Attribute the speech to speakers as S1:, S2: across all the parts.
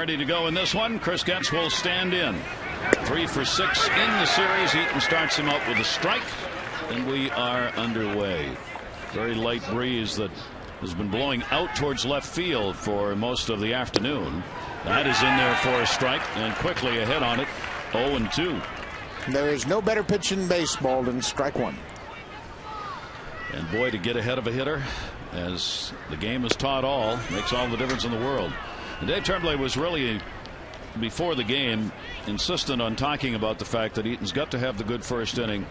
S1: ready to go in this one. Chris Getz will stand in. 3 for 6 in the series. Eaton starts him out with a strike, and we are underway. Very light breeze that has been blowing out towards left field for most of the afternoon. That is in there for a strike, and quickly ahead on it. 0-2.
S2: There is no better pitch in baseball than strike one.
S1: And boy, to get ahead of a hitter, as the game has taught all, makes all the difference in the world. And Dave Tremblay was really, before the game, insistent on talking about the fact that Eaton's got to have the good first inning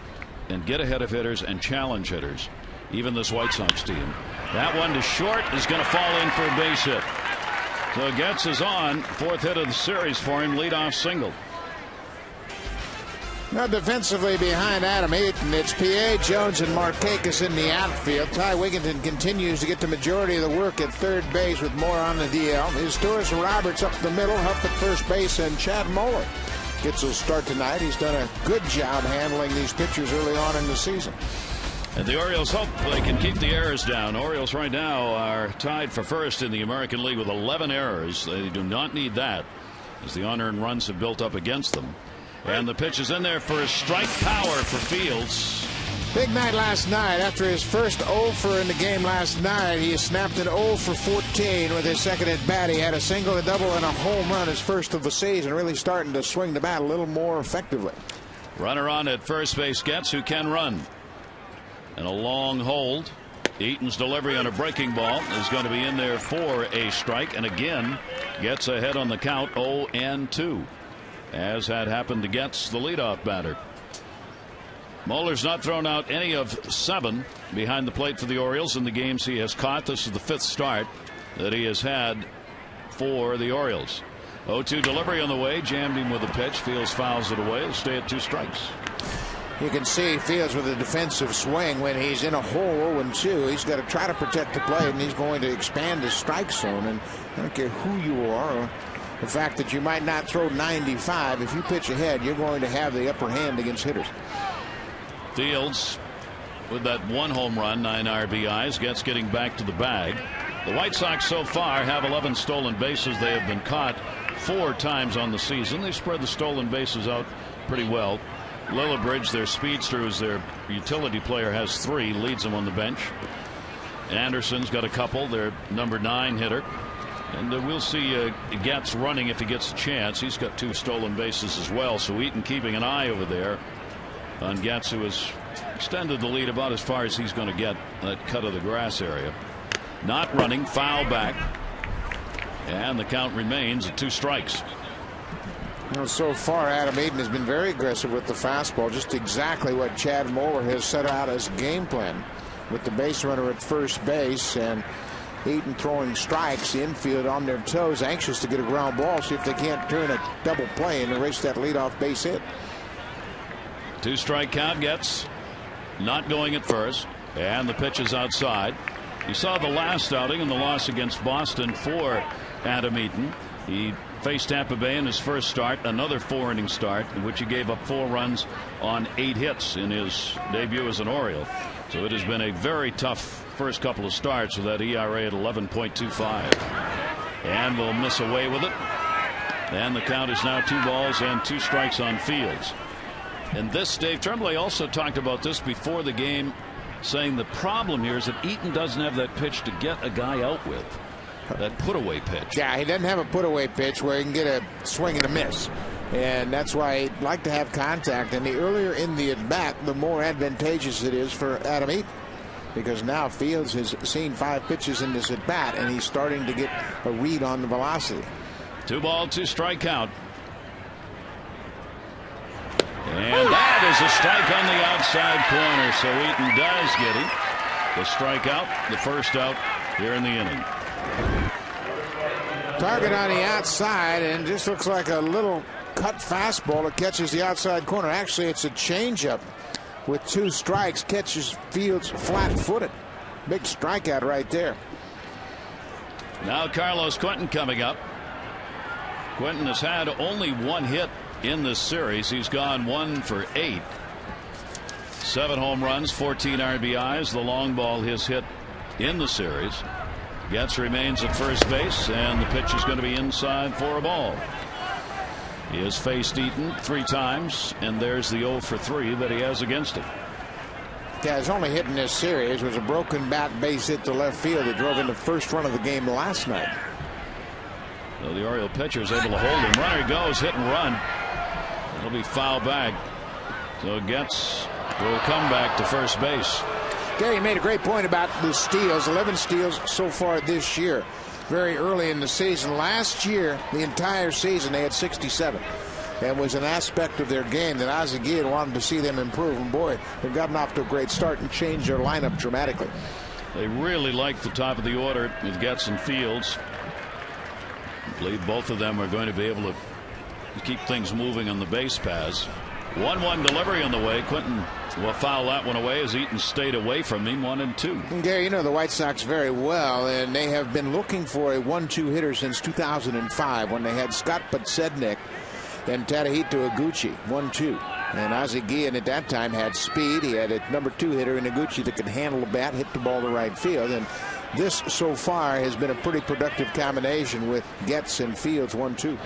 S1: and get ahead of hitters and challenge hitters. Even this White Sox team. That one to short is going to fall in for a base hit. So Getz is on. 4th hit of the series for him. Leadoff single.
S2: Now defensively behind Adam Eaton, it's P.A. Jones and Markakis in the outfield. Ty Wigginton continues to get the majority of the work at third base with Moore on the DL. His Torres Roberts up the middle, Huff at first base, and Chad Moeller gets a start tonight. He's done a good job handling these pitchers early on in the season.
S1: And the Orioles hope they can keep the errors down. Orioles right now are tied for first in the American League with 11 errors. They do not need that, as the unearned runs have built up against them. And the pitch is in there for a strike. Power for Fields.
S2: Big night last night. After his first 0-for in the game last night, he snapped an 0 for 14 with his second at bat. He had a single, a double, and a home run, his first of the season. Really starting to swing the bat a little more effectively.
S1: Runner on at first base. Getz, who can run. And a long hold. Eaton's delivery on a breaking ball is going to be in there for a strike. And again, Getz ahead on the count, 0-2. As had happened to Getz, the leadoff batter. Moeller's not thrown out any of 7 behind the plate for the Orioles in the games he has caught. This is the 5th start that he has had for the Orioles. 0-2 delivery on the way. Jammed him with a pitch. Fields fouls it away. He'll stay at 2 strikes.
S2: You can see Fields with a defensive swing when he's in a hole 0-2. He's got to try to protect the plate, and he's going to expand his strike zone. And I don't care who you are, or the fact that you might not throw 95, if you pitch ahead, you're going to have the upper hand against hitters.
S1: Fields with that 1 home run, 9 RBIs. Getz getting back to the bag. The White Sox so far have 11 stolen bases. They have been caught 4 times on the season. They spread the stolen bases out pretty well. Lillibridge, their speedster, who's their utility player, has 3, leads them on the bench. Anderson's got a couple, their number 9 hitter. And we'll see Getz running if he gets a chance. He's got 2 stolen bases as well. So Eaton keeping an eye over there on Getz, who has extended the lead about as far as he's going to get that cut of the grass area. Not running, foul back. And the count remains at 2 strikes.
S2: Well, so far, Adam Eaton has been very aggressive with the fastball, just exactly what Chad Moeller has set out as a game plan, with the base runner at first base and Eaton throwing strikes, the infield on their toes, anxious to get a ground ball, see if they can't turn a double play and erase that leadoff base hit.
S1: 2 strike count. Getz not going at first, and the pitch is outside. You saw the last outing and the loss against Boston for Adam Eaton. He faced Tampa Bay in his first start, another 4-inning start in which he gave up 4 runs on 8 hits in his debut as an Oriole. So it has been a very tough first couple of starts with that ERA at 11.25. And will miss away with it. And the count is now 2 balls and 2 strikes on Fields. And this, Dave Tremblay also talked about this before the game, saying the problem here is that Eaton doesn't have that pitch to get a guy out with. That put-away pitch.
S2: Yeah, he doesn't have a put-away pitch where he can get a swing and a miss. And that's why he'd like to have contact. And the earlier in the at-bat, the more advantageous it is for Adam Eaton. Because now Fields has seen 5 pitches in this at-bat, and he's starting to get a read on the velocity.
S1: 2 ball, 2 strike count. And that is a strike on the outside corner. So Eaton does get him. The strikeout, the first out here in the inning.
S2: Target on the outside, and just looks like a little cut fastball that catches the outside corner. Actually, it's a changeup with 2 strikes, catches Fields flat-footed. Big strikeout right there.
S1: Now Carlos Quentin coming up. Quentin has had only 1 hit in this series. He's gone 1 for 8. 7 home runs, 14 RBIs. The long ball his hit in the series. Getz remains at first base, and the pitch is going to be inside for a ball. He has faced Eaton 3 times, and there's the 0 for 3 that he has against him.
S2: Yeah, his only hit in this series was a broken bat base hit to left field that drove in the first run of the game last night.
S1: So the Oriole pitcher is able to hold him. Runner goes, hit and run. It'll be foul back. So Getz will come back to first base.
S2: Gary made a great point about the steals. 11 steals so far this year. Very early in the season. Last year, the entire season, they had 67. That was an aspect of their game that Ozzie had wanted to see them improve. And boy, they've gotten off to a great start and changed their lineup dramatically.
S1: They really like the top of the order with Getz and Fields. I believe both of them are going to be able to keep things moving on the base paths. 1-1 delivery on the way. Quinton will foul that one away as Eaton stayed away from him. 1-2.
S2: And Gary, you know the White Sox very well, and they have been looking for a 1-2 hitter since 2005 when they had Scott Podsednik and Tadahito Iguchi. 1-2. And Ozzie Guillen at that time had speed. He had a number 2 hitter in Iguchi that could handle the bat, hit the ball to right field. And this so far has been a pretty productive combination with Getz and Fields. 1-2.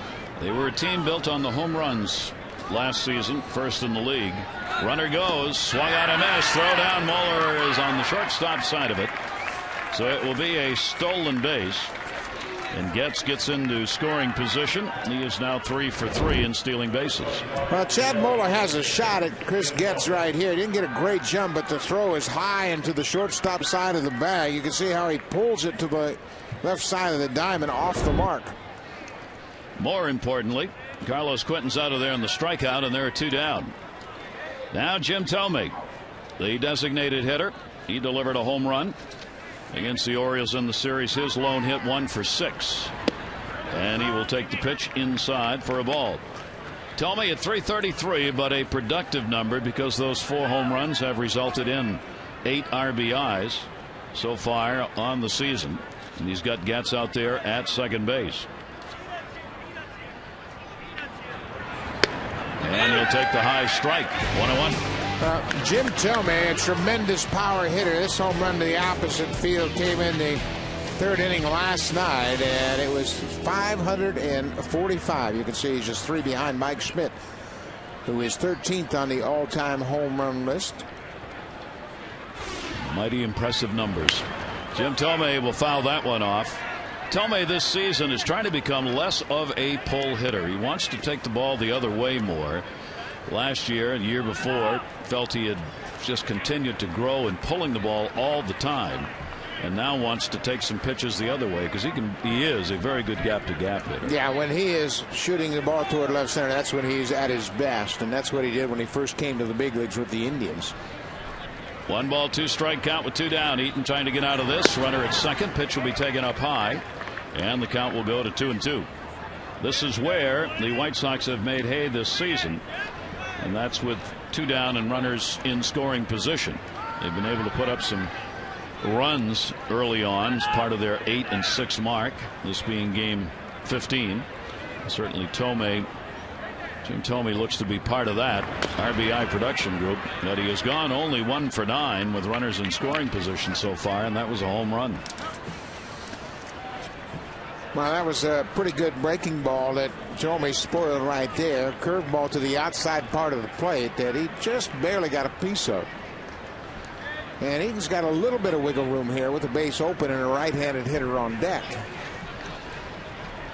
S1: They were a team built on the home runs last season, first in the league. Runner goes, swung out a miss, throw down. Muller is on the shortstop side of it. So it will be a stolen base. And Getz gets into scoring position. He is now 3 for 3 in stealing bases.
S2: Well, Chad Muller has a shot at Chris Getz right here. He didn't get a great jump, but the throw is high into the shortstop side of the bag. You can see how he pulls it to the left side of the diamond off the mark.
S1: More importantly, Carlos Quinton's out of there on the strikeout, and there are 2 down. Now Jim Thome, the designated hitter. He delivered a home run against the Orioles in the series. His lone hit, 1 for 6. And he will take the pitch inside for a ball. Thome at .333, but a productive number because those 4 home runs have resulted in 8 RBIs so far on the season. And he's got Getz out there at second base. And he'll take the high strike. 1-1.
S2: Jim Thome, a tremendous power hitter. This home run to the opposite field came in the 3rd inning last night, and it was 545. You can see he's just 3 behind Mike Schmidt, who is 13th on the all-time home run list.
S1: Mighty impressive numbers. Jim Thome will foul that one off. Thome this season is trying to become less of a pull hitter. He wants to take the ball the other way more. Last year and the year before, felt he had just continued to grow and pulling the ball all the time, and now wants to take some pitches the other way because he is a very good gap-to-gap hitter.
S2: Yeah, when he is shooting the ball toward left center, that's when he's at his best, and that's what he did when he first came to the big leagues with the Indians.
S1: 1 ball, 2 strike count with 2 down. Eaton trying to get out of this. Runner at second. Pitch will be taken up high, and the count will go to 2-2. This is where the White Sox have made hay this season, and that's with 2 down and runners in scoring position. They've been able to put up some runs early on as part of their 8 and 6 mark, this being game 15. Certainly Jim Thome looks to be part of that RBI production group, but he has gone only 1 for 9 with runners in scoring position so far, and that was a home run.
S2: Well, that was a pretty good breaking ball that Thome spoiled right there. Curveball to the outside part of the plate that he just barely got a piece of. And Eaton's got a little bit of wiggle room here with the base open and a right-handed hitter on deck.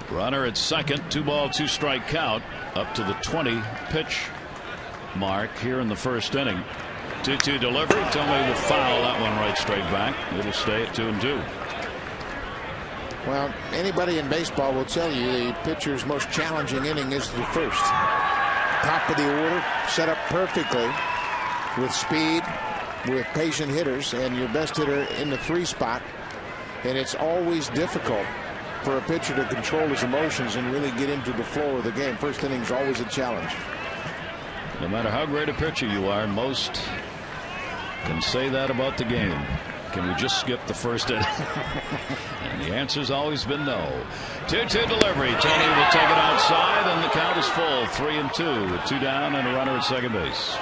S1: Runner at second. 2 ball, 2 strike count up to the 20 pitch mark here in the first inning. 2-2 delivery. Thome will foul that one right straight back. It'll stay at 2-2.
S2: Well, anybody in baseball will tell you the pitcher's most challenging inning is the first. Top of the order, set up perfectly with speed, with patient hitters, and your best hitter in the 3 spot. And it's always difficult for a pitcher to control his emotions and really get into the flow of the game. First inning is always a challenge.
S1: No matter how great a pitcher you are, most can say that about the game. Can we just skip the first inning? And the answer's always been no. 2-2 delivery. Thome will take it outside, and the count is full. 3-2 with 2 down and a runner at second base.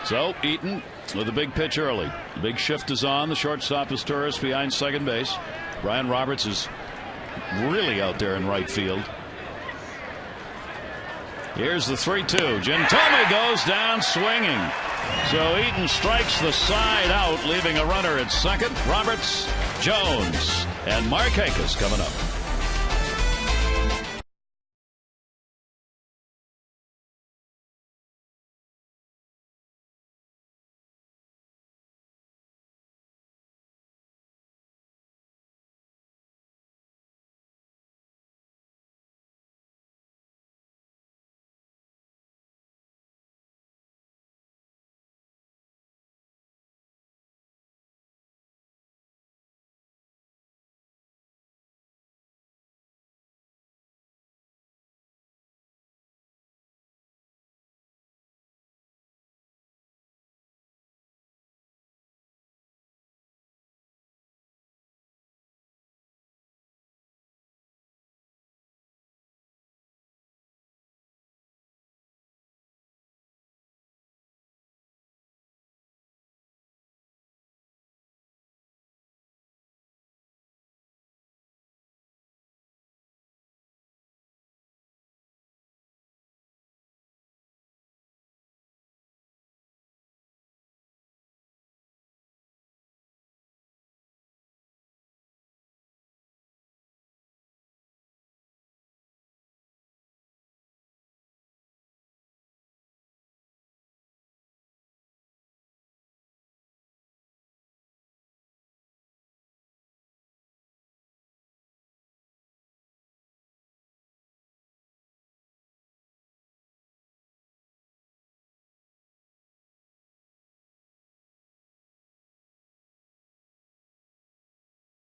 S1: So Eaton with a big pitch early. The big shift is on. The shortstop is Torres behind second base. Brian Roberts is really out there in right field. Here's the 3-2. Gentome goes down swinging. So Eaton strikes the side out, leaving a runner at second. Roberts, Jones, and Markakis coming up.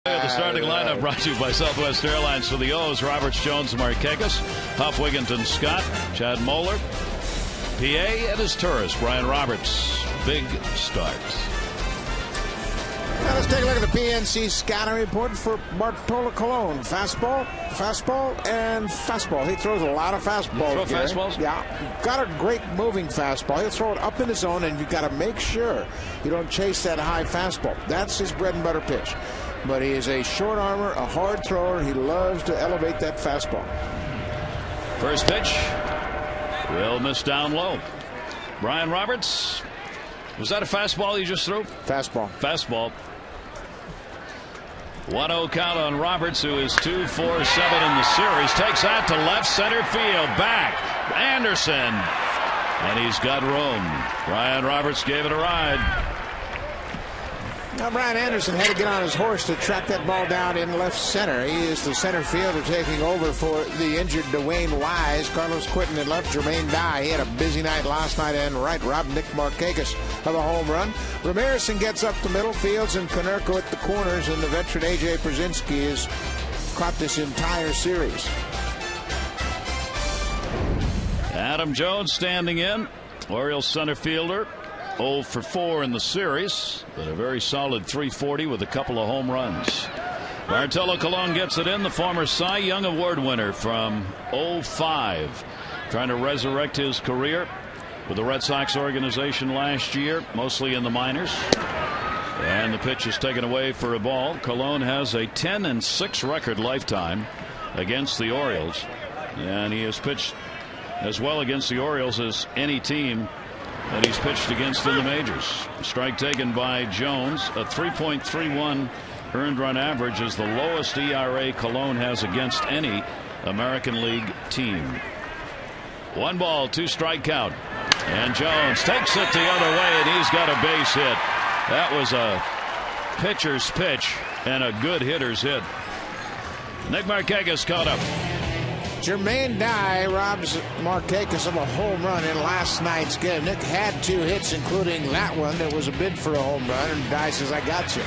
S1: The starting lineup brought to you by Southwest Airlines. For the O's, Roberts, Jones, Markakis, Huff, Wigginton, Scott, Chad Moeller, PA, and his tourist, Brian Roberts. Big start.
S2: Now let's take a look at the PNC scouting report for Bartolo Colon. Fastball, and fastball. He throws a lot of fastballs.
S1: Fastballs?
S2: Yeah. Got a great moving fastball. He'll throw it up in the zone, and you've got to make sure you don't chase that high fastball. That's his bread and butter pitch. But he is a short armor, a hard thrower. He loves to elevate that fastball.
S1: First pitch will miss down low. Brian Roberts. Was that a fastball you just threw?
S2: Fastball.
S1: 1-0 count on Roberts, who is 2-4-7 in the series. Takes that to left center field. Back. Anderson. And he's got room. Brian Roberts gave it a ride.
S2: Now, Brian Anderson had to get on his horse to track that ball down in left center. He is the center fielder taking over for the injured Dwayne Wise. Carlos Quinton had left. Jermaine Dye. He had a busy night last night and right. Robbed Nick Markakis of a home run. Ramirez gets up the middle. Fields and Konerko at the corners. And the veteran A.J. Brzezinski has caught this entire series.
S1: Adam Jones standing in. Orioles center fielder. 0 for 4 in the series, but a very solid 340 with a couple of home runs. Bartolo Colon gets it in, the former Cy Young Award winner from 05, trying to resurrect his career with the Red Sox organization last year, mostly in the minors. And the pitch is taken away for a ball. Colon has a 10-6 record lifetime against the Orioles, and he has pitched as well against the Orioles as any team that he's pitched against in the majors. Strike taken by Jones. A 3.31 earned run average is the lowest ERA Colon has against any American League team. 1 ball, 2 strike count. And Jones takes it the other way, and he's got a base hit. That was a pitcher's pitch and a good hitter's hit. Nick Markakis caught up.
S2: Jermaine Dye robs Markakis of a home run in last night's game. Nick had 2 hits, including that one that was a bid for a home run, and Dye says, I got you.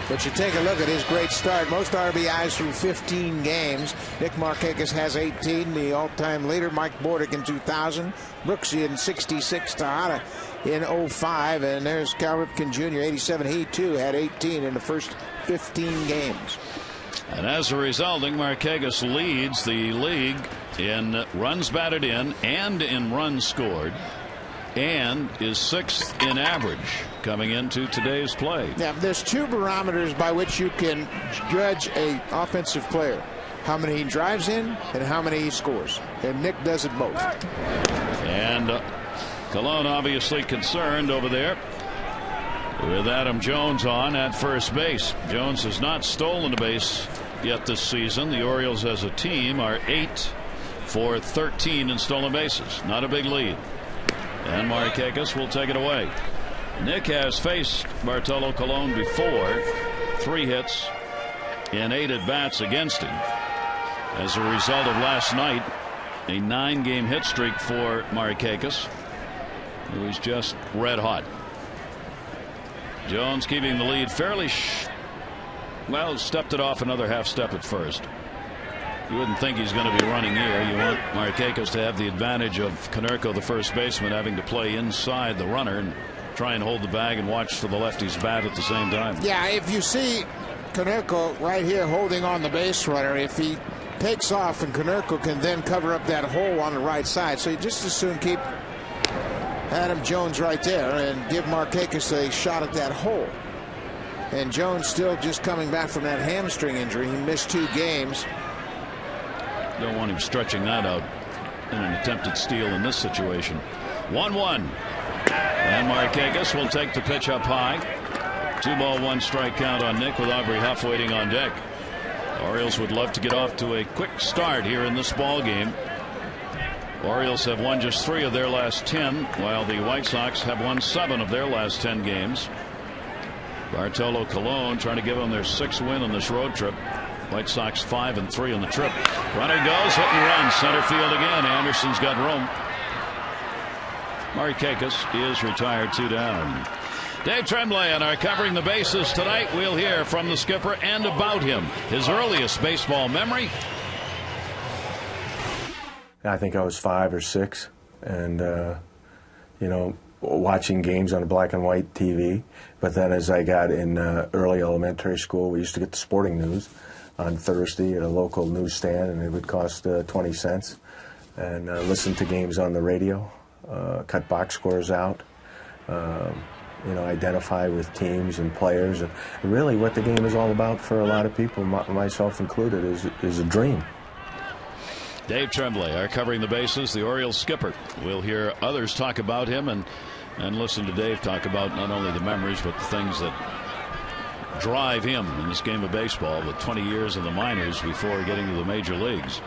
S2: But you take a look at his great start. Most RBIs through 15 games. Nick Markakis has 18. The all-time leader, Mike Bordick, in 2000. Brooksy in 66. Tejada in 05. And there's Cal Ripken Jr., 87. He, too, had 18 in the first 15 games.
S1: And as a result, Markakis leads the league in runs batted in and in runs scored. and is 6th in average coming into today's play.
S2: Yeah, there's two barometers by which you can judge a offensive player: how many he drives in and how many he scores. And Nick does it both.
S1: And Colon obviously concerned over there with Adam Jones on at first base. Jones has not stolen a base yet this season. The Orioles as a team are 8 for 13 in stolen bases. Not a big lead. And Markakis will take it away. Nick has faced Bartolo Colon before. 3 hits in 8 at-bats against him. As a result of last night, a 9-game hit streak for Markakis. It was just red hot. Jones keeping the lead fairly well, stepped it off another half step at first. You wouldn't think he's going to be running here. You want Markakis to have the advantage of Konerko, the first baseman, having to play inside the runner and try and hold the bag and watch for the lefty's bat at the same time.
S2: Yeah, if you see Konerko right here holding on the base runner, if he takes off, and Konerko can then cover up that hole on the right side, so you just as soon keep Adam Jones right there and give Markakis a shot at that hole. And Jones still just coming back from that hamstring injury. He missed 2 games.
S1: Don't want him stretching that out in an attempted steal in this situation. 1-1. And Markakis will take the pitch up high. 2-1 strike count on Nick with Aubrey Huff waiting on deck. Orioles would love to get off to a quick start here in this ball game. Orioles have won just 3 of their last 10, while the White Sox have won 7 of their last 10 games. Bartolo Colon trying to give them their 6th win on this road trip. White Sox 5-3 on the trip. Runner goes, hit and run, center field again. Anderson's got room. Markakis is retired, 2 down. Dave Tremblay and our covering the bases tonight. We'll hear from the skipper and about him. His earliest baseball memory.
S3: I think I was 5 or 6, and you know, watching games on a black and white TV. But then as I got in early elementary school, we used to get the sporting news on Thursday at a local newsstand, and it would cost 20 cents. And listen to games on the radio, cut box scores out, you know, identify with teams and players. And really what the game is all about for a lot of people, myself included, is a dream.
S1: Dave Tremblay, our covering the bases, the Orioles skipper. We'll hear others talk about him and listen to Dave talk about not only the memories but the things that drive him in this game of baseball, with 20 years in the minors before getting to the major leagues.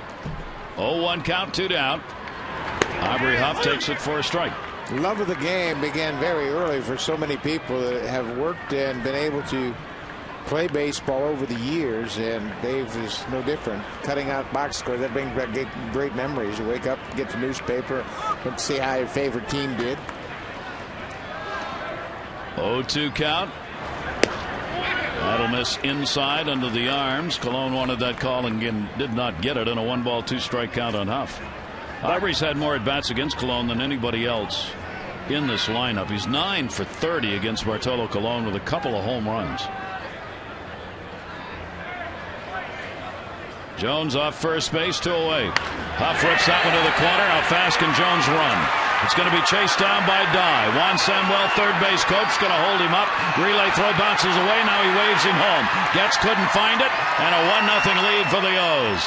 S1: 0-1 count, 2 down. Aubrey Huff takes it for a strike.
S2: Love of the game began very early for so many people that have worked and been able to play baseball over the years, and Dave is no different. Cutting out box scores, that brings back great memories. You wake up, get the newspaper, look to see how your favorite team did.
S1: 0-2 count. That'll miss inside under the arms. Colon wanted that call and did not get it, and a 1-ball 2-strike count on Huff. Aubrey's had more at-bats against Colon than anybody else in this lineup. He's 9 for 30 against Bartolo Colon with a couple of home runs. Jones off first base, 2 away. Huff rips that one to the corner. How fast can Jones run? It's going to be chased down by Dye. Juan Samuel, third base coach, going to hold him up. Relay throw bounces away. Now he waves him home. Getz couldn't find it, and a 1-0 lead for the O's.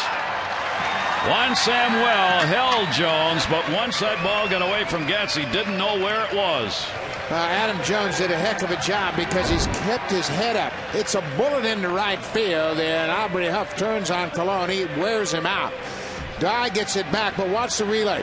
S1: Juan Samuel held Jones, but once that ball got away from Getz, he didn't know where it was.
S2: Adam Jones did a heck of a job because he's kept his head up. It's a bullet into right field, and Aubrey Huff turns on Colon. He wears him out. Dye gets it back, but watch the relay.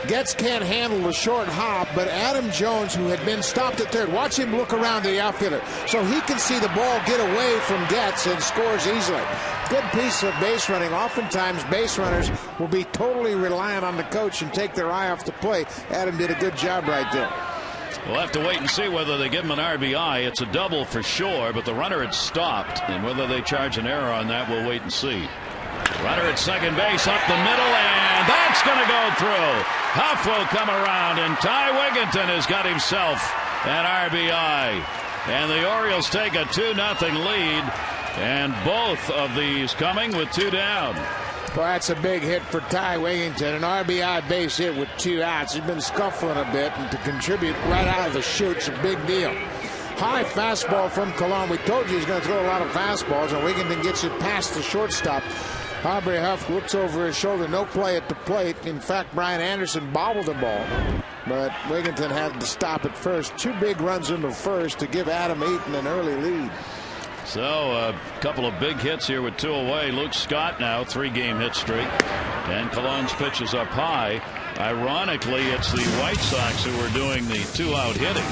S2: Getz can't handle the short hop, but Adam Jones, who had been stopped at third, watch him look around to the outfielder so he can see the ball get away from Getz and scores easily. Good piece of base running. Oftentimes base runners will be totally reliant on the coach and take their eye off the play. Adam did a good job right there.
S1: We'll have to wait and see whether they give him an RBI. It's a double for sure, but the runner had stopped, and whether they charge an error on that, we'll wait and see. Runner at second base, up the middle, and that's going to go through. Huff will come around, and Ty Wigginton has got himself an RBI. And the Orioles take a 2-0 lead, and both of these coming with 2 down.
S2: Well, that's a big hit for Ty Wigginton. An RBI base hit with 2 outs. He's been scuffling a bit, and to contribute right out of the chute's a big deal. High fastball from Colon. We told you he's going to throw a lot of fastballs, and Wigginton gets it past the shortstop. Aubrey Huff looks over his shoulder. No play at the plate. In fact, Brian Anderson bobbled the ball, but Wigginton had to stop at first. 2 big runs into first to give Adam Eaton an early lead.
S1: So a couple of big hits here with 2 away. Luke Scott now 3-game hit streak, and Colon's pitch is up high. Ironically, it's the White Sox who are doing the 2-out hitting,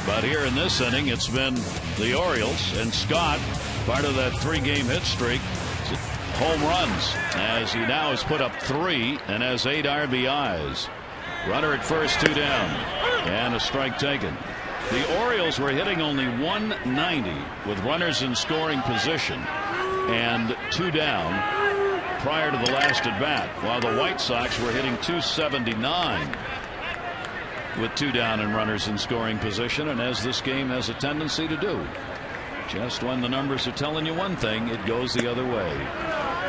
S1: but here in this inning it's been the Orioles, and Scott, part of that 3-game hit streak, home runs, as he now has put up 3 and has 8 RBIs. Runner at first, 2 down, and a strike taken. The Orioles were hitting only 190 with runners in scoring position and 2 down prior to the last at bat, while the White Sox were hitting 279 with 2 down and runners in scoring position, and as this game has a tendency to do, just when the numbers are telling you one thing, it goes the other way.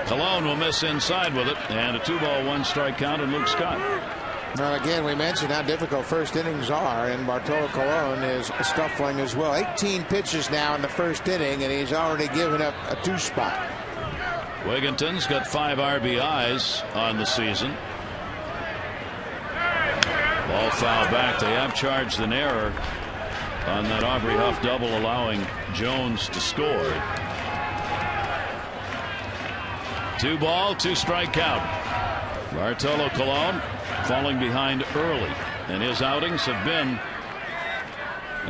S1: Colon will miss inside with it, and a 2-ball 1-strike count on Luke Scott.
S2: Well, again, we mentioned how difficult first innings are, and Bartolo Colon is scuffling as well. 18 pitches now in the first inning, and he's already given up a 2 spot.
S1: Wigginton's got 5 RBIs on the season. Ball foul back. They have charged an error on that Aubrey Huff double, allowing Jones to score. 2-ball, 2-strike count. Bartolo Colon falling behind early, and his outings have been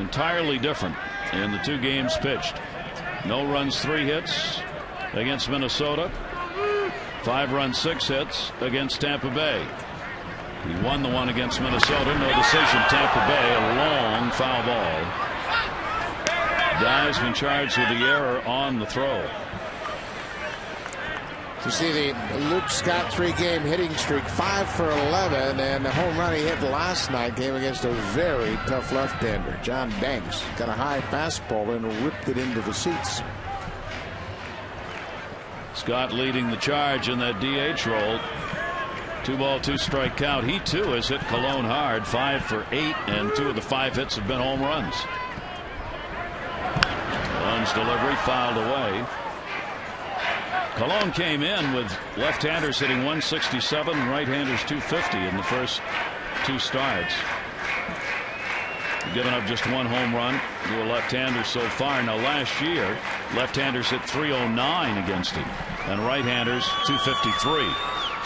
S1: entirely different in the 2 games pitched. No runs, 3 hits against Minnesota. 5 runs, 6 hits against Tampa Bay. He won the one against Minnesota. No decision. Tampa Bay, a long foul ball. Guy's been charged with the error on the throw.
S2: You see the Luke Scott 3-game hitting streak, 5 for 11, and the home run he hit last night came against a very tough left-hander. John Banks got a high fastball and ripped it into the seats.
S1: Scott leading the charge in that DH role. 2-ball, 2-strike count. He too has hit Colon hard, 5 for 8, and 2 of the 5 hits have been home runs. Colon's delivery fouled away. Colon came in with left-handers hitting 167 and right-handers 250 in the first 2 starts. Given up just 1 home run to a left-hander so far. Now last year, left-handers hit 309 against him and right-handers 253.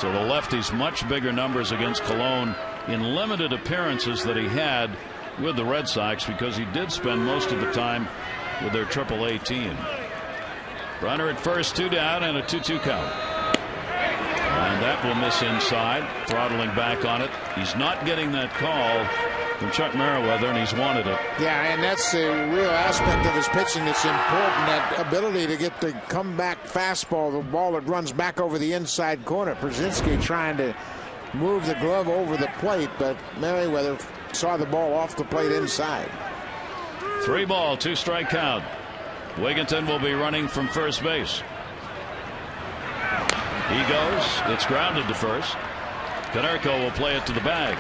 S1: So the lefties much bigger numbers against Colon in limited appearances that he had with the Red Sox, because he did spend most of the time with their AAA team. Runner at first, 2 down, and a 2-2 count. And that will miss inside. Throttling back on it. He's not getting that call from Chuck Merriweather, and he's wanted it.
S2: Yeah, and that's the real aspect of his pitching that's important, that ability to get the comeback fastball, the ball that runs back over the inside corner. Brzezinski trying to move the glove over the plate, but Merriweather saw the ball off the plate inside.
S1: 3-ball, 2-strike count. Wigginton will be running from first base. He goes. It's grounded to first. Konerko will play it to the bag.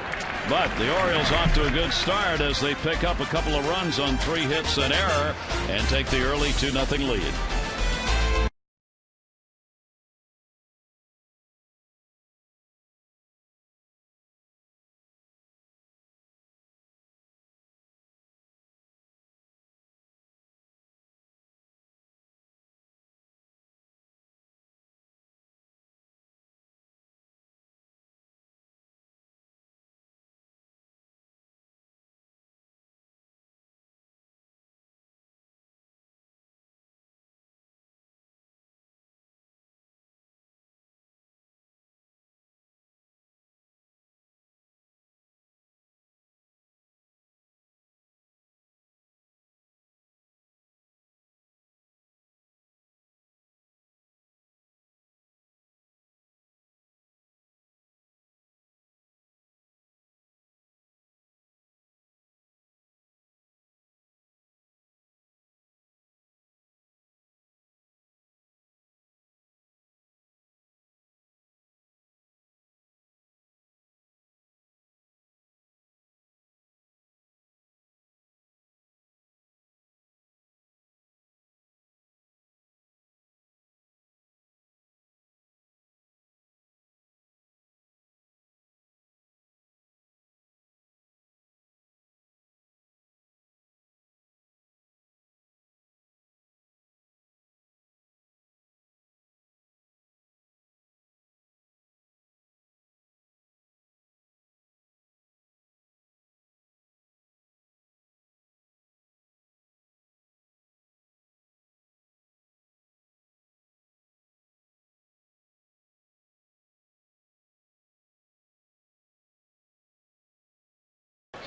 S1: But the Orioles off to a good start as they pick up a couple of runs on 3 hits and error and take the early 2-0 lead.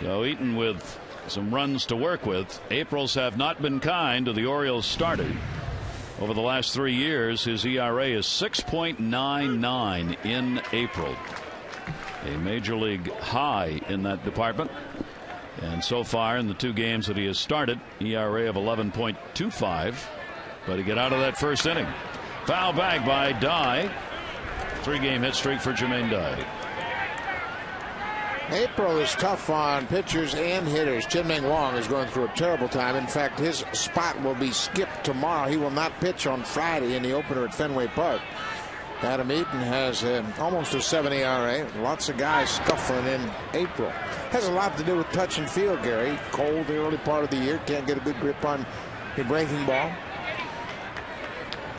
S1: So Eaton with some runs to work with. Aprils have not been kind to the Orioles starter. Over the last 3 years, his ERA is 6.99 in April. A major league high in that department. And so far in the 2 games that he has started, ERA of 11.25. But he get out of that first inning. Foul back by Dye. 3-game hit streak for Jermaine Dye.
S2: April is tough on pitchers and hitters. Chien-Ming Wang is going through a terrible time. In fact, his spot will be skipped tomorrow. He will not pitch on Friday in the opener at Fenway Park. Adam Eaton has almost a 7 ERA. Lots of guys scuffling in April. Has a lot to do with touch and feel, Gary. Cold the early part of the year. Can't get a good grip on your breaking ball.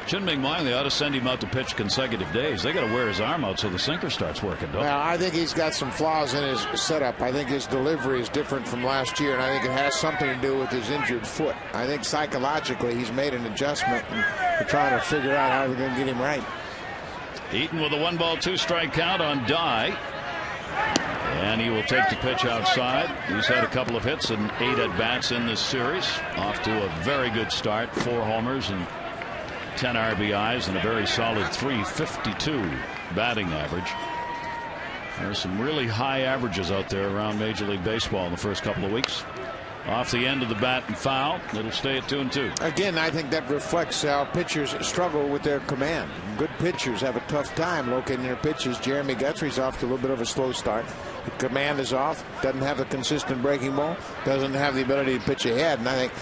S1: Chien-Ming Wang, they ought to send him out to pitch consecutive days. They got to wear his arm out so the sinker starts working, don't they?
S2: Well, I think he's got some flaws in his setup. I think his delivery is different from last year, and I think it has something to do with his injured foot. I think psychologically he's made an adjustment, and we're trying to figure out how we're going to get him right.
S1: Eaton with a 1-ball 2-strike count on Dye. And he will take the pitch outside. He's had a couple of hits and 8 at-bats in this series. Off to a very good start. 4 homers and 10 RBIs and a very solid .352 batting average. There's some really high averages out there around Major League Baseball in the first couple of weeks. Off the end of the bat and foul. It'll stay at 2-2.
S2: Again, I think that reflects how pitchers struggle with their command. Good pitchers have a tough time locating their pitches. Jeremy Guthrie's off to a little bit of a slow start. The command is off. Doesn't have a consistent breaking ball. Doesn't have the ability to pitch ahead. And I think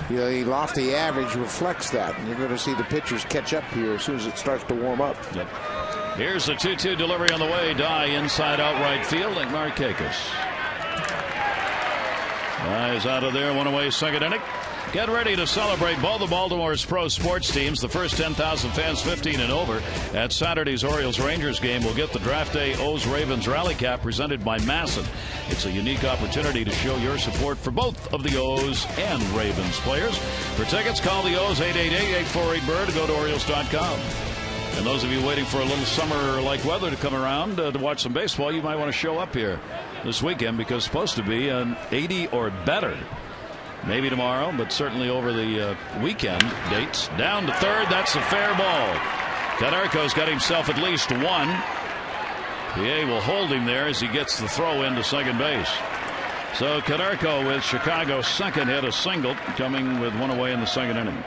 S2: the lofty average reflects that. And you're going to see the pitchers catch up here as soon as it starts to warm up.
S1: Yep. Here's the 2-2 delivery on the way. Dye inside out right field and Markakis. Is out of there, 1 away, 2nd inning. Get ready to celebrate both of Baltimore's pro sports teams. The first 10,000 fans 15 and over at Saturday's Orioles-Rangers game will get the Draft Day O's-Ravens Rally Cap presented by Masson. It's a unique opportunity to show your support for both of the O's and Ravens players. For tickets, call the O's 888-848-BIRD or go to Orioles.com. And those of you waiting for a little summer-like weather to come around to watch some baseball, you might want to show up here this weekend because it's supposed to be an 80 or better. Maybe tomorrow, but certainly over the weekend dates. Down to third. That's a fair ball. Canerco's got himself at least 1. PA will hold him there as he gets the throw into second base. So Canerco with Chicago's second hit, a single, coming with 1 away in the 2nd inning.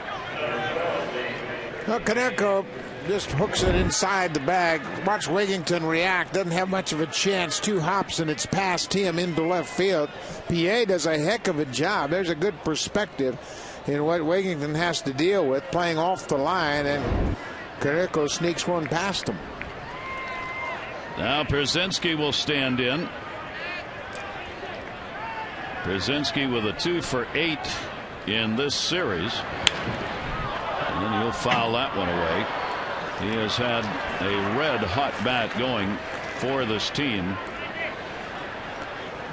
S2: Well, Canerco just hooks it inside the bag. Watch Wigington react. Doesn't have much of a chance. 2 hops and it's past him into left field. PA does a heck of a job. There's a good perspective in what Wigington has to deal with, playing off the line, and Canerco sneaks one past him.
S1: Now Pierzynski will stand in. Pierzynski with a 2 for 8 in this series. And he'll foul that one away. He has had a red-hot bat going for this team.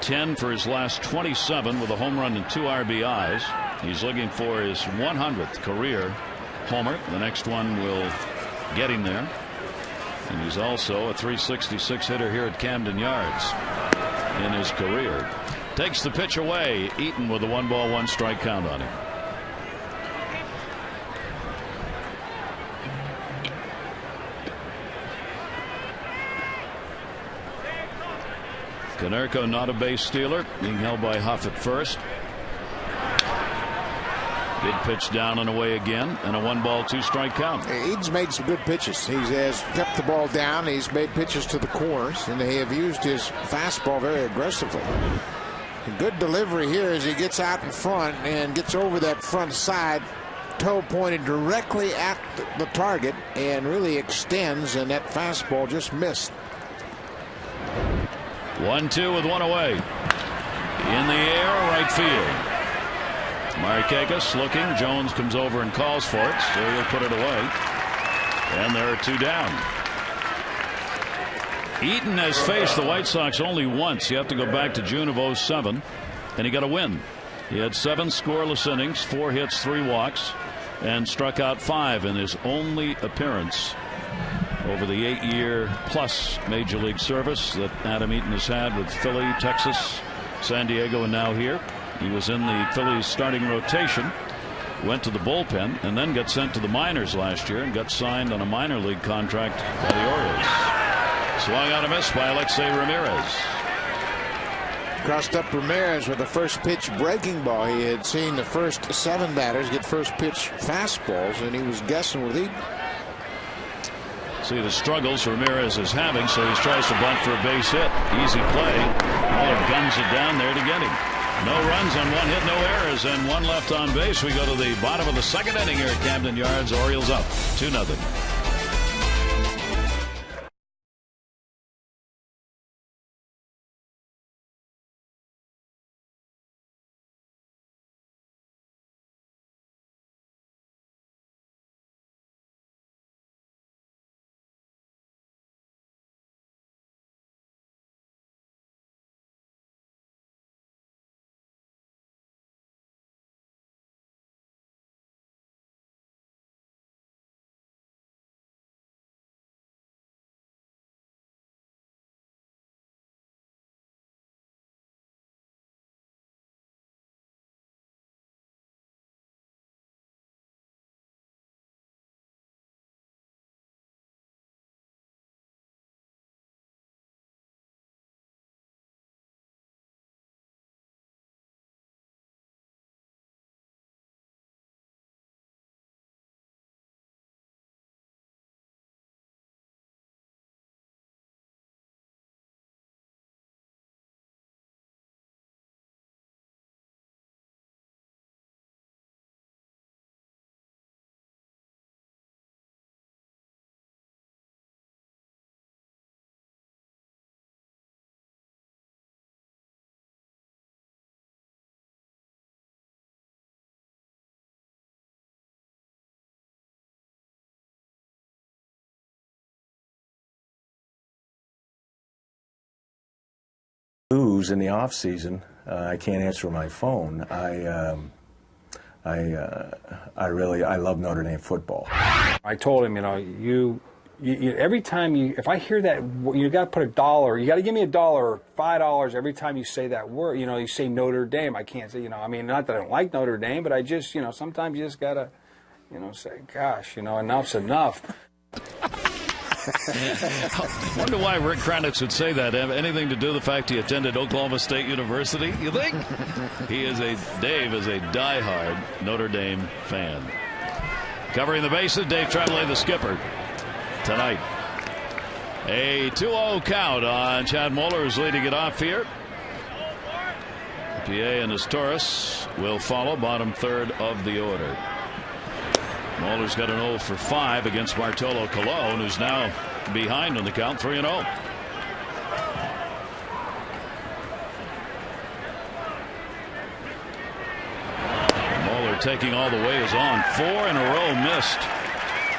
S1: 10 for his last 27 with a home run and 2 RBIs. He's looking for his 100th career homer. The next one will get him there. And he's also a .366 hitter here at Camden Yards in his career. Takes the pitch away. Eaton with a 1-ball 1-strike count on him. Canerco not a base stealer, being held by Huff at first. Good pitch down and away again, and a 1-ball 2-strike count.
S2: Eaton's made some good pitches. He has kept the ball down. He's made pitches to the corners, and they have used his fastball very aggressively. A good delivery here as he gets out in front and gets over that front side. Toe pointed directly at the target and really extends, and that fastball just missed.
S1: 1-2 with 1 away. In the air, right field. Markakis looking. Jones comes over and calls for it, so he'll put it away. And there are 2 down. Eaton has faced the White Sox only once. You have to go back to June of '07, and he got a win. He had 7 scoreless innings, 4 hits, 3 walks, and struck out 5 in his only appearance over the 8-year plus Major League service that Adam Eaton has had with Philly, Texas, San Diego and now here. He was in the Phillies starting rotation, went to the bullpen, and then got sent to the minors last year and got signed on a minor league contract by the Orioles. Swung out a miss by Alexei Ramirez.
S2: Crossed up Ramirez with a first pitch breaking ball. He had seen the first 7 batters get first pitch fastballs, and he was guessing with Eaton.
S1: See the struggles Ramirez is having, so he tries to bunt for a base hit. Easy play. Muller guns it down there to get him. No runs on 1 hit, no errors, and 1 left on base. We go to the bottom of the 2nd inning here at Camden Yards. Orioles up 2-0.
S3: Lose in the off season. I can't answer my phone. I love Notre Dame football.
S4: I told him, you every time if I hear that, you got to put $1. You got to give me $1 or $5 every time you say that word. You say Notre Dame. I can't say, not that I don't like Notre Dame, but I just, sometimes you just got to, say, gosh, enough's enough.
S1: I wonder why Rick Kranitz would say that. Have anything to do with the fact he attended Oklahoma State University? You think? Dave is a diehard Notre Dame fan. Covering the bases, Dave Tremblay, the skipper, tonight. A 2-0 count on Chad Moeller, who's leading it off here. PA and his Taurus will follow, bottom 3rd of the order. Moeller's got an 0 for 5 against Bartolo Colon, who's now behind on the count, 3-0. Moeller taking all the way is on. 4 in a row missed.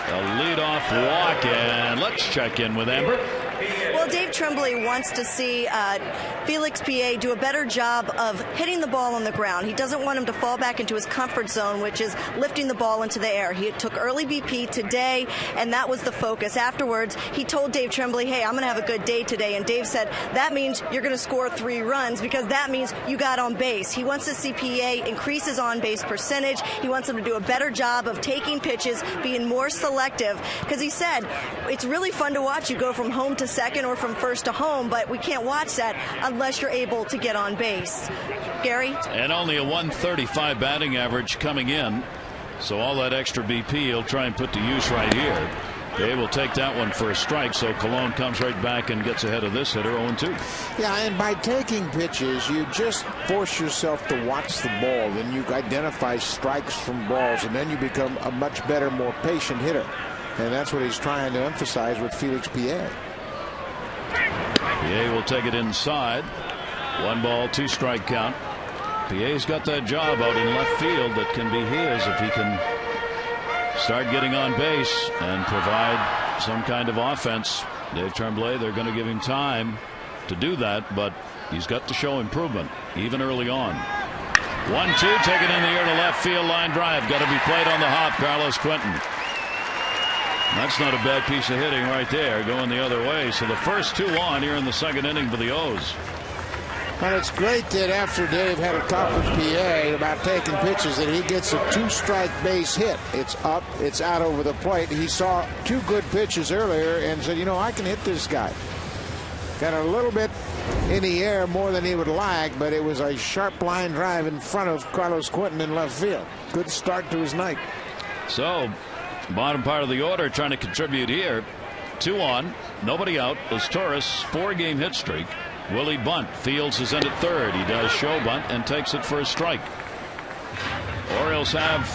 S1: A leadoff walk, and let's check in with Amber.
S5: Well, Dave Tremblay wants to see Felix PA do a better job of hitting the ball on the ground. He doesn't want him to fall back into his comfort zone, which is lifting the ball into the air. He took early BP today, and that was the focus. Afterwards, he told Dave Tremblay, hey, I'm going to have a good day today. And Dave said, that means you're going to score 3 runs because that means you got on base. He wants to see PA increase his on-base percentage. He wants him to do a better job of taking pitches, being more selective, because he said it's really fun to watch you go from home to second or from first to home, but we can't watch that unless you're able to get on base. Gary?
S1: And only a 135 batting average coming in, so all that extra BP he'll try and put to use right here. They will take that one for a strike, so Colon comes right back and gets ahead of this hitter, 0-2.
S2: Yeah, and by taking pitches, you just force yourself to watch the ball. Then you identify strikes from balls, and then you become a much better, more patient hitter. And that's what he's trying to emphasize with Felix PA.
S1: PA will take it inside. 1 ball, 2 strike count. PA's got that job out in left field that can be his if he can start getting on base and provide some kind of offense. Dave Tremblay, they're going to give him time to do that, but he's got to show improvement even early on. 1-2, taken in the air to left field, line drive. Got to be played on the hop, Carlos Quentin. That's not a bad piece of hitting right there, going the other way. So the first 2 on here in the 2nd inning for the O's.
S2: And it's great that after Dave had a talk with PA about taking pitches, that he gets a 2-strike base hit. It's up, it's out over the plate. He saw 2 good pitches earlier and said, you know, I can hit this guy. Got a little bit in the air more than he would like, but it was a sharp line drive in front of Carlos Quentin in left field. Good start to his night.
S1: So, bottom part of the order trying to contribute here. 2 on, nobody out. As Torres, 4-game hit streak. Willie bunt. Fields is in at third. He does show bunt and takes it for a strike. Orioles have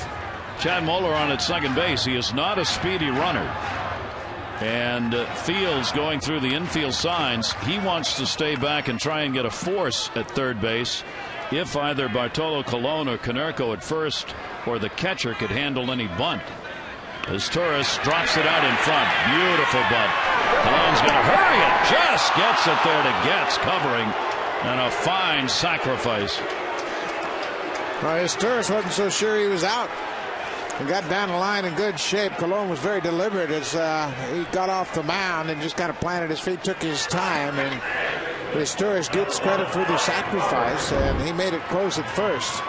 S1: Chad Moeller on at second base. He is not a speedy runner. And Fields going through the infield signs. He wants to stay back and try and get a force at third base if either Bartolo Colon or Konerko at first or the catcher could handle any bunt. As Torres drops it out in front. Beautiful bunt. Colon's going to hurry it. Just gets it there to Getz covering. And a fine sacrifice.
S2: Well, Torres wasn't so sure he was out. He got down the line in good shape. Colon was very deliberate as he got off the mound and just kind of planted his feet, took his time. And Torres gets credit for the sacrifice, and he made it close at first.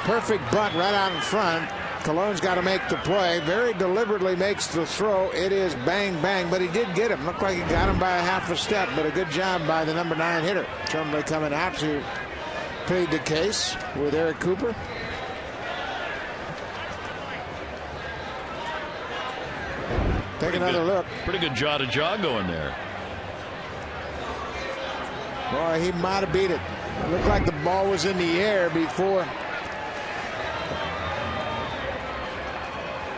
S2: Perfect bunt right out in front. Colon's got to make the play. Very deliberately makes the throw. It is bang, bang, but he did get him. Looked like he got him by a half a step, but a good job by the number 9 hitter. Tremblay coming out to plead the case with Eric Cooper. Take another look.
S1: Pretty good jaw to jaw going there.
S2: Boy, he might have beat it. It looked like the ball was in the air before.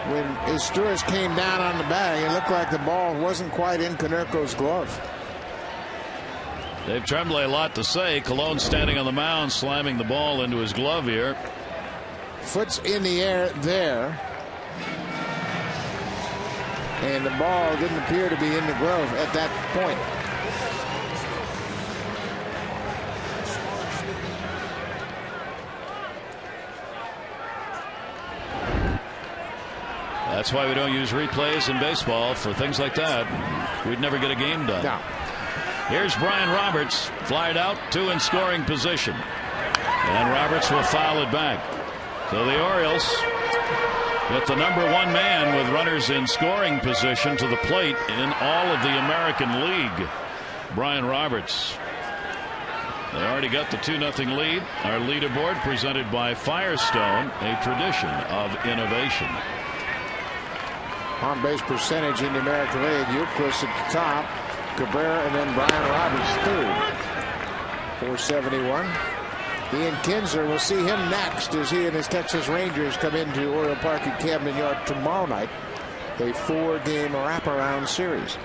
S2: When Izturis came down on the bag, it looked like the ball wasn't quite in Konerko's glove.
S1: Dave Tremblay a lot to say. Colon standing on the mound, slamming the ball into his glove here.
S2: Foot's in the air there. And the ball didn't appear to be in the glove at that point.
S1: That's why we don't use replays in baseball for things like that. We'd never get a game done.
S2: No.
S1: Here's Brian Roberts, flied out, 2 in scoring position. And Roberts will foul it back. So the Orioles with the number 1 man with runners in scoring position to the plate in all of the American League. Brian Roberts. They already got the 2-0 lead. Our leaderboard presented by Firestone, a tradition of innovation.
S2: On base percentage in the American League, Euclid at the top, Cabrera, and then Brian Roberts third. 471. Ian Kinsler, will see him next as he and his Texas Rangers come into Oriole Park at Camden Yard tomorrow night. A 4-game wraparound series.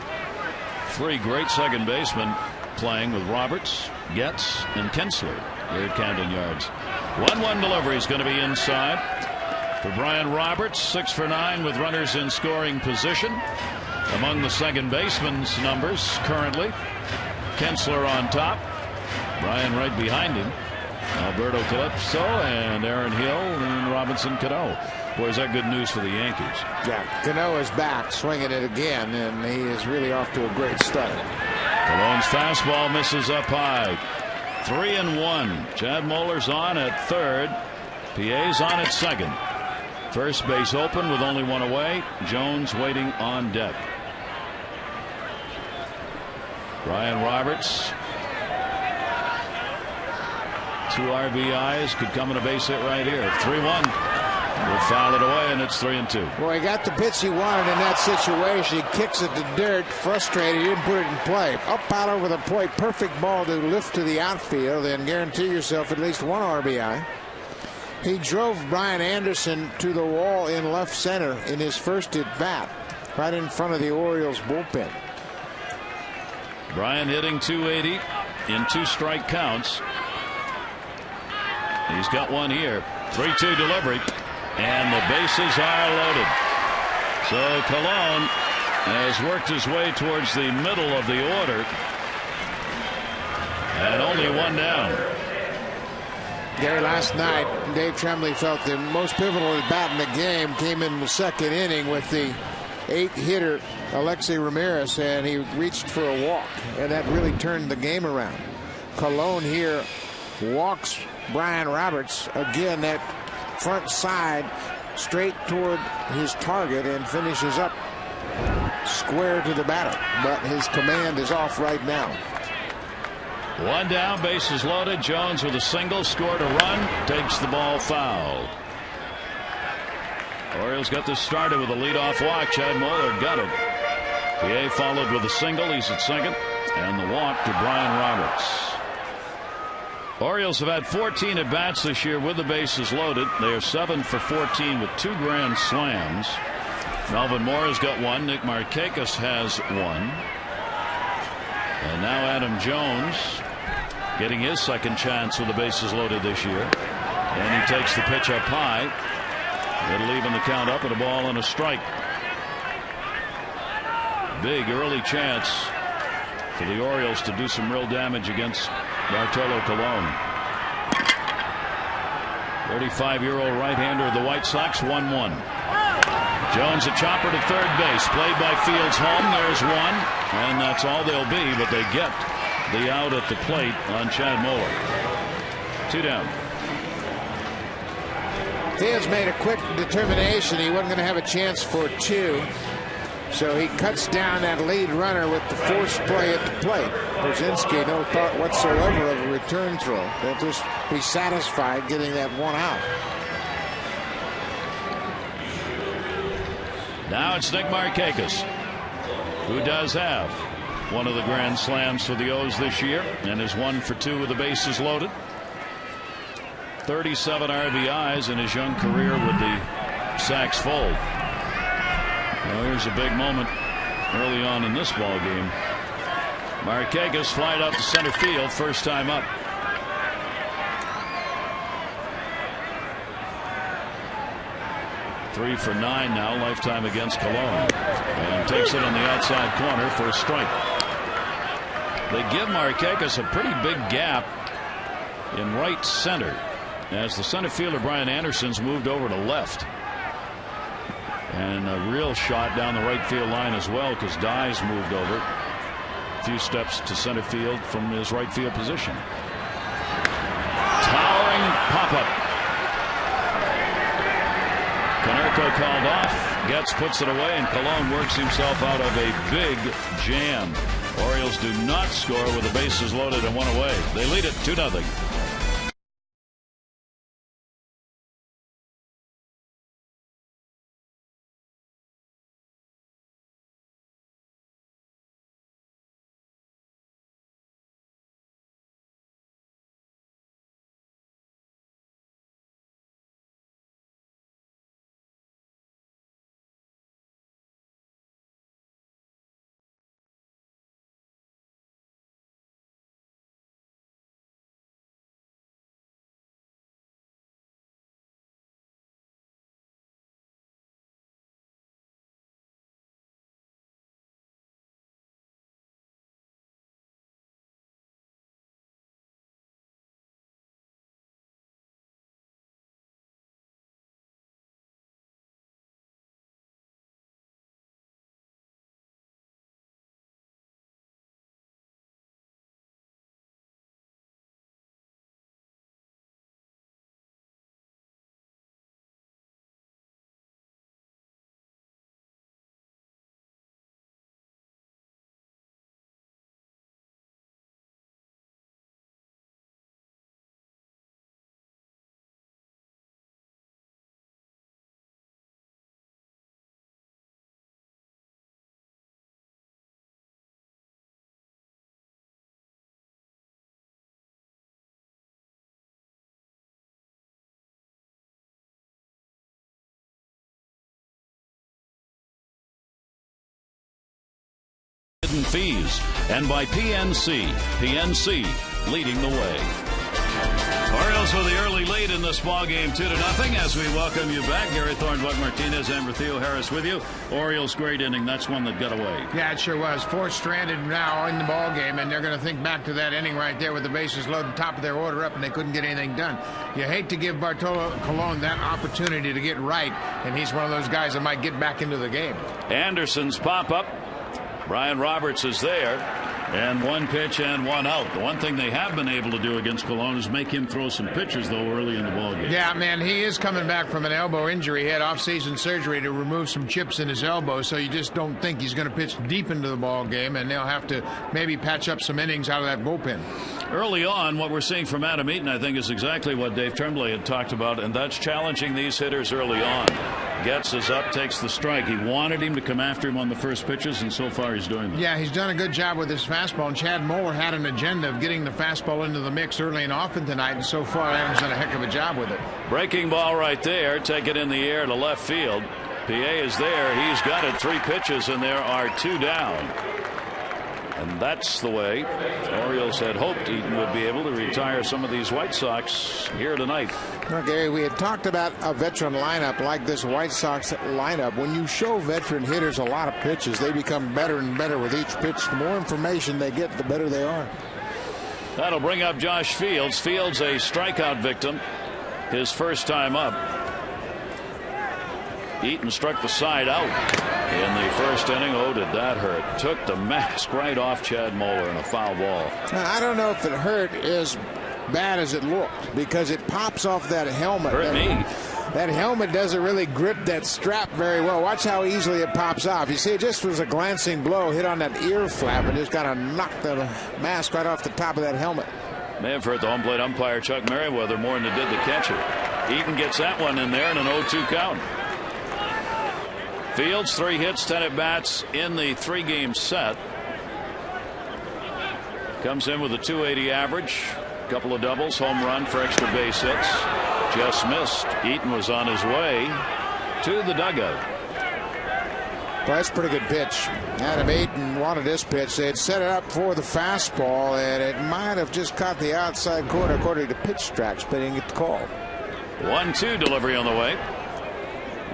S1: 3 great second basemen playing with Roberts, Getz, and Kinsler here at Camden Yards. 1-1 delivery is going to be inside for Brian Roberts. 6 for 9 with runners in scoring position. Among the second baseman's numbers currently, Kinsler on top, Brian right behind him, Alberto Calypso and Aaron Hill and Robinson Cano. Boy, is that good news for the Yankees.
S2: Yeah, Cano is back swinging it again, and he is really off to a great start.
S1: Colon's fastball misses up high. 3-1. Chad Moeller's on at third. PA's on at second. First base open with only 1 away. Jones waiting on deck. Brian Roberts. 2 RBIs could come in a base hit right here. 3-1. We'll foul it away, and it's 3-2.
S2: Well, he got the pitch he wanted in that situation. He kicks it to dirt, frustrated. He didn't put it in play. Up out over the plate. Perfect ball to lift to the outfield and guarantee yourself at least 1 RBI. He drove Brian Anderson to the wall in left center in his first at bat, right in front of the Orioles bullpen.
S1: Brian hitting .280 in 2 strike counts. He's got 1 here. 3-2 delivery, and the bases are loaded. So Colon has worked his way towards the middle of the order, and only 1 down.
S2: Gary, last night Dave Tremblay felt the most pivotal at bat in the game came in the second inning with the 8-hitter Alexei Ramirez, and he reached for a walk, and that really turned the game around. Colon here walks Brian Roberts again, that front side straight toward his target, and finishes up square to the batter, but his command is off right now.
S1: One down, bases loaded. Jones with a single, scored a run, takes the ball foul. Orioles got this started with a leadoff walk. Chad Moeller got it. PA followed with a single. He's at second, and the walk to Brian Roberts. Orioles have had 14 at bats this year with the bases loaded. They are 7 for 14 with 2 grand slams. Melvin Mora's got 1. Nick Markakis has 1. And now Adam Jones getting his second chance with the bases loaded this year. And he takes the pitch up high. It'll even the count up at a ball and a strike. Big early chance for the Orioles to do some real damage against Bartolo Colon. 35-year-old right-hander of the White Sox, 1-1. Jones a chopper to third base, played by Fields home. There's one, and that's all they'll be, but they get the out at the plate on Chad Moeller. 2 down.
S2: Fields made a quick determination he wasn't going to have a chance for 2. So he cuts down that lead runner with the force play at the plate. Brzezinski, no thought whatsoever of a return throw. They'll just be satisfied getting that one out.
S1: Now it's Nick Markakis, who does have one of the grand slams for the O's this year and is 1 for 2 with the bases loaded. 37 RBIs in his young career with the Sox fold. Well, here's a big moment early on in this ball game. Markakis flied out to center field, first time up. Three for 9 now, lifetime against Colon, and takes it on the outside corner for a strike. They give Markakis a pretty big gap in right center as the center fielder Brian Anderson's moved over to left. And a real shot down the right field line as well, because Dye's moved over a few steps to center field from his right field position. Towering pop-up. Konerko called off. Getz puts it away, and Colon works himself out of a big jam. Orioles do not score with the bases loaded and 1 away. They lead it 2-0. Fees, and by PNC leading the way. Orioles with the early lead in this ball game, 2-0, as we welcome you back. Gary Thorne, Buck Martinez, and Theo Harris with you. Orioles great inning. That's one that got away.
S2: Yeah, it sure was. 4 stranded now in the ball game, and they're going to think back to that inning right there with the bases loaded, top of their order up, and they couldn't get anything done. You hate to give Bartolo Colon that opportunity to get right, and he's one of those guys that might get back into the game.
S1: Anderson's pop-up. Brian Roberts is there. And 1 pitch and 1 out. The one thing they have been able to do against Cologne is make him throw some pitches, though, early in the ballgame.
S2: Yeah, man, he is coming back from an elbow injury. He had off-season surgery to remove some chips in his elbow, so you just don't think he's going to pitch deep into the ballgame, and they'll have to maybe patch up some innings out of that bullpen.
S1: Early on, what we're seeing from Adam Eaton, I think, is exactly what Dave Tremblay had talked about, and that's challenging these hitters early on. Gets us up, takes the strike. He wanted him to come after him on the first pitches, and so far he's doing that.
S2: Yeah, he's done a good job with his fastball, and Chad Moeller had an agenda of getting the fastball into the mix early and often tonight, and so far Adam's done a heck of a job with it.
S1: Breaking ball right there. Take it in the air to left field. PA is there. He's got it. 3 pitches, and there are 2 down. And that's the way the Orioles had hoped Eaton would be able to retire some of these White Sox here tonight.
S2: Well, Gary, we had talked about a veteran lineup like this White Sox lineup. When you show veteran hitters a lot of pitches, they become better and better with each pitch. The more information they get, the better they are.
S1: That'll bring up Josh Fields. Fields, a strikeout victim, his first time up. Eaton struck the side out in the first inning. Oh, did that hurt. Took the mask right off Chad Moeller in a foul ball.
S2: Now, I don't know if it hurt as bad as it looked because it pops off that helmet.
S1: Hurt me.
S2: That helmet doesn't really grip that strap very well. Watch how easily it pops off. You see, it just was a glancing blow, hit on that ear flap, and just kind of knocked the mask right off the top of that helmet.
S1: May have hurt the home plate umpire Chuck Merriweather more than it did the catcher. Eaton gets that one in there in an 0-2 count. Fields, 3 hits, 10 at bats in the 3-game set. Comes in with a .280 average. Couple of doubles, home run for extra base hits. Just missed. Eaton was on his way to the dugout.
S2: Well, that's a pretty good pitch. Adam Eaton wanted this pitch. They had set it up for the fastball, and it might have just caught the outside corner according to pitch tracks, but he didn't get the call.
S1: 1-2 delivery on the way.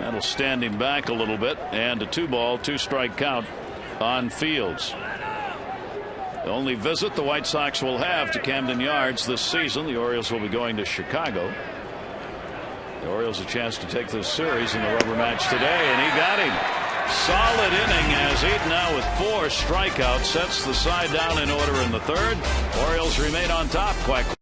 S1: That'll stand him back a little bit, and a 2-ball, 2-strike count on Fields. The only visit the White Sox will have to Camden Yards this season. The Orioles will be going to Chicago. The Orioles a chance to take this series in the rubber match today, and he got him. Solid inning as Eaton now with 4 strikeouts sets the side down in order in the 3rd. Orioles remain on top quite quickly.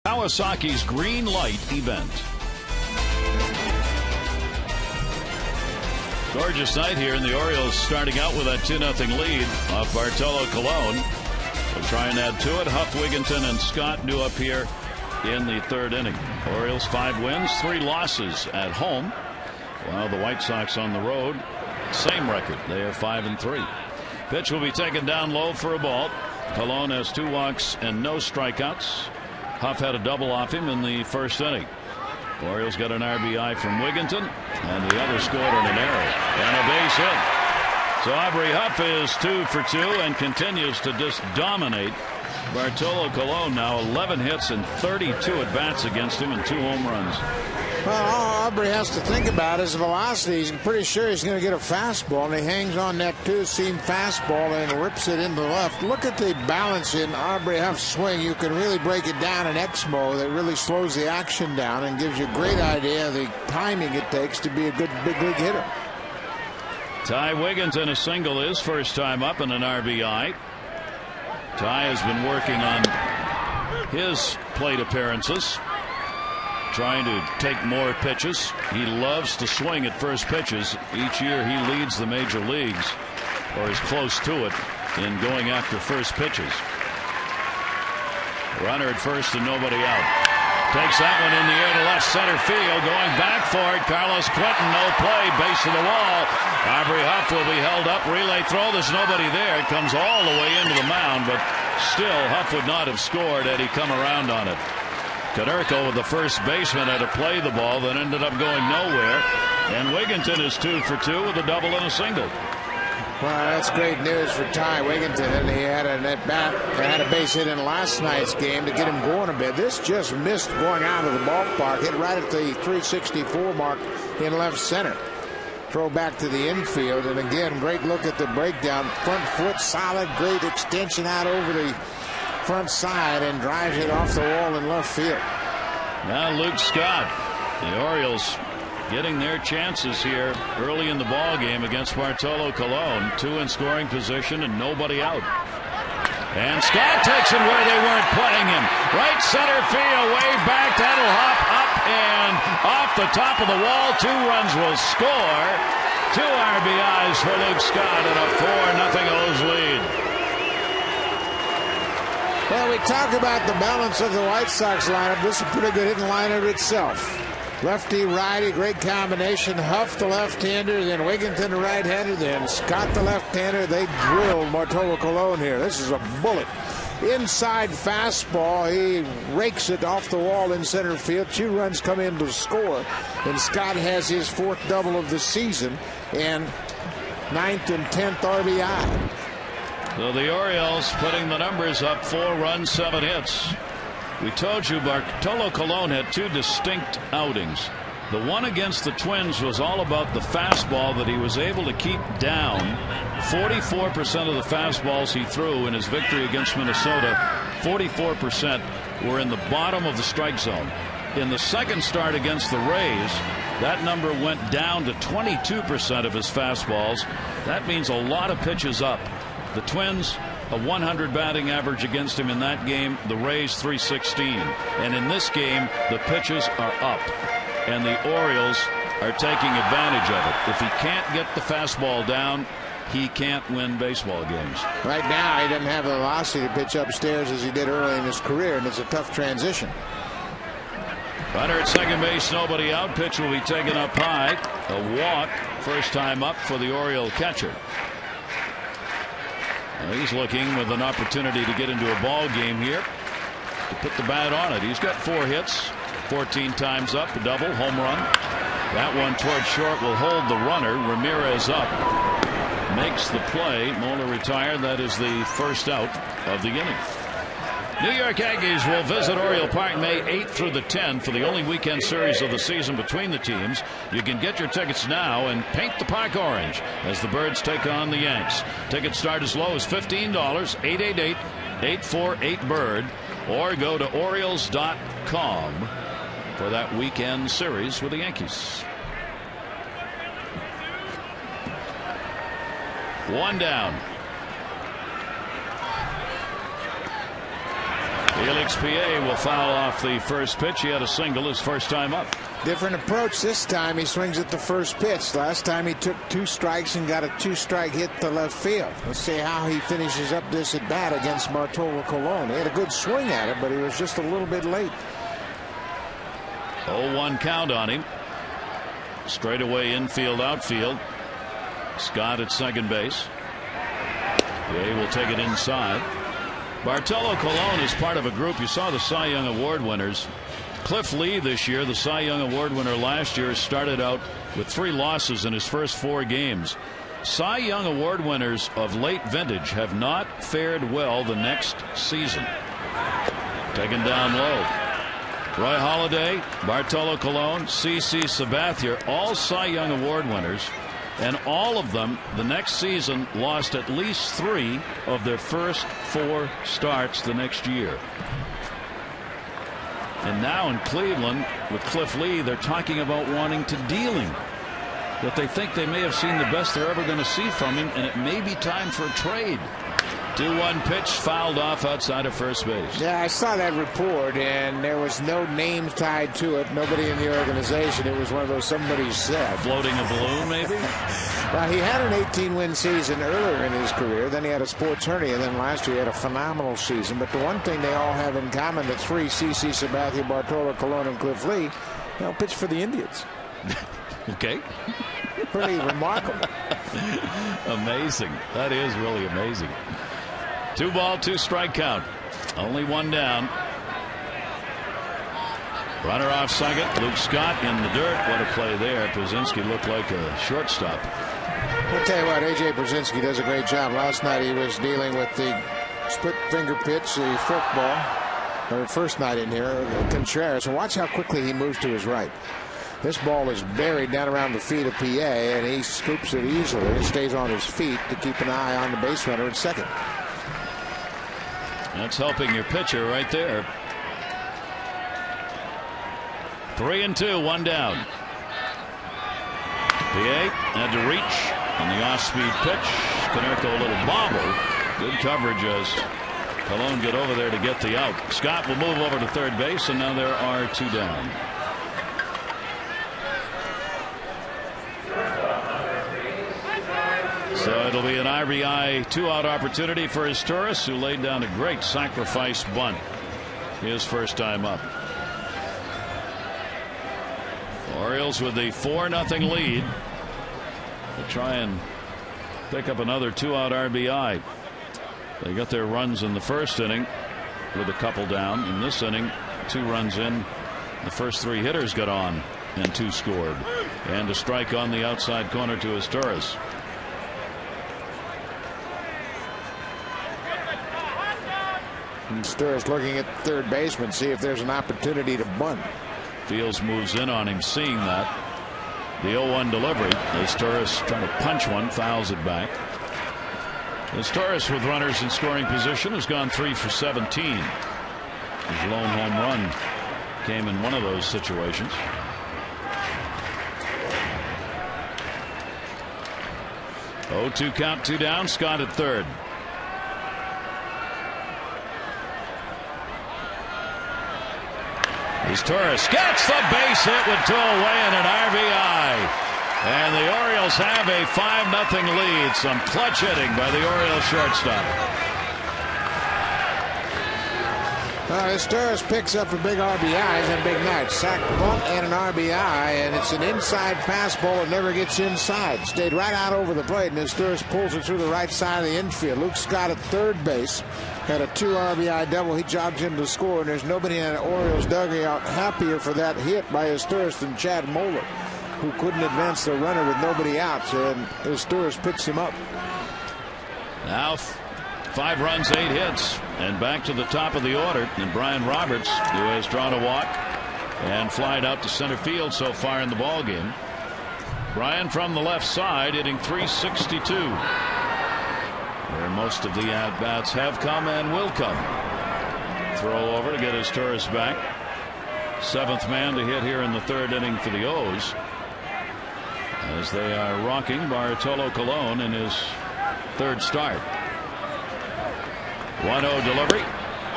S1: Kawasaki's Green Light event. Gorgeous night here, and the Orioles starting out with that 2-0 lead off Bartolo Colon. They'll try and add to it. Huff, Wigginton, and Scott due up here in the 3rd inning. Orioles 5 wins, 3 losses at home, while the White Sox on the road, same record. They are 5-3. Pitch will be taken down low for a ball. Colon has 2 walks and no strikeouts. Huff had a double off him in the 1st inning. The Orioles got an RBI from Wigginton, and the other scored on an error and a base hit. So Aubrey Huff is 2 for 2 and continues to just dominate Bartolo Colon now 11 hits and 32 at bats against him and 2 home runs.
S2: Well, all Aubrey has to think about is velocity. He's pretty sure he's going to get a fastball, and he hangs on that two-seam fastball and rips it into left. Look at the balance in Aubrey Huff's swing. You can really break it down in Exmo. That really slows the action down and gives you a great idea of the timing it takes to be a good big league hitter.
S1: Ty Wigginton a single his first time up in an RBI. Ty has been working on his plate appearances, trying to take more pitches. He loves to swing at first pitches. Each year he leads the major leagues, or is close to it, in going after first pitches. Runner at first and nobody out. Takes that one in the air to left center field. Going back for it, Carlos Quentin, no play, base of the wall. Aubrey Huff will be held up. Relay throw, there's nobody there. It comes all the way into the mound, but still Huff would not have scored had he come around on it. Konerko, with the first baseman, had to play the ball, that ended up going nowhere. And Wigginton is 2 for 2 with a double and a single.
S2: Well, that's great news for Ty Wigginton. He had a net bat, had a base hit in last night's game to get him going a bit. This just missed going out of the ballpark. Hit right at the 364 mark in left center. Throw back to the infield, and again, great look at the breakdown. Front foot solid, great extension out over the front side, and drives it off the wall in left field.
S1: Now Luke Scott, the Orioles getting their chances here early in the ball game against Bartolo Colon. 2 in scoring position and nobody out. And Scott takes it where they weren't playing him. Right center field, way back. That'll hop up and off the top of the wall. 2 runs will score. 2 RBIs for Luke Scott and a 4-0 O's lead.
S2: Well, we talk about the balance of the White Sox lineup. This is a pretty good hitting lineup itself. Lefty, righty, great combination. Huff the left-hander, then Wigginton the right-hander, then Scott the left-hander. They drilled Bartolo Colon here. This is a bullet. Inside fastball. He rakes it off the wall in center field. 2 runs come in to score. And Scott has his 4th double of the season and 9th and 10th RBI.
S1: So the Orioles putting the numbers up, 4 runs, 7 hits. We told you Bartolo Colon had 2 distinct outings. The one against the Twins was all about the fastball that he was able to keep down. 44% of the fastballs he threw in his victory against Minnesota, 44% were in the bottom of the strike zone. In the second start against the Rays, that number went down to 22% of his fastballs. That means a lot of pitches up. The Twins, a 100 batting average against him in that game. The Rays 316. And in this game, the pitches are up. And the Orioles are taking advantage of it. If he can't get the fastball down, he can't win baseball games.
S2: Right now, he doesn't have the velocity to pitch upstairs as he did early in his career, and it's a tough transition.
S1: Runner at second base, nobody out. Pitch will be taken up high. A walk, first time up for the Oriole catcher. He's looking with an opportunity to get into a ball game here, to put the bat on it. He's got 4 hits, 14 times up, a double, home run. That one toward short will hold the runner. Ramirez up, makes the play. Moeller retired. That is the first out of the inning. New York Yankees will visit Oriole Park May 8th through the 10th for the only weekend series of the season between the teams. You can get your tickets now and paint the park orange as the Birds take on the Yanks. Tickets start as low as $15, 888-848-BIRD, or go to Orioles.com for that weekend series with the Yankees. 1 down. Felix P.A. will foul off the first pitch. He had a single his first time up.
S2: Different approach this time. He swings at the first pitch. Last time he took 2 strikes and got a 2-strike hit to left field. Let's see how he finishes up this at bat against Bartolo Colon. He had a good swing at it, but he was just a little bit late.
S1: 0-1 count on him. Straight away infield, outfield. Scott at second base. P.A. will take it inside. Bartolo Colon is part of a group. You saw the Cy Young Award winners. Cliff Lee this year, the Cy Young Award winner last year, started out with 3 losses in his first 4 games. Cy Young Award winners of late vintage have not fared well the next season. Taken down low. Roy Halladay, Bartolo Colon, CC Sabathia, all Cy Young Award winners, and all of them the next season lost at least 3 of their first 4 starts the next year. And now in Cleveland with Cliff Lee, they're talking about wanting to deal him. That they think they may have seen the best they're ever going to see from him, and it may be time for a trade. 2-1 pitch fouled off outside of first base.
S2: Yeah, I saw that report, and there was no name tied to it. Nobody in the organization. It was one of those somebody said.
S1: Floating a balloon, maybe?
S2: Well, he had an 18-win season earlier in his career. Then he had a sports hernia. And then last year he had a phenomenal season. But the one thing they all have in common, the 3, CC Sabathia, Bartolo Colon, and Cliff Lee, they'll pitch for the Indians.
S1: Okay.
S2: Pretty remarkable.
S1: Amazing. That is really amazing. 2 ball, 2 strike count. Only 1 down. Runner off second. Luke Scott in the dirt. What a play there. Brzezinski looked like a shortstop.
S2: I'll tell you what, A.J. Brzezinski does a great job. Last night he was dealing with the split finger pitch, the forkball. Or first night in here, Contreras. And watch how quickly he moves to his right. This ball is buried down around the feet of PA, and he scoops it easily and stays on his feet to keep an eye on the base runner at second.
S1: That's helping your pitcher right there. 3-2, 1 down. PA had to reach on the off-speed pitch. Konerko a little bobble. Good coverage as Colon get over there to get the out. Scott will move over to third base, and now there are 2 down. So it'll be an RBI 2-out opportunity for Izturis, who laid down a great sacrifice bunt his first time up. Orioles with the 4-0 lead. They'll try and pick up another 2-out RBI. They got their runs in the first inning with a couple down. In this inning, 2 runs in. The first 3 hitters got on and 2 scored. And a strike on the outside corner to Izturis.
S2: Izturis looking at the third baseman, see if there's an opportunity to bunt.
S1: Fields moves in on him, seeing that. The 0-1 delivery. Izturis trying to punch one, fouls it back. Izturis with runners in scoring position has gone 3 for 17. His lone home run came in one of those situations. Oh, 2 count, 2 down. Scott at third. Izturis gets the base hit with 2 away and an RBI. And the Orioles have a 5-0 lead. Some clutch hitting by the Orioles shortstop.
S2: Izturis picks up a big RBI. He's had a big night. Sack, bunt, and an RBI. And it's an inside fastball that never gets inside. Stayed right out over the plate, and Izturis pulls it through the right side of the infield. Luke Scott at third base had a 2 RBI double. He jogs in to score, and there's nobody in the Orioles dugout happier for that hit by Izturis than Chad Moeller, who couldn't advance the runner with nobody out. And Izturis picks him up.
S1: Now 5 runs, 8 hits, and back to the top of the order. And Brian Roberts, who has drawn a walk and flied out to center field so far in the ball game. Brian from the left side hitting .362. Where most of the at-bats have come and will come. Throw over to get Izturis back. 7th man to hit here in the 3rd inning for the O's, as they are rocking Bartolo Colon in his 3rd start. 1-0 delivery.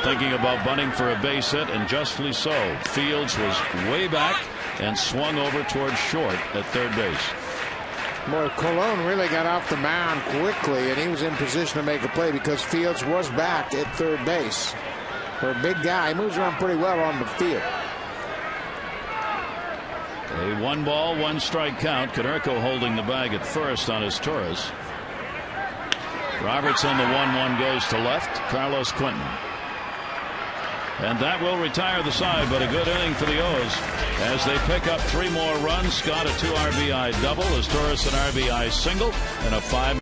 S1: Thinking about bunting for a base hit, and justly so. Fields was way back and swung over towards short at third base.
S2: Boy, Colon really got off the mound quickly, and he was in position to make a play because Fields was back at third base. For a big guy, he moves around pretty well on the field.
S1: A 1 ball, 1 strike count. Konerko holding the bag at first on Izturis. Roberts on the 1-1 goes to left. Carlos Quentin. And that will retire the side, but a good inning for the O's as they pick up 3 more runs. Scott a 2 RBI double, as Torres an RBI single, and a 5.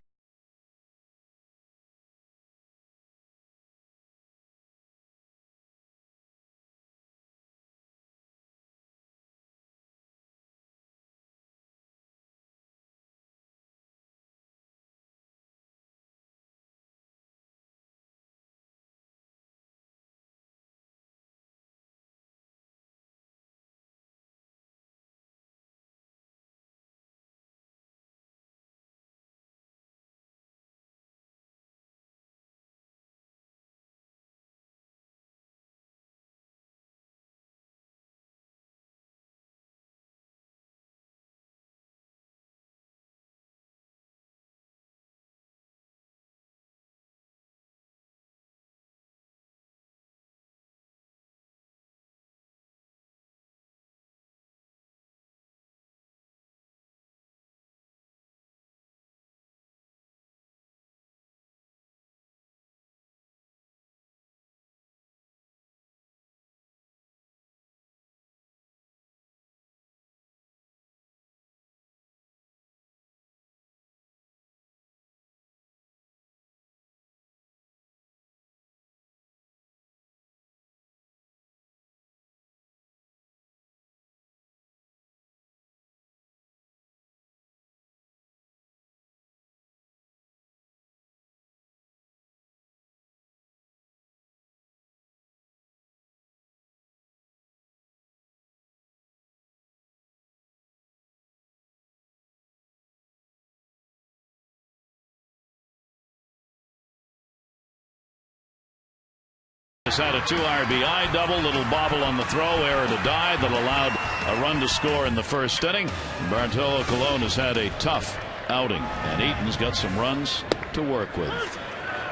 S1: Has had a 2 RBI double, little bobble on the throw, error to die that allowed a run to score in the first inning. Bartolo Colon has had a tough outing, and Eaton's got some runs to work with.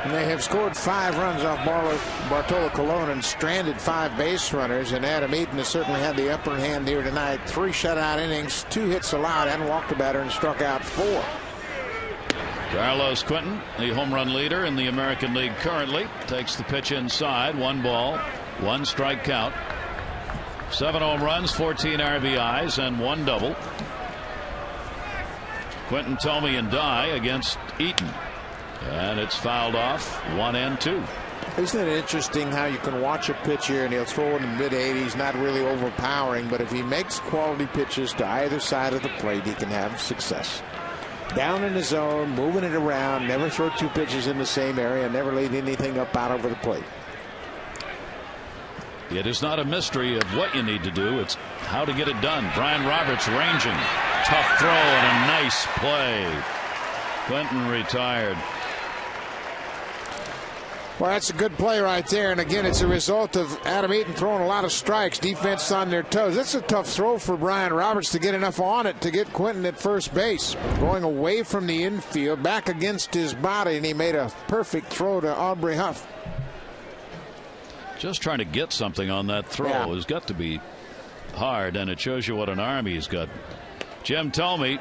S2: And they have scored 5 runs off Bartolo Colon and stranded 5 base runners, and Adam Eaton has certainly had the upper hand here tonight. 3 shutout innings, 2 hits allowed, and walked a batter and struck out 4.
S1: Carlos Quentin, the home run leader in the American League currently, takes the pitch inside. 1 ball, 1 strike count. 7 home runs, 14 RBIs, and 1 double. Quentin, Thome, and Dye against Eaton. And it's fouled off, 1 and 2.
S2: Isn't it interesting how you can watch a pitcher and he'll throw in the mid-80s, not really overpowering, but if he makes quality pitches to either side of the plate, he can have success. Down in the zone, moving it around, never throw 2 pitches in the same area, never lead anything up out over the plate.
S1: It is not a mystery of what you need to do, it's how to get it done. Brian Roberts ranging, tough throw and a nice play. Quentin retired.
S2: Well, that's a good play right there, and again, it's a result of Adam Eaton throwing a lot of strikes, defense on their toes. That's a tough throw for Brian Roberts to get enough on it to get Quentin at first base. Going away from the infield, back against his body, and he made a perfect throw to Aubrey Huff.
S1: Just trying to get something on that throw has got to be hard, and it shows you what an arm he's got. Jim Thome,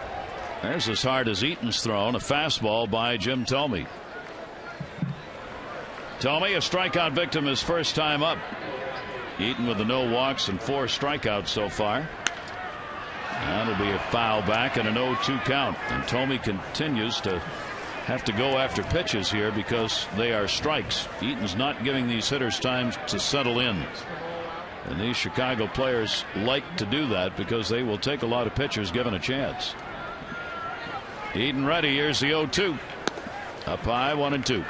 S1: there's as hard as Eaton's thrown, a fastball by Jim Thome. Thome, a strikeout victim his first time up. Eaton with the no walks and 4 strikeouts so far. That'll be a foul back and an 0-2 count. And Thome continues to have to go after pitches here because they are strikes. Eaton's not giving these hitters time to settle in. And these Chicago players like to do that because they will take a lot of pitchers given a chance. Eaton ready. Here's the 0-2. Up high, 1 and 2.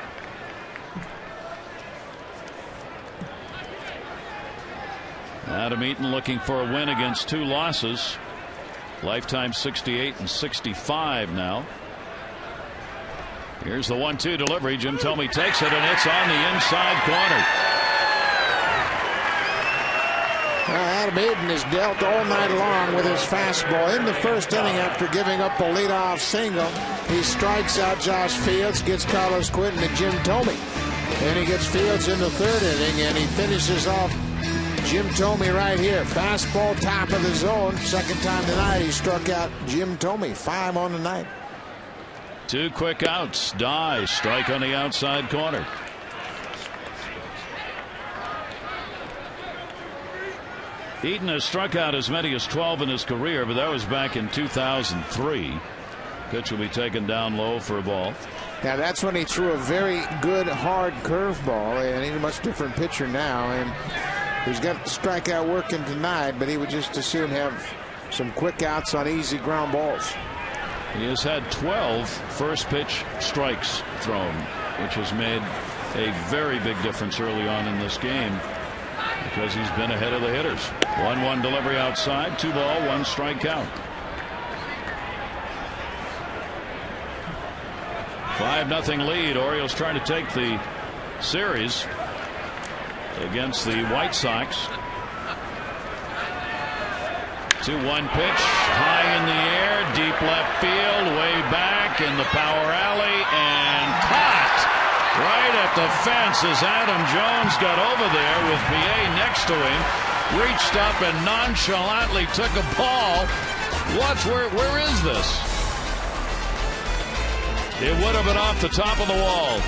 S1: Adam Eaton looking for a win against 2 losses. Lifetime 68 and 65 now. Here's the 1-2 delivery. Jim Thome takes it, and it's on the inside corner.
S2: Adam Eaton is dealt all night long with his fastball. In the first inning, after giving up a leadoff single, he strikes out Josh Fields, gets Carlos Quentin and Jim Thome. And he gets Fields in the 3rd inning, and he finishes off Jim Thome right here. Fastball, top of the zone. Second time tonight he struck out Jim Thome. 5 on the night.
S1: 2 quick outs. Dye, strike on the outside corner. Eaton has struck out as many as 12 in his career, but that was back in 2003. Pitch will be taken down low for a ball.
S2: Now that's when he threw a very good hard curveball, and he's a much different pitcher now, and he's got strikeout working tonight, but he would just as soon have some quick outs on easy ground balls.
S1: He has had 12 first pitch strikes thrown, which has made a very big difference early on in this game because he's been ahead of the hitters. 1-1 delivery outside, 2 ball, 1 strikeout. 5-0 lead. Orioles trying to take the series against the White Sox. 2-1 pitch, high in the air, deep left field, way back in the power alley, and caught right at the fence as Adam Jones got over there with PA next to him, reached up and nonchalantly took a ball. Watch, where is this? It would have been off the top of the wall.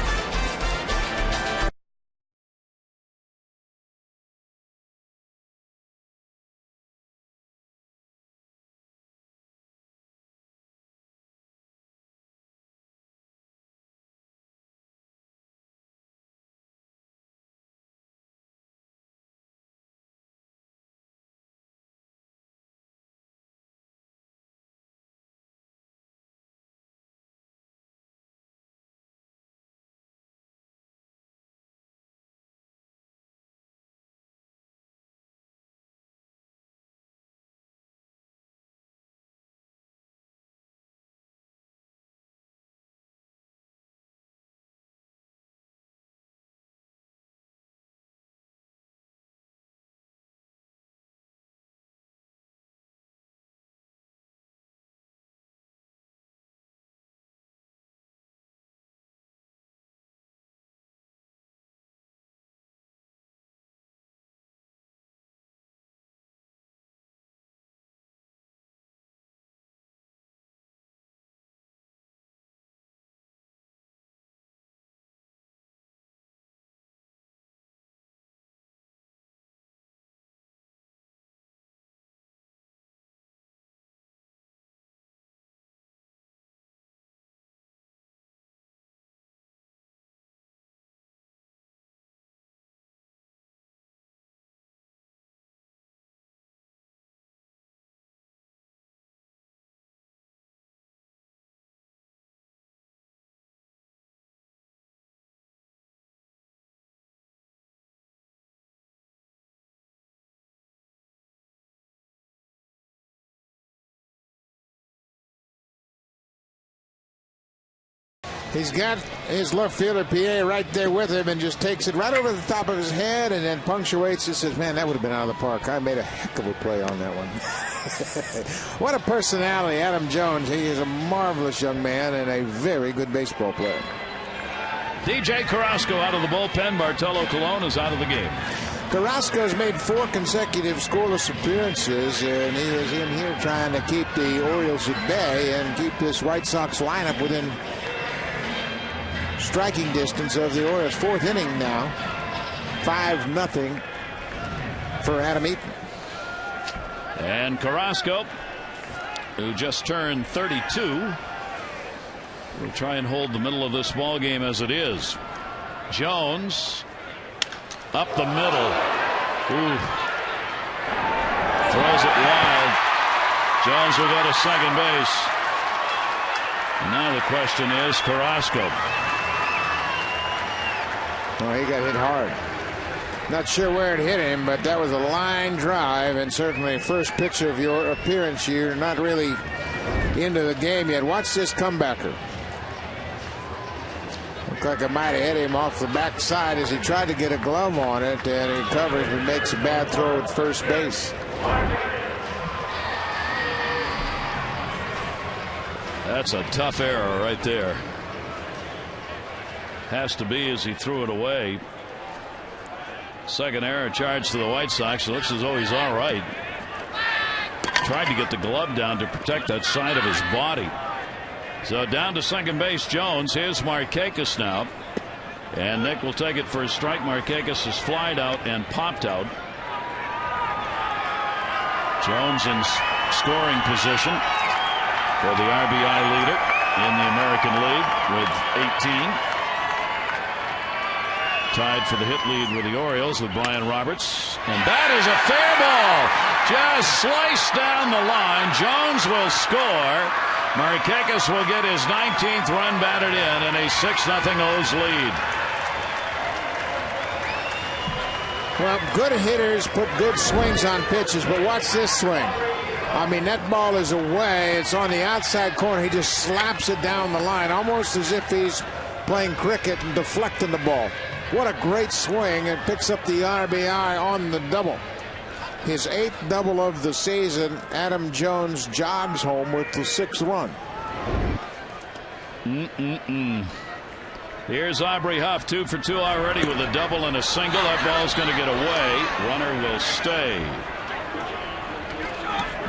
S2: He's got his left fielder PA right there with him and just takes it right over the top of his head and then punctuates and says, man, that would have been out of the park. I made a heck of a play on that one. What a personality, Adam Jones. He is a marvelous young man and a very good baseball player.
S1: DJ Carrasco out of the bullpen. Bartolo Colon is out of the game.
S2: Carrasco has made 4 consecutive scoreless appearances, and he is in here trying to keep the Orioles at bay and keep this White Sox lineup within striking distance of the Orioles. 4th inning now. 5-0 for Adam Eaton.
S1: And Carrasco, who just turned 32, will try and hold the middle of this ball game as it is. Jones up the middle. Ooh. Throws it wild. Jones will go to second base. And now the question is Carrasco.
S2: Well, he got hit hard. Not sure where it hit him, but that was a line drive, and certainly first pitch of your appearance, you're not really into the game yet. Watch this comebacker. Looked like it might have hit him off the backside as he tried to get a glove on it, and he recovers but makes a bad throw at first base.
S1: That's a tough error right there. Has to be as he threw it away. Second error charged to the White Sox. It looks as though he's all right. Tried to get the glove down to protect that side of his body. So down to second base, Jones. Here's Markakis now. And Nick will take it for a strike. Markakis has flied out and popped out. Jones in scoring position for the RBI leader in the American League with 18. Tied for the hit lead with the Orioles with Brian Roberts. And that is a fair ball. Just sliced down the line. Jones will score. Markakis will get his 19th run batted in a 6-0 O's lead.
S2: Well, good hitters put good swings on pitches, but watch this swing. I mean, that ball is away. It's on the outside corner. He just slaps it down the line, almost as if he's playing cricket and deflecting the ball. What a great swing, and picks up the RBI on the double. His 8th double of the season. Adam Jones jogs home with the 6th run.
S1: Here's Aubrey Huff, 2 for 2 already with a double and a single. That ball's going to get away. Runner will stay.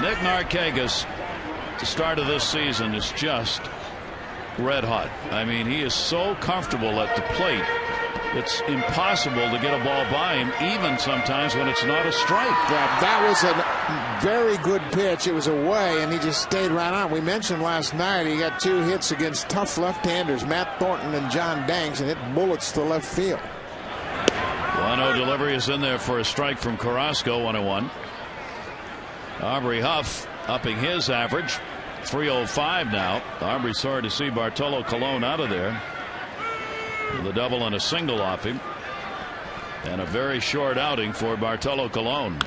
S1: Nick Markakis, the start of this season, is just red hot. I mean, he is so comfortable at the plate. It's impossible to get a ball by him, even sometimes when it's not a strike.
S2: Yeah, that was a very good pitch. It was away, and he just stayed right on. We mentioned last night he got 2 hits against tough left-handers, Matt Thornton and John Danks, and hit bullets to left field.
S1: 1-0 delivery is in there for a strike from Carrasco. 1-1. Aubrey Huff upping his average. 305 now. Aubrey sorry to see Bartolo Colon out of there. The double and a single off him, and a very short outing for Bartolo Colon.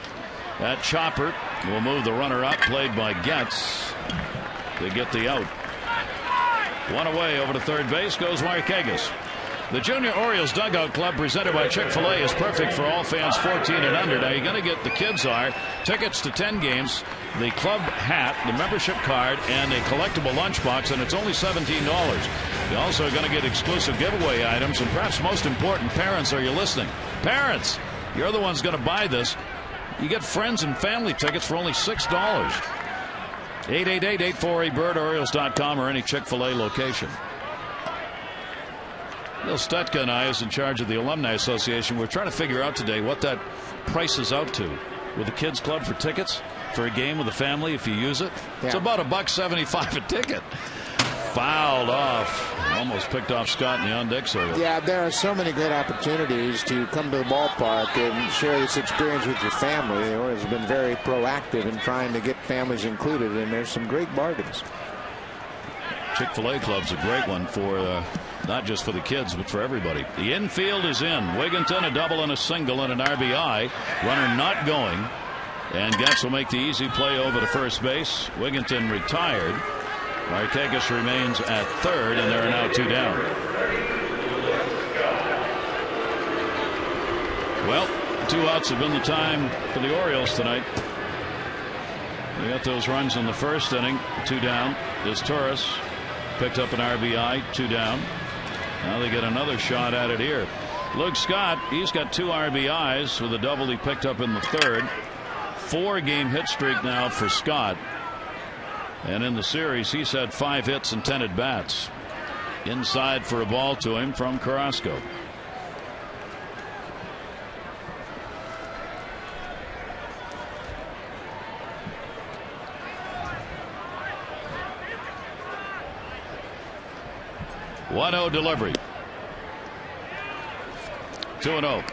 S1: That chopper will move the runner up, played by Getz, to get the out. 1 away. Over to third base goes Markakis. The Junior Orioles Dugout Club, presented by Chick-fil-A, is perfect for all fans 14 and under. Now, you're going to get, the kids are, tickets to 10 games, the club hat, the membership card, and a collectible lunchbox, and it's only $17. You're also going to get exclusive giveaway items, and perhaps most important, parents, are you listening? Parents, you're the ones going to buy this. You get friends and family tickets for only $6. 888-848-BIRD, Orioles.com, or any Chick-fil-A location. Bill Stutka and I, is in charge of the Alumni Association. We're trying to figure out today what that prices out to with the kids club for tickets for a game with a family if you use it. Yeah. It's about $1.75 a ticket. Fouled off. Almost picked off Scott in the on-deck circle.
S2: Yeah, there are so many good opportunities to come to the ballpark and share this experience with your family. The Orioles have been very proactive in trying to get families included, and there's some great bargains.
S1: Chick-fil-A club's a great one for not just for the kids, but for everybody. The infield is in. Wigginton, a double and a single and an RBI. Runner not going. And Getz will make the easy play over to first base. Wigginton retired. Markakis remains at third, and there are now 2 down. Well, 2 outs have been the time for the Orioles tonight. They got those runs in the first inning. 2 down. There's Torres. Picked up an RBI. 2 down. Now they get another shot at it here. Luke Scott, he's got 2 RBIs with a double he picked up in the third. 4-game hit streak now for Scott. And in the series, he's had 5 hits and 10 at-bats. Inside for a ball to him from Carrasco. .1-0 delivery. 2-0.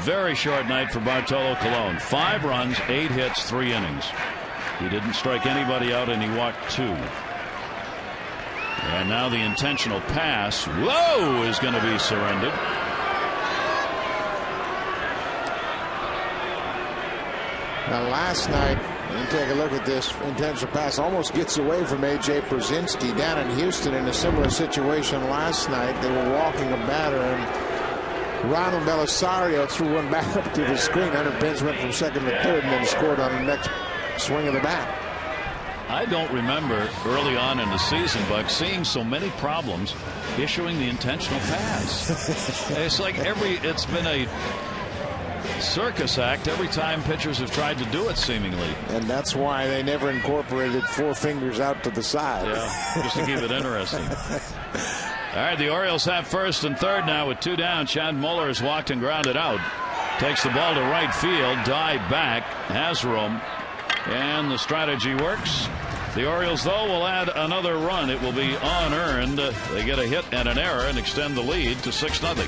S1: Very short night for Bartolo Colon. 5 runs, 8 hits, 3 innings. He didn't strike anybody out, and he walked 2. And now the intentional pass, whoa, is going to be surrendered.
S2: Now, last night, you take a look at this intentional pass, almost gets away from A.J. Brzezinski down in Houston in a similar situation last night. They were walking a batter, and Ronald Belisario threw one back up to the screen. Hunter Pence went from second to third and then scored on the next swing of the bat.
S1: I don't remember early on in the season, Buck, seeing so many problems issuing the intentional pass. It's like it's been a circus act every time pitchers have tried to do it, seemingly.
S2: And that's why they never incorporated 4 fingers out to the side.
S1: Yeah, just to keep it interesting. All right, the Orioles have first and third now with 2 down. Chad Muller has walked and grounded out. Takes the ball to right field. Dive back. Has room. And the strategy works. The Orioles, though, will add another run. It will be unearned. They get a hit and an error and extend the lead to 6-0.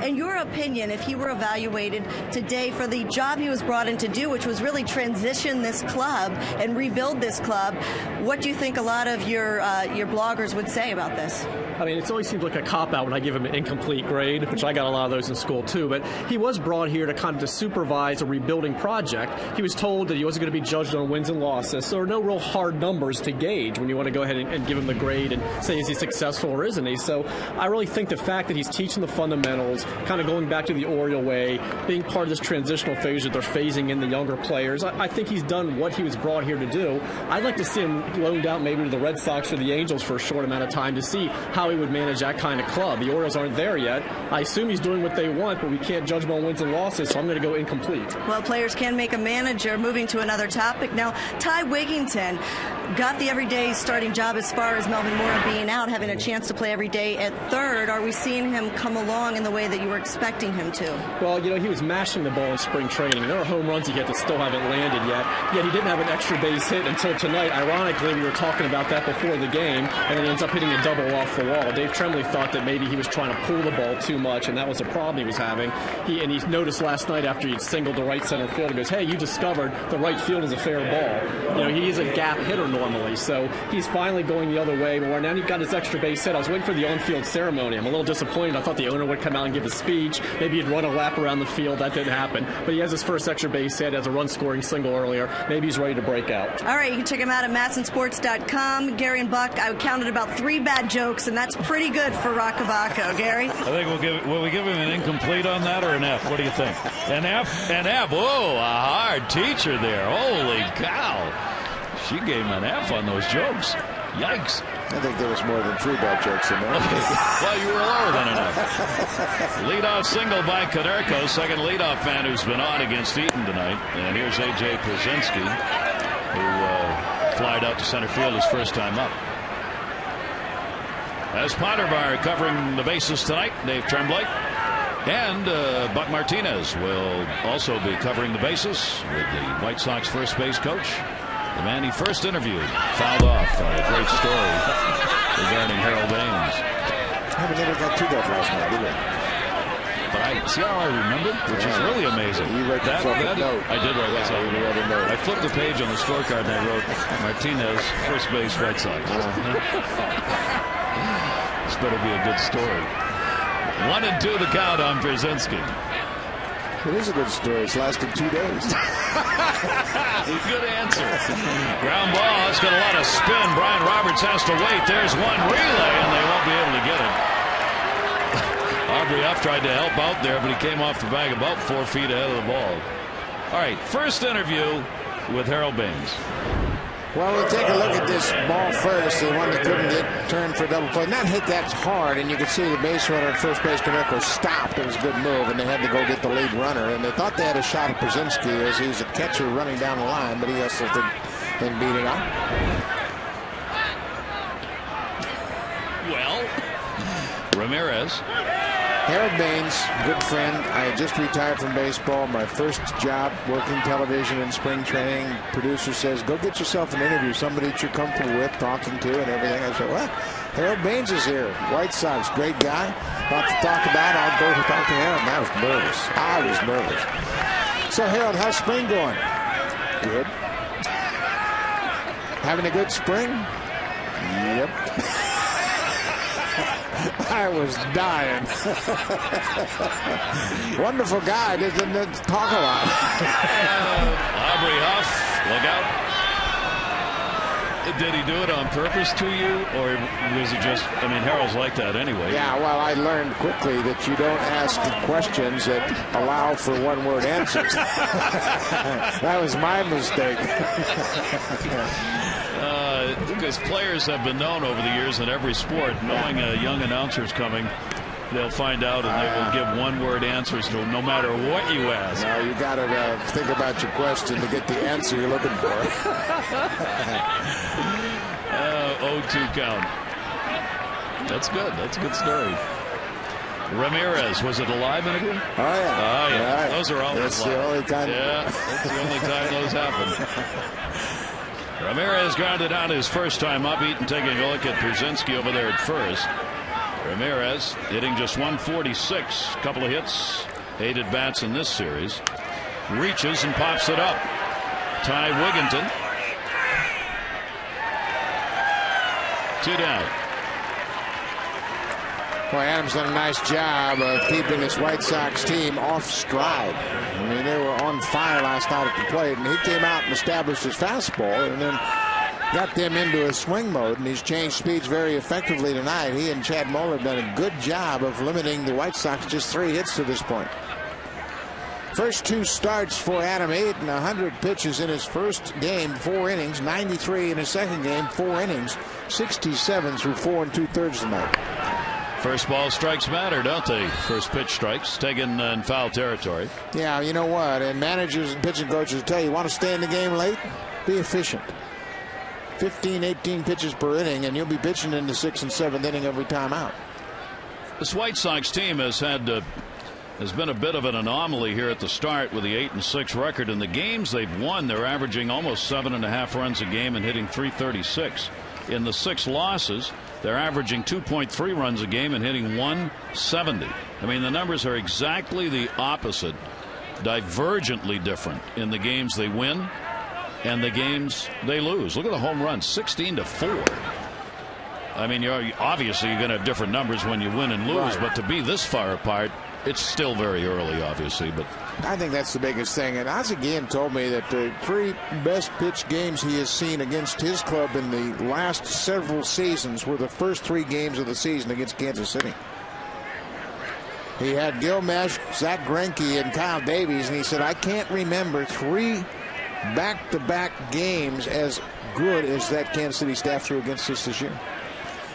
S5: In your opinion, if he were evaluated today for the job he was brought in to do, which was really transition this club and rebuild this club, what do you think a lot of your bloggers would say about this?
S6: I mean, it always seems like a cop-out when I give him an incomplete grade, which I got a lot of those in school too, but he was brought here to kind of to supervise a rebuilding project. He was told that he wasn't going to be judged on wins and losses, so there are no real hard numbers to gauge when you want to go ahead and give him the grade and say, is he successful or isn't he? So I really think the fact that he's teaching the fundamentals, kind of going back to the Oriole way, being part of this transitional phase that they're phasing in the younger players, I think he's done what he was brought here to do. I'd like to see him loaned out maybe to the Red Sox or the Angels for a short amount of time to see how he would manage that kind of club. The Orioles aren't there yet. I assume he's doing what they want, but we can't judge him on wins and losses, so I'm going to go incomplete.
S5: Well, players can make a manager. Moving to another topic now, Ty Wigginton got the everyday starting job as far as Melvin Moore being out, having a chance to play every day at third. Are we seeing him come along in the way that you were expecting him to?
S6: Well, you know, he was mashing the ball in spring training. There are home runs he hit that still haven't landed yet he didn't have an extra base hit until tonight. Ironically, we were talking about that before the game, and then he ends up hitting a double off the wall. Dave Tremblay thought that maybe he was trying to pull the ball too much, and that was a problem he was having. He noticed last night after he'd singled to right center field, he goes, hey, you discovered the right field is a fair ball. You know, he is a gap hitter normally, so he's finally going the other way. But now he got his extra base hit. I was waiting for the on-field ceremony. I'm a little disappointed. I thought the owner would come out and give a speech. Maybe he'd run a lap around the field. That didn't happen. But he has his first extra base hit, has a run-scoring single earlier. Maybe he's ready to break out.
S5: All right, you can check him out at MassonSports.com. Gary and Buck, I counted about 3 bad jokes, and that's pretty good for Rockavaco. Gary?
S1: I think will we give him an incomplete on that or an F? What do you think? An F? An F. Whoa, a hard teacher there. Holy cow. She gave him an F on those jokes. Yikes.
S2: I think there was more than 3 bad jokes in there.
S1: Okay. Well, you were lower than enough. Leadoff single by Konerko, second leadoff man who's been on against Eaton tonight. And here's A.J. Pierzynski, who flied out to center field his first time up. As Potterbar covering the bases tonight, Dave Tremblay. And Buck Martinez will also be covering the bases with the White Sox first base coach. The man he first interviewed fouled off. A great story regarding Harold Baines.
S2: I never got to that last night, did I?
S1: But I see how I remembered, which is really amazing.
S2: You wrote that note.
S1: I did write that.
S2: You wrote a note.
S1: I flipped the page on the scorecard and I wrote Martinez, first base, White Sox. This better be a good story. 1-2 the count on Pierzynski.
S2: It is a good story. It's lasted 2 days.
S1: Good answer. Ground ball. It's got a lot of spin. Brian Roberts has to wait. There's one relay, and they won't be able to get it. Aubrey Huff tried to help out there, but he came off the bag about 4 feet ahead of the ball. All right, first interview with Harold Baines.
S2: Well, we'll take a look at this ball first. The one that couldn't get turned for a double play. Not hit that hard, and you could see the base runner at first base Kaneko stopped. It was a good move, and they had to go get the lead runner. And they thought they had a shot at Brzezinski as he's a catcher running down the line, but he hustled and beat it out.
S1: Well, Ramirez.
S2: Harold Baines, good friend. I had just retired from baseball. My first job working television in spring training. Producer says, go get yourself an interview, somebody that you're comfortable with, talking to and everything. I said, well, Harold Baines is here. White Sox, great guy. Lot to talk about. I'll go talk to Harold. And I was nervous. I was nervous. So, Harold, how's spring going? Good. Having a good spring? Yep. I was dying. Wonderful guy. Didn't talk a lot.
S1: Aubrey Huff, look out. Did he do it on purpose to you, or was it just, I mean, Harold's like that anyway.
S2: Yeah, well, I learned quickly that you don't ask questions that allow for one-word answers. That was my mistake.
S1: Because players have been known over the years in every sport, knowing a young announcer's coming, they'll find out and they will give one-word answers to him no matter what you ask.
S2: Now you got to think about your question to get the answer you're looking for.
S1: 0-2 count. That's good. That's a good story. Ramirez, was it a live interview?
S2: Oh, yeah.
S1: Oh, yeah.
S2: Right.
S1: Those are always
S2: That's
S1: live.
S2: the only time.
S1: Yeah, that's the only time those happen. Ramirez grounded out his first time up. Eaton taking a look at Brzezinski over there at first. Ramirez hitting just 146. Couple of hits, 8 at bats in this series. Reaches and pops it up. Ty Wigginton. 2 down.
S2: Boy, Adams done a nice job of keeping this White Sox team off stride. I mean, they were on fire last night at the plate, and he came out and established his fastball and then got them into a swing mode, and he's changed speeds very effectively tonight. He and Chad Moeller have done a good job of limiting the White Sox to just 3 hits to this point. First 2 starts for Adam Eaton, 100 pitches in his first game, 4 innings, 93 in his second game, 4 innings, 67 through 4 2/3 tonight.
S1: First ball strikes matter, don't they? First pitch strikes taken in foul territory.
S2: Yeah, you know what? And managers and pitching coaches tell you want to stay in the game late? Be efficient. 15, 18 pitches per inning, and you'll be pitching in the 6th and 7th inning every time out.
S1: This White Sox team has been a bit of an anomaly here at the start with the 8-6 record. In the games they've won, they're averaging almost 7.5 runs a game and hitting .336. In the 6 losses, they're averaging 2.3 runs a game and hitting .170. I mean, the numbers are exactly the opposite, divergently different in the games they win and the games they lose. Look at the home runs, 16-4. I mean, you're going to have different numbers when you win and lose, but to be this far apart, it's still very early, obviously. But
S2: I think that's the biggest thing. And Oz-again told me that the 3 best pitch games he has seen against his club in the last several seasons were the first 3 games of the season against Kansas City. He had Gil Mesh, Zach Greinke, and Kyle Davies, and he said, I can't remember 3 back-to-back games as good as that Kansas City staff threw against us this year.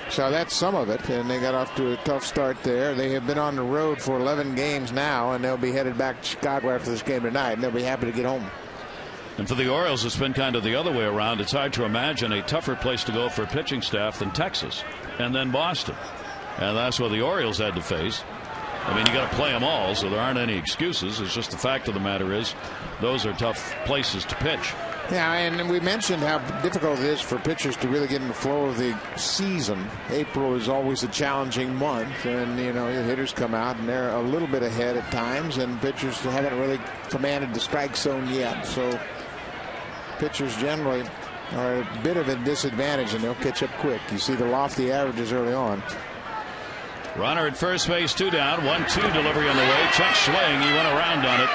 S2: So that's some of it, and they got off to a tough start there. They have been on the road for 11 games now, and they'll be headed back to Chicago after this game tonight, and they'll be happy to get home.
S1: And for the Orioles, it's been kind of the other way around. It's hard to imagine a tougher place to go for a pitching staff than Texas and then Boston. And that's what the Orioles had to face. I mean, you got to play them all, so there aren't any excuses. It's just the fact of the matter is those are tough places to pitch.
S2: Yeah, and we mentioned how difficult it is for pitchers to really get in the flow of the season. April is always a challenging month, and, you know, the hitters come out, and they're a little bit ahead at times, and pitchers haven't really commanded the strike zone yet. So pitchers generally are a bit of a disadvantage, and they'll catch up quick. You see the lofty averages early on.
S1: Runner at first base, 2 down, 1-2 delivery on the way. Check swing. He went around on it.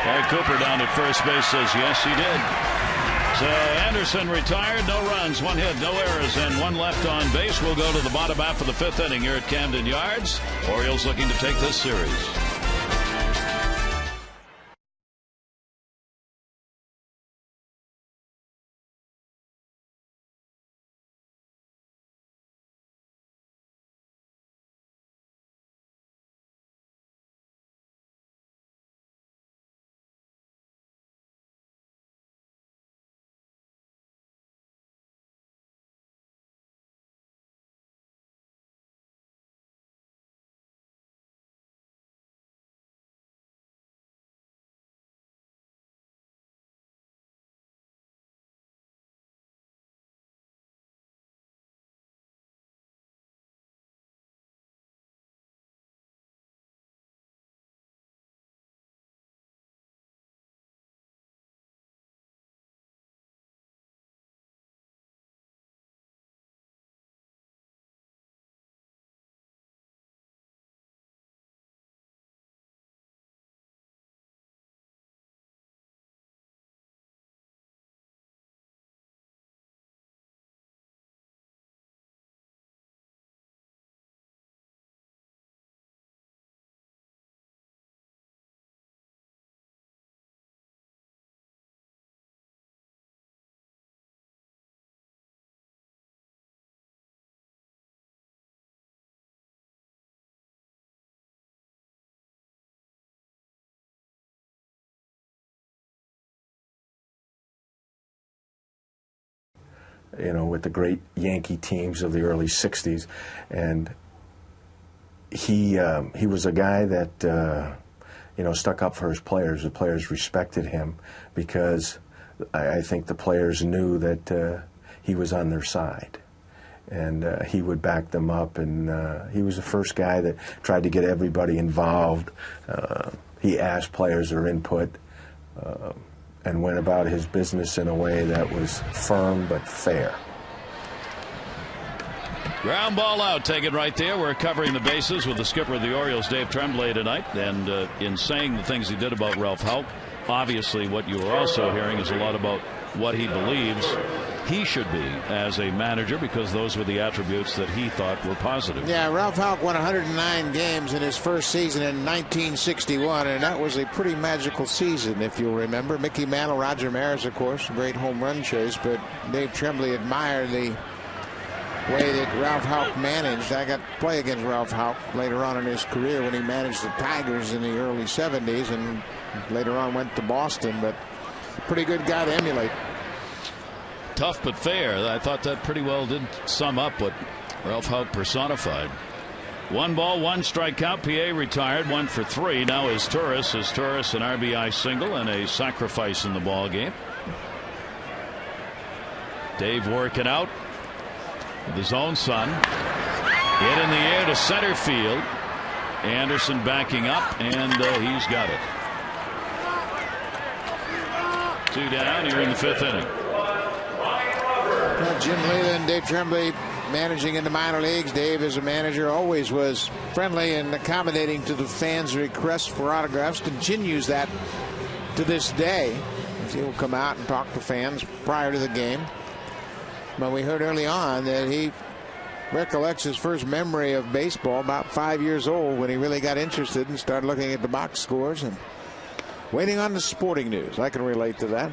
S1: Gary Cooper down at first base says yes, he did. So Anderson retired, no runs, 1 hit, no errors, and 1 left on base. We'll go to the bottom half of the 5th inning here at Camden Yards. Orioles looking to take this series.
S3: You know, with the great Yankee teams of the early 60s. And he was a guy that, you know, stuck up for his players. The players respected him because I think the players knew that he was on their side. And he would back them up. And he was the first guy that tried to get everybody involved. He asked players their input. And went about his business in a way that was firm but fair.
S1: Ground ball out, taken right there. We're covering the bases with the skipper of the Orioles, Dave Tremblay, tonight. And in saying the things he did about Ralph Houck, obviously what you are also hearing is a lot about what he believes he should be as a manager, because those were the attributes that he thought were positive.
S2: Yeah, Ralph Houck won 109 games in his first season in 1961, and that was a pretty magical season, if you'll remember. Mickey Mantle, Roger Maris, of course, a great home run chase, but Dave Tremblay admired the way that Ralph Houck managed. I got to play against Ralph Houck later on in his career when he managed the Tigers in the early 70s, and later on went to Boston, but pretty good guy to emulate.
S1: Tough but fair. I thought that pretty well did sum up what Ralph Houck personified. 1 ball, 1 strikeout. PA retired, 1 for 3. Now is Turris. An RBI single and a sacrifice in the ball game. Dave working out with his own son. Hit in the air to center field. Anderson backing up, and he's got it. 2 down here in the 5th inning.
S2: Well, Jim Leyland, Dave Tremblay managing in the minor leagues. Dave, as a manager, always was friendly and accommodating to the fans' requests for autographs. Continues that to this day. He will come out and talk to fans prior to the game. But we heard early on that he recollects his first memory of baseball about 5 years old, when he really got interested and started looking at the box scores and waiting on the sporting news. I can relate to that.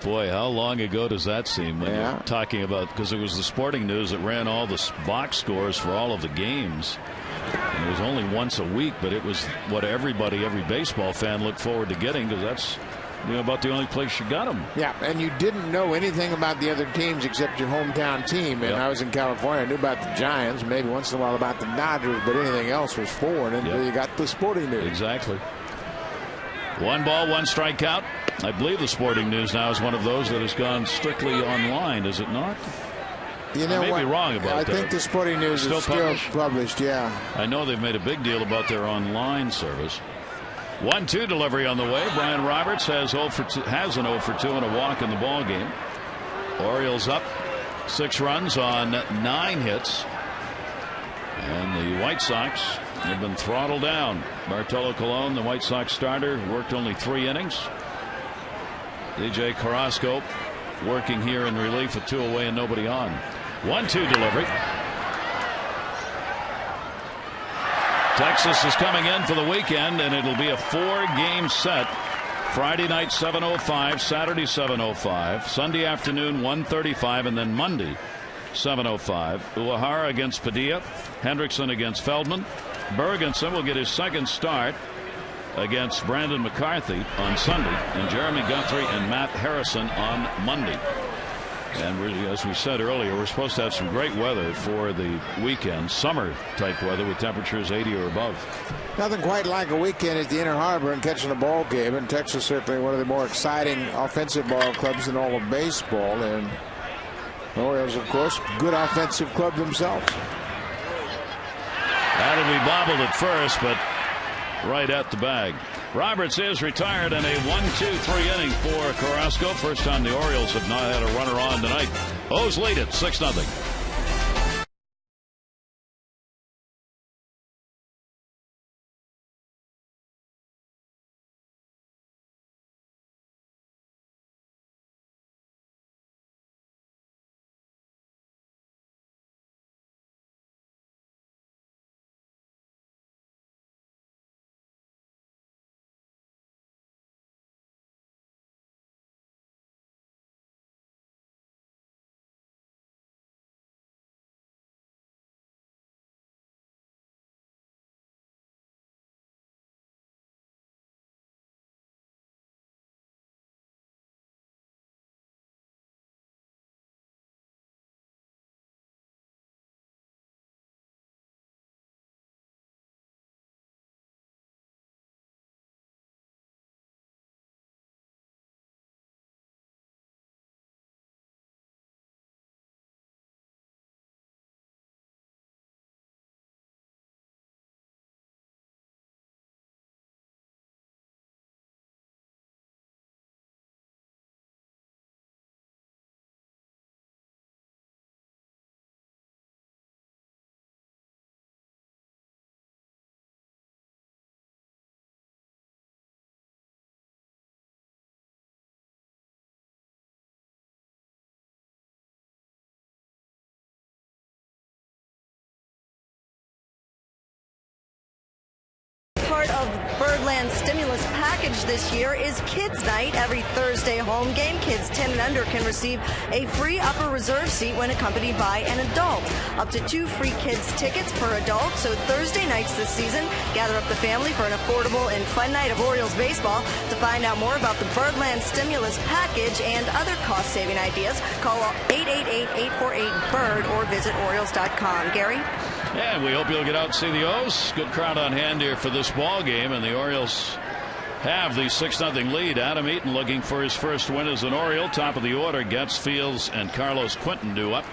S1: Boy, how long ago does that seem when you're talking about, because it was the sporting news that ran all the box scores for all of the games. And it was only once a week, but it was what every baseball fan looked forward to getting, because that's about the only place you got them. Yeah,
S2: and you didn't know anything about the other teams except your hometown team. And I was in California. I knew about the Giants, maybe once in a while about the Dodgers, but anything else was foreign until you got the sporting news.
S1: Exactly. 1 ball, 1 strikeout. I believe the sporting news now is one of those that has gone strictly online, is it not?
S2: You know,
S1: I may be wrong about that.
S2: I think the sporting news is still published, yeah.
S1: I know they've made a big deal about their online service. 1-2 delivery on the way. Brian Roberts has an 0 for 2 and a walk in the ball game. Orioles up 6 runs on 9 hits. And the White Sox have been throttled down. Bartolo Colon, the White Sox starter, worked only 3 innings. DJ Carrasco working here in relief with 2 away and nobody on. 1-2 delivery. Texas is coming in for the weekend, and it'll be a 4-game set. Friday night 7:05, Saturday 7:05, Sunday afternoon 1:35, and then Monday 7:05. Uehara against Padilla, Hendrickson against Feldman. Bergensen will get his second start against Brandon McCarthy on Sunday, and Jeremy Guthrie and Matt Harrison on Monday. And really, as we said earlier, we're supposed to have some great weather for the weekend, summer type weather with temperatures 80 or above.
S2: Nothing quite like a weekend at the Inner Harbor and catching a ball game. And Texas certainly one of the more exciting offensive ball clubs in all of baseball. And the Orioles, of course, good offensive club themselves.
S1: That'll be bobbled at first, but right at the bag. Roberts is retired in a 1-2-3 inning for Carrasco. First time the Orioles have not had a runner on tonight. O's lead it 6-0.
S5: Part of Birdland's stimulus package this year is Kids Night. Every Thursday home game, kids 10 and under can receive a free upper reserve seat when accompanied by an adult. Up to 2 free kids tickets per adult. So Thursday nights this season, gather up the family for an affordable and fun night of Orioles baseball. To find out more about the Birdland stimulus package and other cost-saving ideas, call 888-848-BIRD or visit Orioles.com. Gary?
S1: And we hope you'll get out and see the O's. Good crowd on hand here for this ball game, and the Orioles have the 6-0 lead. Adam Eaton looking for his first win as an Oriole. Top of the order, Getz, Fields, and Carlos Quinton due up.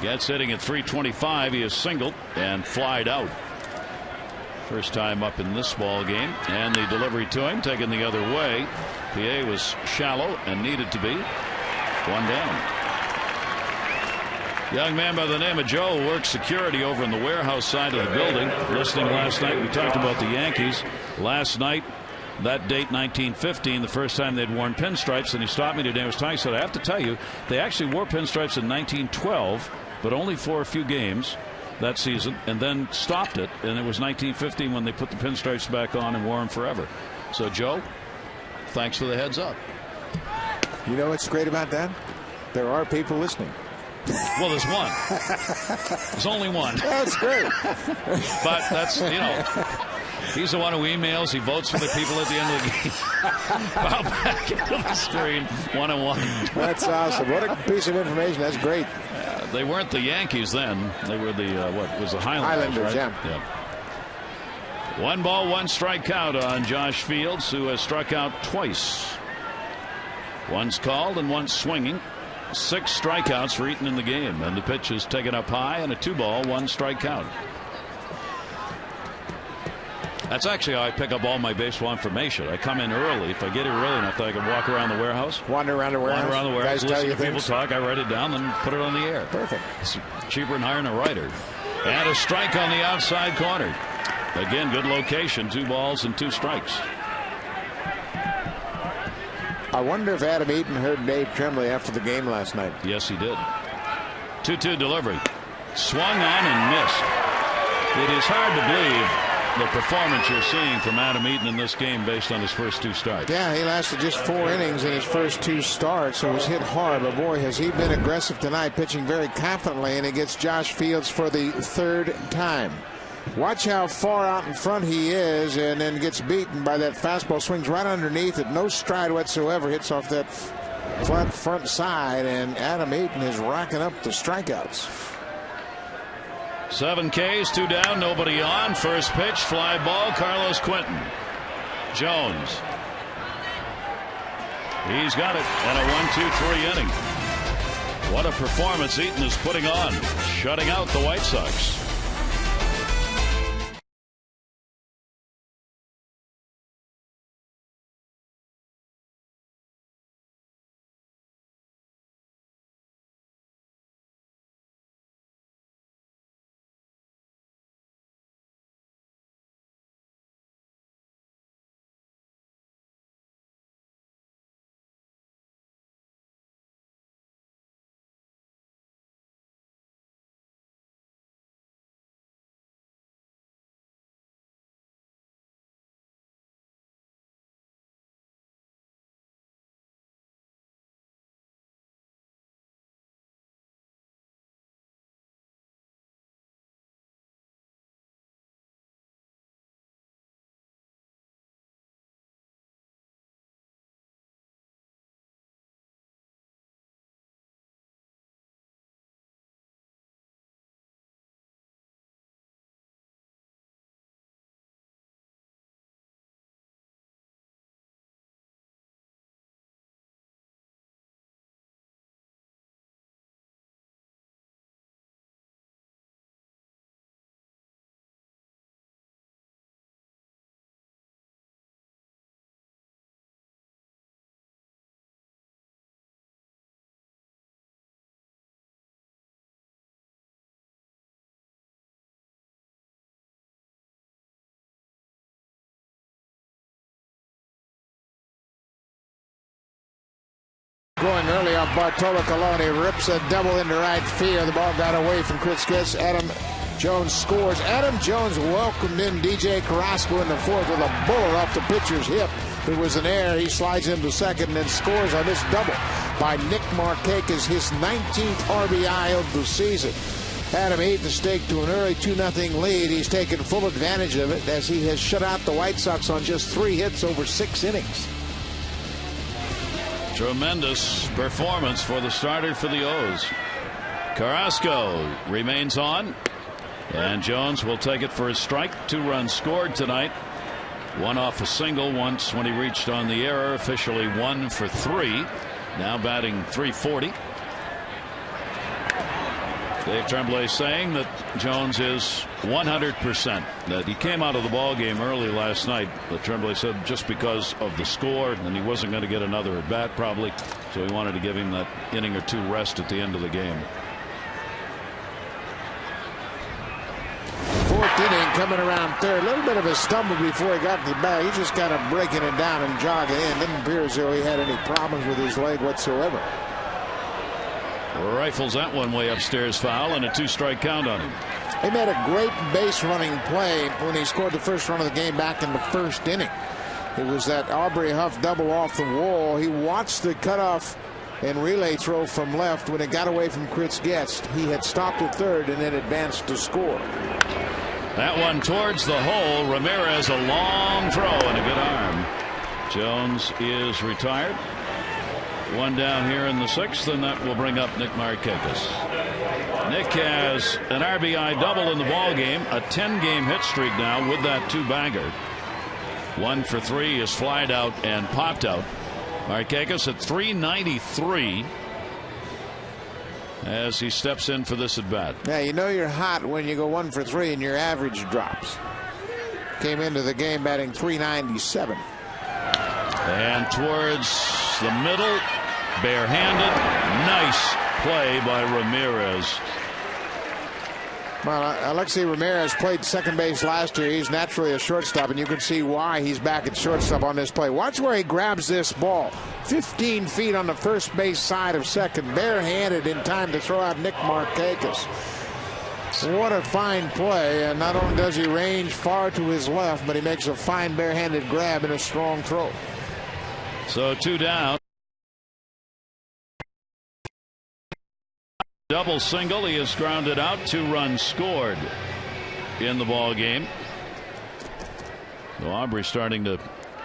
S1: Getz hitting at .325. He is singled and flied out. First time up in this ball game, and the delivery to him taken the other way. PA was shallow and needed to be. 1 down. Young man by the name of Joe works security over in the warehouse side of the building. Listening last night, we talked about the Yankees. Last night, that date 1915, the first time they'd worn pinstripes, and he stopped me today and was talking. He said, I have to tell you, they actually wore pinstripes in 1912, but only for a few games that season, and then stopped it, and it was 1915 when they put the pinstripes back on and wore them forever. So, Joe, thanks for the heads up.
S2: You know what's great about that? There are people listening.
S1: Well, there's one. There's only one.
S2: That's great.
S1: But that's, you know, he's the one who emails. He votes for the people at the end of the game. Bow back into the screen. 1-1.
S2: That's awesome. What a piece of information. That's great.
S1: They weren't the Yankees then. They were the, what was the Highlanders, right?
S2: Yeah.
S1: 1 ball, 1 strike count on Josh Fields, who has struck out twice. One's called and one's swinging. 6 strikeouts for Eaton in the game, and the pitch is taken up high, and a 2 ball, 1 strike count. That's actually how I pick up all my baseball information. I come in early. If I get here early enough that I can walk around the warehouse.
S2: Wander around the warehouse.
S1: Listen to people talk. I write it down, then put it on the air.
S2: Perfect.
S1: It's cheaper than hiring a writer. And a strike on the outside corner. Again, good location. 2 balls and 2 strikes.
S2: I wonder if Adam Eaton heard Dave Tremblay after the game last night.
S1: Yes, he did. 2-2 delivery. Swung on and missed. It is hard to believe the performance you're seeing from Adam Eaton in this game based on his first 2 starts.
S2: Yeah, he lasted just 4 innings in his first 2 starts, so was hit hard. But boy, has he been aggressive tonight, pitching very confidently, and it gets Josh Fields for the 3rd time. Watch how far out in front he is, and then gets beaten by that fastball. Swings right underneath it, no stride whatsoever. Hits off that front side, and Adam Eaton is racking up the strikeouts.
S1: 7 Ks, 2 down, nobody on. First pitch, fly ball, Carlos Quentin. Jones. He's got it, and a 1-2-3 inning. What a performance Eaton is putting on, shutting out the White Sox.
S2: Going early off Bartolo Colon, rips a double into right field. The ball got away from Chris Getz. Adam Jones scores. Adam Jones welcomed in DJ Carrasco in the 4th with a bullet off the pitcher's hip. It was an error. He slides into second and then scores on this double by Nick Markakis, his 19th RBI of the season. Adam Eaton staked to an early 2-0 lead. He's taken full advantage of it as he has shut out the White Sox on just 3 hits over 6 innings.
S1: Tremendous performance for the starter for the O's. Carrasco remains on, and Jones will take it for a strike. 2 runs scored tonight. 1 off a single once when he reached on the error. Officially 1 for 3. Now batting .340. Dave Tremblay saying that Jones is 100%. That he came out of the ball game early last night, but Tremblay said just because of the score, and he wasn't going to get another at bat probably, so he wanted to give him that inning or 2 rest at the end of the game.
S2: 4th inning, coming around 3rd. A little bit of a stumble before he got to the bag. He's just kind of breaking it down and jogging in. Didn't appear as though he had any problems with his leg whatsoever.
S1: Rifles that one way upstairs, foul, and a 2-strike count on him.
S2: He made a great base running play when he scored the first run of the game back in the 1st inning. It was that Aubrey Huff double off the wall. He watched the cutoff and relay throw from left. When it got away from Chris Getz, he had stopped at 3rd and then advanced to score.
S1: That one towards the hole. Ramirez, a long throw and a good arm. Jones is retired. 1 down here in the 6th, and that will bring up Nick Markakis. Nick has an RBI double in the ball game, a 10-game hit streak now with that 2-bagger. 1 for 3 is flied out and popped out. Markakis at .393 as he steps in for this at bat.
S2: Yeah, you know you're hot when you go 1 for 3 and your average drops. Came into the game batting .397.
S1: And towards the middle, barehanded. Nice play by Ramirez.
S2: Well, Alexei Ramirez played second base last year. He's naturally a shortstop, and you can see why he's back at shortstop on this play. Watch where he grabs this ball. 15 feet on the first base side of second, barehanded in time to throw out Nick Markakis. What a fine play, and not only does he range far to his left, but he makes a fine barehanded grab and a strong throw.
S1: So 2 down. Double single. He is grounded out. 2 runs scored in the ball game. So Aubrey starting to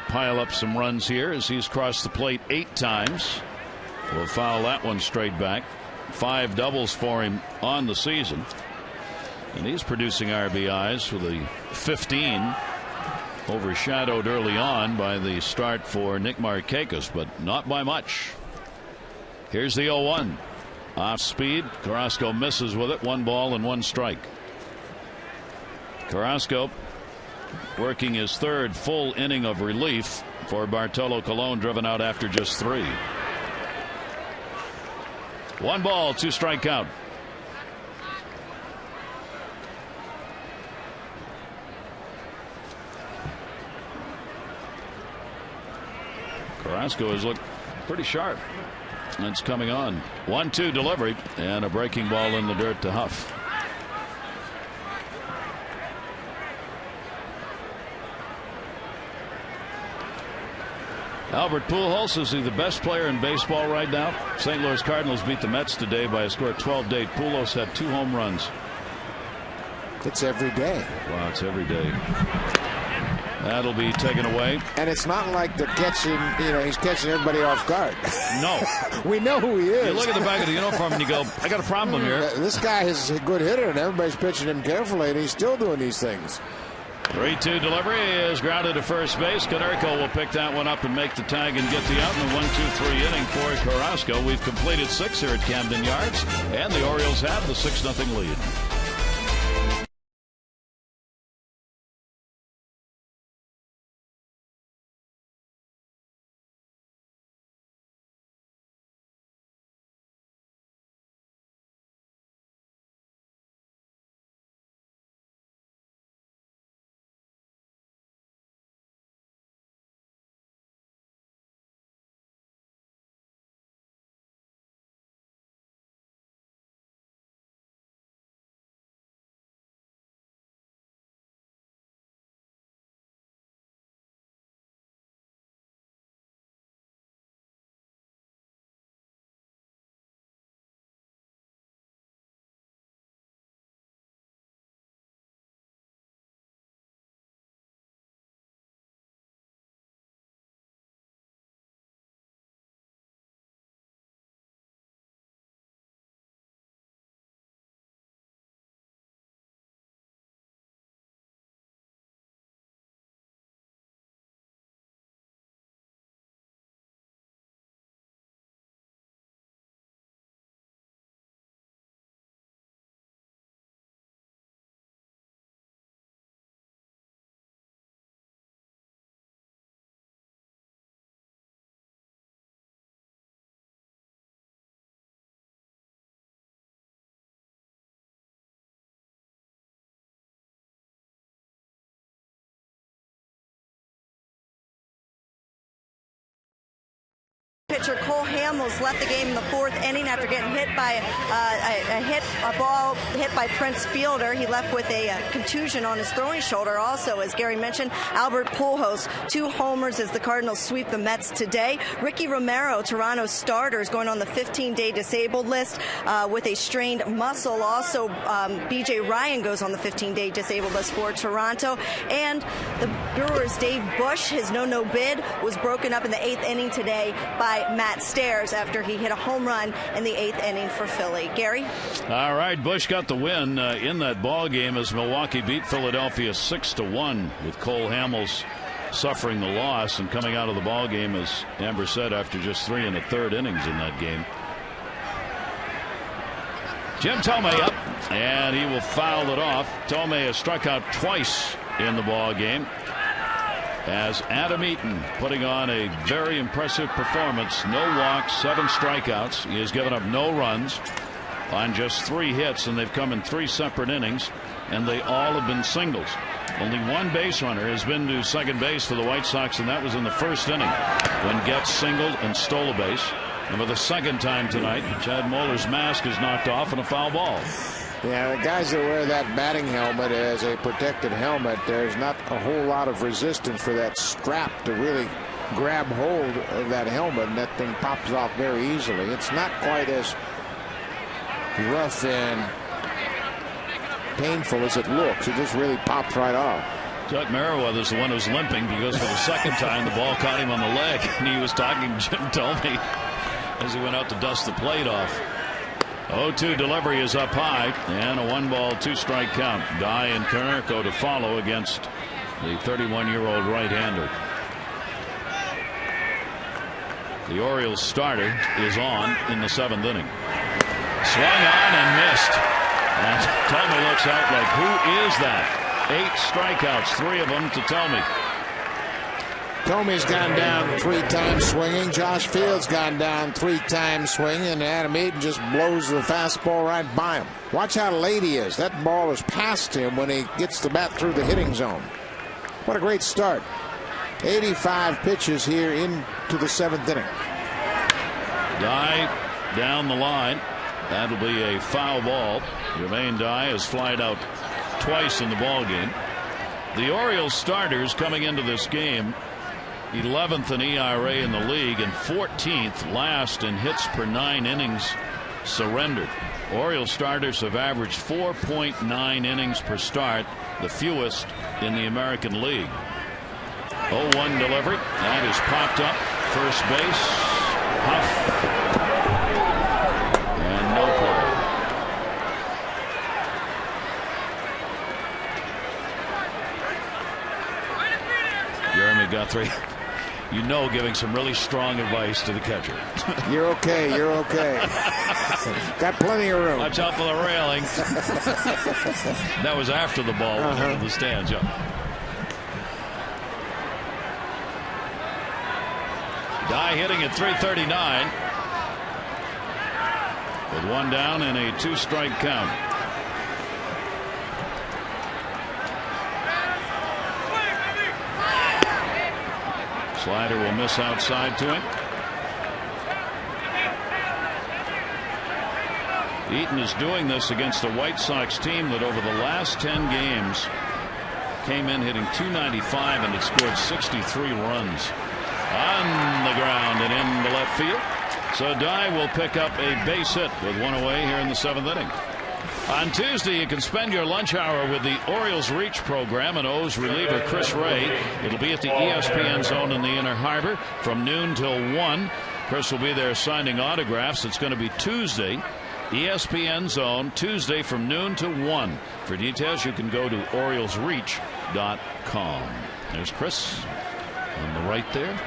S1: pile up some runs here as he's crossed the plate 8 times. We'll foul that one straight back. 5 doubles for him on the season. And he's producing RBIs with a 15. Overshadowed early on by the start for Nick Markakis, but not by much. Here's the 0-1. Off speed. Carrasco misses with it. 1 ball and 1 strike. Carrasco working his 3rd full inning of relief for Bartolo Colon, driven out after just 3. 1 ball, 2 strike count. Carrasco has looked pretty sharp. It's coming on. 1-2 delivery and a breaking ball in the dirt to Huff. Albert Pujols, is he the best player in baseball right now? St. Louis Cardinals beat the Mets today by a score of 12-8. Pujols had 2 home runs.
S2: It's every day.
S1: Wow, it's every day. That'll be taken away.
S2: And it's not like they're catching, he's catching everybody off guard.
S1: No.
S2: We know who he is.
S1: You look at the back of the uniform and you go, I got a problem here.
S2: This guy is a good hitter, and everybody's pitching him carefully, and he's still doing these things.
S1: 3-2 delivery is grounded to first base. Konerko will pick that one up and make the tag and get the out in the 1-2-3 inning for Carrasco. We've completed 6 here at Camden Yards, and the Orioles have the 6-0 lead.
S5: Pitcher Cole Hamels left the game in the 4th inning after getting hit by a ball hit by Prince Fielder. He left with a contusion on his throwing shoulder. Also, as Gary mentioned, Albert Pujols 2 homers as the Cardinals sweep the Mets today. Ricky Romero, Toronto's starter, is going on the 15-day disabled list with a strained muscle. Also, B.J. Ryan goes on the 15-day disabled list for Toronto. And the Brewers' Dave Bush, his no bid, was broken up in the 8th inning today by Matt Stairs after he hit a home run in the 8th inning for Philly. Gary?
S1: All right, Bush got the win in that ball game as Milwaukee beat Philadelphia 6-1 with Cole Hamels suffering the loss and coming out of the ball game, as Amber said, after just 3 1/3 innings in that game. Jim Thome up, and he will foul it off. Thome has struck out twice in the ball game, as Adam Eaton putting on a very impressive performance. No walks, 7 strikeouts. He has given up no runs on just 3 hits, and they've come in 3 separate innings. and they all have been singles. Only one base runner has been to second base for the White Sox, and that was in the first inning when Getz singled and stole a base. And for the second time tonight, Chad Moeller's mask is knocked off in a foul ball.
S2: Yeah, the guys that wear that batting helmet as a protected helmet, there's not a whole lot of resistance for that strap to really grab hold of that helmet, and that thing pops off very easily. It's not quite as rough and painful as it looks. It just really pops right off.
S1: Chuck Merriweather's the one who's limping because for the second time the ball caught him on the leg, and he was talking to Jim Thome as he went out to dust the plate off. 0-2 delivery is up high, and a 1-ball 2-strike count. Dye and Konerko to follow against the 31-year-old right-hander. The Orioles starter is on in the 7th inning. Swung on and missed. And Thome looks out like, who is that? 8 strikeouts, 3 of them to Thome.
S2: Thome's gone down 3 times swinging. Josh Fields gone down 3 times swinging, and Adam Eaton just blows the fastball right by him. Watch how late he is. That ball is past him when he gets the bat through the hitting zone. What a great start. 85 pitches here into the 7th inning.
S1: Dye down the line. That'll be a foul ball. Jermaine Dye has flied out twice in the ball game. The Orioles starters coming into this game 11th in ERA in the league and 14th last in hits per 9 innings surrendered. Orioles starters have averaged 4.9 innings per start, the fewest in the American League. 0-1 delivery. That is popped up. First base. Huff. And no play. Jeremy Guthrie, you know, giving some really strong advice to the catcher.
S2: You're okay. You're okay. Got plenty of room.
S1: Watch out for the railing. That was after the ball went into the stands. Yeah. Dye hitting at .339 with 1 down and a 2-strike count. Slider will miss outside to him. Eaton is doing this against a White Sox team that over the last 10 games came in hitting .295 and it scored 63 runs. On the ground and into left field. So Dye will pick up a base hit with 1 away here in the 7th inning. On Tuesday, you can spend your lunch hour with the Orioles Reach program and O's reliever Chris Ray. It'll be at the ESPN Zone in the Inner Harbor from noon till 1. Chris will be there signing autographs. It's going to be Tuesday, ESPN Zone, Tuesday from noon to 1. For details, you can go to OriolesReach.com. There's Chris on the right there,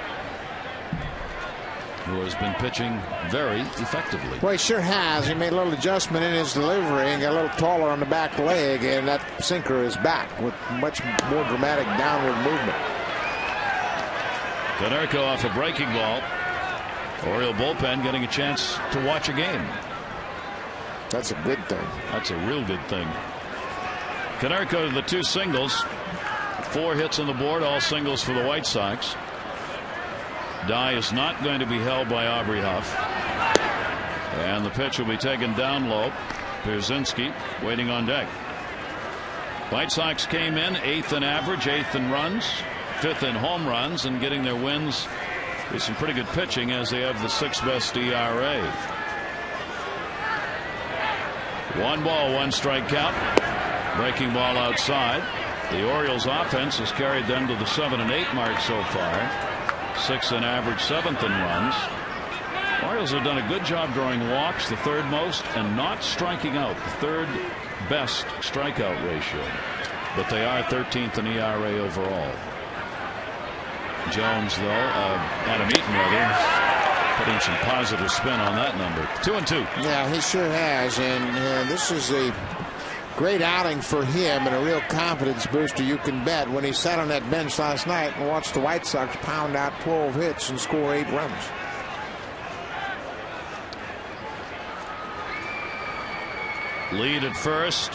S1: who has been pitching very effectively.
S2: Well, he sure has. He made a little adjustment in his delivery and got a little taller on the back leg, and that sinker is back with much more dramatic downward movement.
S1: Konerko off a breaking ball. Oriole bullpen getting a chance to watch a game.
S2: That's a good thing.
S1: That's a real good thing. Konerko to the 2 singles. 4 hits on the board, all singles for the White Sox. Dye is not going to be held by Aubrey Huff. And the pitch will be taken down low. Pierzynski waiting on deck. White Sox came in 8th in average, 8th in runs, 5th in home runs, and getting their wins with some pretty good pitching as they have the 6th best ERA. 1 ball, 1 strike count. Breaking ball outside. The Orioles offense has carried them to the 7 and 8 mark so far. 6th in average, 7th in runs. Orioles have done a good job drawing walks, the 3rd most, and not striking out, the 3rd best strikeout ratio. But they are 13th in ERA overall. Jones, though, Adam Eaton, rather, putting some positive spin on that number. 2-2.
S2: Yeah, he sure has, and this is a great outing for him and a real confidence booster, you can bet, when he sat on that bench last night and watched the White Sox pound out 12 hits and score 8 runs.
S1: Lead at first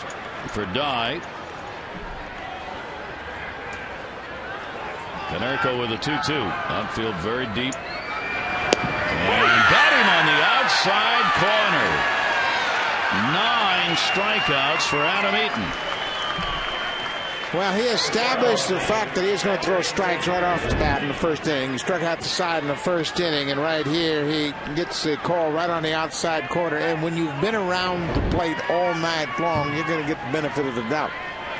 S1: for Dye. Konerko with a 2-2. Outfield very deep. And got him on the outside corner. 9 strikeouts for Adam Eaton.
S2: Well, he established the fact that he's going to throw strikes right off the bat in the first inning. He struck out the side in the first inning, and right here he gets the call right on the outside corner. And when you've been around the plate all night long, you're going to get the benefit of the doubt.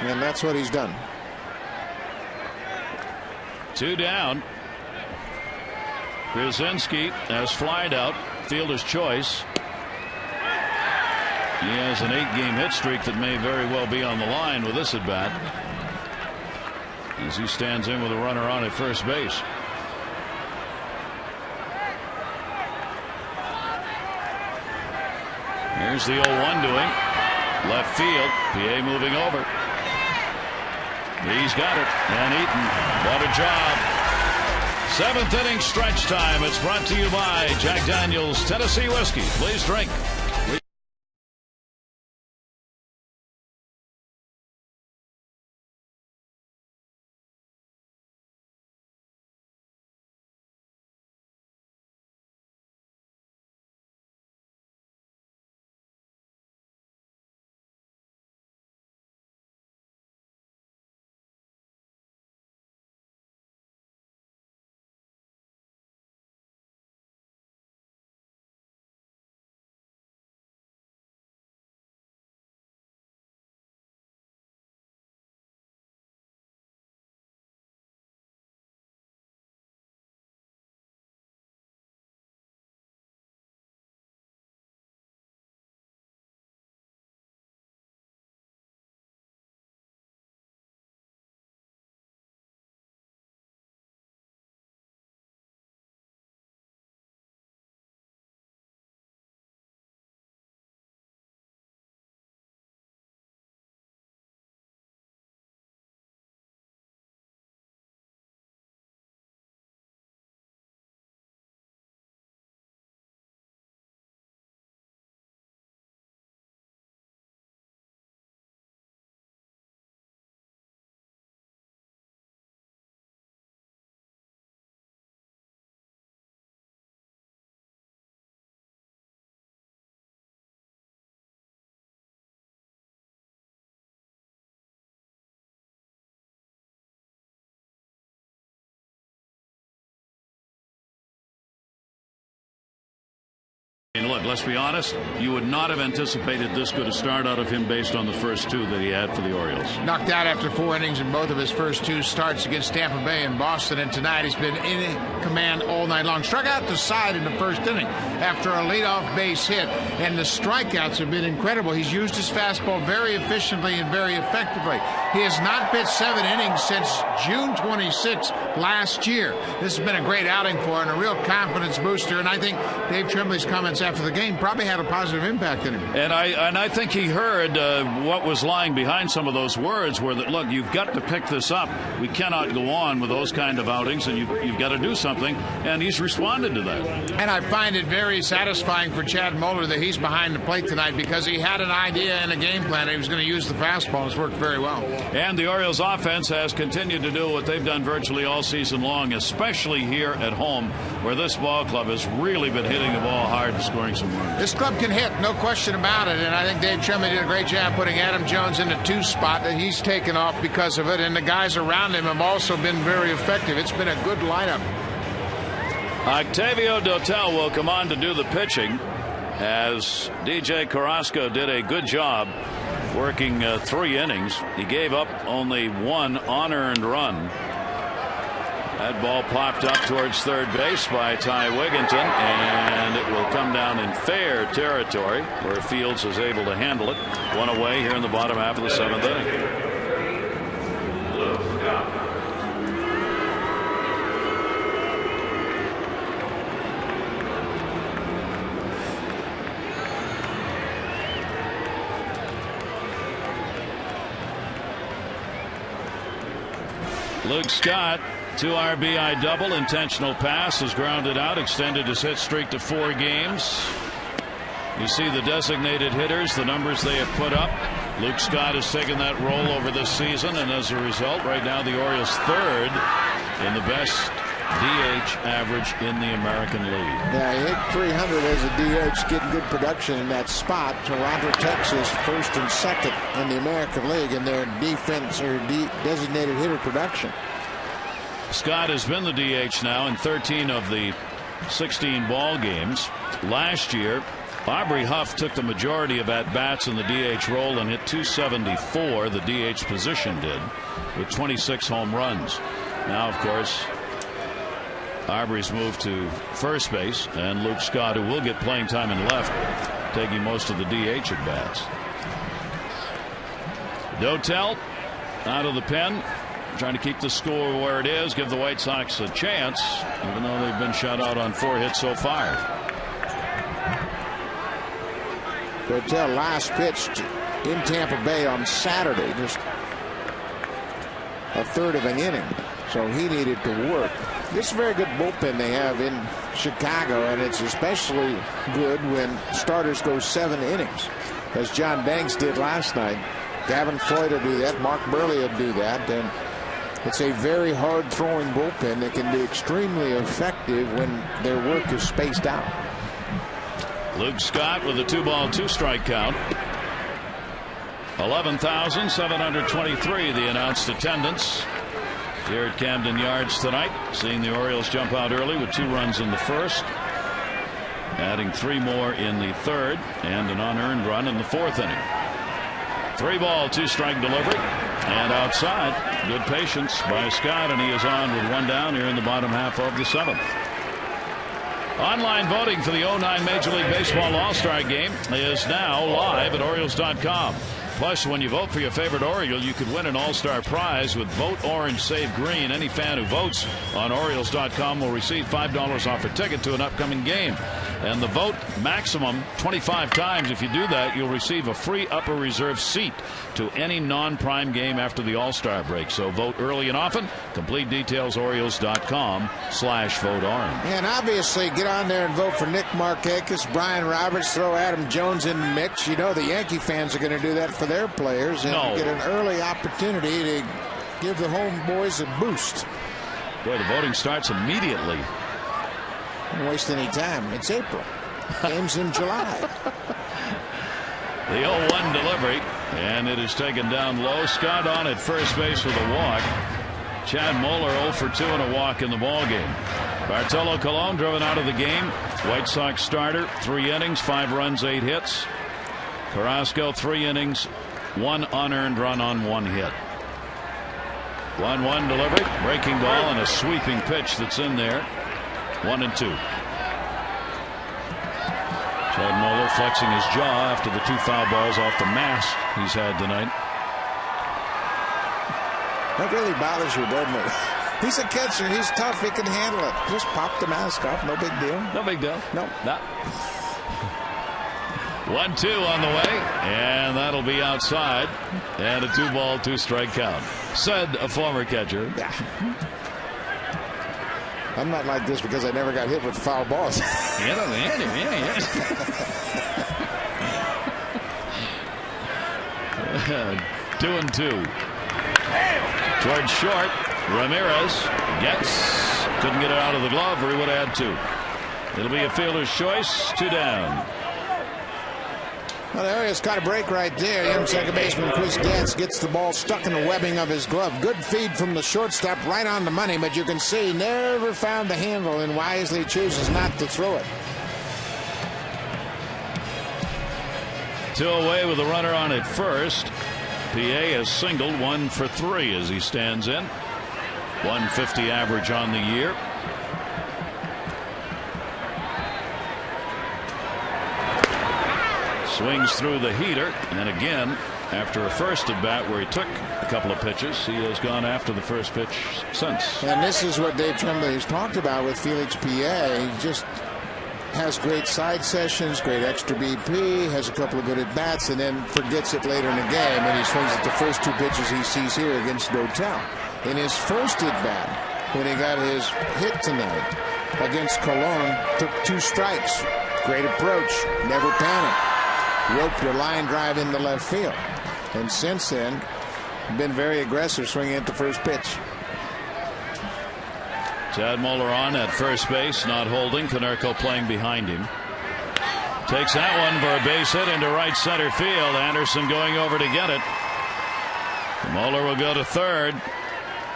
S2: And that's what he's done.
S1: 2 down. Krasinski has flied out. Fielder's choice. He has an 8-game hit streak that may very well be on the line with this at bat, as he stands in with a runner on at first base. Here's the 0-1 doing. Left field. PA moving over. He's got it. And Eaton, what a job. 7th inning stretch time. It's brought to you by Jack Daniel's Tennessee Whiskey. Please drink. And look, let's be honest, you would not have anticipated this good a start out of him based on the first 2 that he had for the Orioles.
S2: Knocked out after 4 innings in both of his first 2 starts against Tampa Bay and Boston, and tonight he's been in command all night long. Struck out the side in the first inning after a leadoff base hit, and the strikeouts have been incredible. He's used his fastball very efficiently and very effectively. He has not pitched 7 innings since June 26 last year. This has been a great outing for him, a real confidence booster, and I think Dave Tremblay's comments after the game probably had a positive impact on him.
S1: And I think he heard what was lying behind some of those words were that, look, you've got to pick this up. We cannot go on with those kind of outings, and you've got to do something. And he's responded to that.
S2: And I find it very satisfying for Chad Muller that he's behind the plate tonight, because he had an idea and a game plan. He was going to use the fastball, and it's worked very well.
S1: And the Orioles offense has continued to do what they've done virtually all season long, especially here at home, where this ball club has really been hitting the ball hard and scoring some runs.
S2: This club can hit, no question about it, and I think Dave Tremblay did a great job putting Adam Jones in the 2 spot, that he's taken off because of it, and the guys around him have also been very effective. It's been a good lineup.
S1: Octavio Dotel will come on to do the pitching, as DJ Carrasco did a good job working 3 innings. He gave up only 1 unearned run. That ball popped up towards third base by Ty Wigginton, and it will come down in fair territory where Fields is able to handle it. 1 away here in the bottom half of the 7th inning. Luke Scott, 2 RBI double, intentional pass, is grounded out, extended his hit streak to 4 games. You see the designated hitters, the numbers they have put up. Luke Scott has taken that role over this season, and as a result, right now the Orioles' 3rd in the best DH average in the American League.
S2: Yeah, he hit 300 as a DH, getting good production in that spot. Toronto, Texas, first and second in the American League in their defense or designated hitter production.
S1: Scott has been the DH now in 13 of the 16 ball games. Last year, Aubrey Huff took the majority of at-bats in the DH role and hit 274. The DH position did, with 26 home runs. Now, of course, Aubrey's moved to first base, and Luke Scott, who will get playing time in left, taking most of the DH at-bats. Dotel out of the pen, trying to keep the score where it is, give the White Sox a chance, even though they've been shut out on 4 hits so far.
S2: Dotel last pitched in Tampa Bay on Saturday, just a third of an inning, so he needed to work. This is a very good bullpen they have in Chicago, and it's especially good when starters go 7 innings, as John Danks did last night. Gavin Floyd will do that. Mark Burley will do that. And it's a very hard throwing bullpen that can be extremely effective when their work is spaced out.
S1: Luke Scott with a 2-ball, 2-strike count. 11,723 the announced attendance here at Camden Yards tonight, seeing the Orioles jump out early with 2 runs in the first, adding 3 more in the third, and an unearned run in the 4th inning. 3-ball, 2-strike delivery, and outside. Good patience by Scott, and he is on with 1 down here in the bottom half of the 7th. Online voting for the 09 Major League Baseball All-Star Game is now live at Orioles.com. Plus, when you vote for your favorite Oriole, you could win an All-Star prize with Vote Orange, Save Green. Any fan who votes on Orioles.com will receive $5 off a ticket to an upcoming game. And the vote maximum 25 times. If you do that, you'll receive a free upper reserve seat to any non-prime game after the All-Star break. So vote early and often. Complete details, Orioles.com/voteorange.
S2: And obviously, get on there and vote for Nick Markakis, Brian Roberts, throw Adam Jones in the mix. You know the Yankee fans are going to do that for their players and get an early opportunity to give the homeboys a boost.
S1: Boy, the voting starts immediately.
S2: Don't waste any time. It's April. Game's in July.
S1: The 0-1 delivery, and it is taken down low. Scott on at first base with a walk. Chad Moeller 0 for 2 and a walk in the ballgame. Bartolo Colon driven out of the game. White Sox starter, 3 innings, 5 runs, 8 hits. Carrasco, 3 innings, 1 unearned run on 1 hit. 1-1 delivery, breaking ball, and a sweeping pitch that's in there. 1-2. Chad Moeller flexing his jaw after the 2 foul balls off the mask he's had tonight.
S2: That really bothers you, doesn't it? He's a catcher. He's tough. He can handle it. Just pop the mask off. No big deal.
S1: No big deal.
S2: No.
S1: 1-2 on the way, and that'll be outside. And a 2-ball, 2-strike count, said a former catcher.
S2: Yeah. I'm not like this because I never got hit with foul balls.
S1: 2-2. Towards short, Ramirez couldn't get it out of the glove, or he would have had 2. It'll be a fielder's choice. 2 down.
S2: Well, the Orioles caught a break right there. Young second baseman Chris Getz gets the ball stuck in the webbing of his glove. Good feed from the shortstop, right on the money, but you can see he never found the handle and wisely chooses not to throw it.
S1: 2 away with a runner on at first. PA has singled 1 for 3 as he stands in. 150 average on the year. Swings through the heater, and again, after a first at bat where he took a couple of pitches, he has gone after the first pitch since.
S2: And this is what Dave Tremblay has talked about with Felix PA. He just has great side sessions, great extra BP, has a couple of good at bats, and then forgets it later in the game, and he swings at the first 2 pitches he sees here against Dotel. In his first at bat, when he got his hit tonight against Colon, took 2 strikes. Great approach, never panicked. Roped a line drive into left field, and since then been very aggressive, swinging at the first pitch.
S1: Chad Moeller on at first base, not holding. Konerko playing behind him. Takes that one for a base hit into right center field. Anderson going over to get it. Moeller will go to third.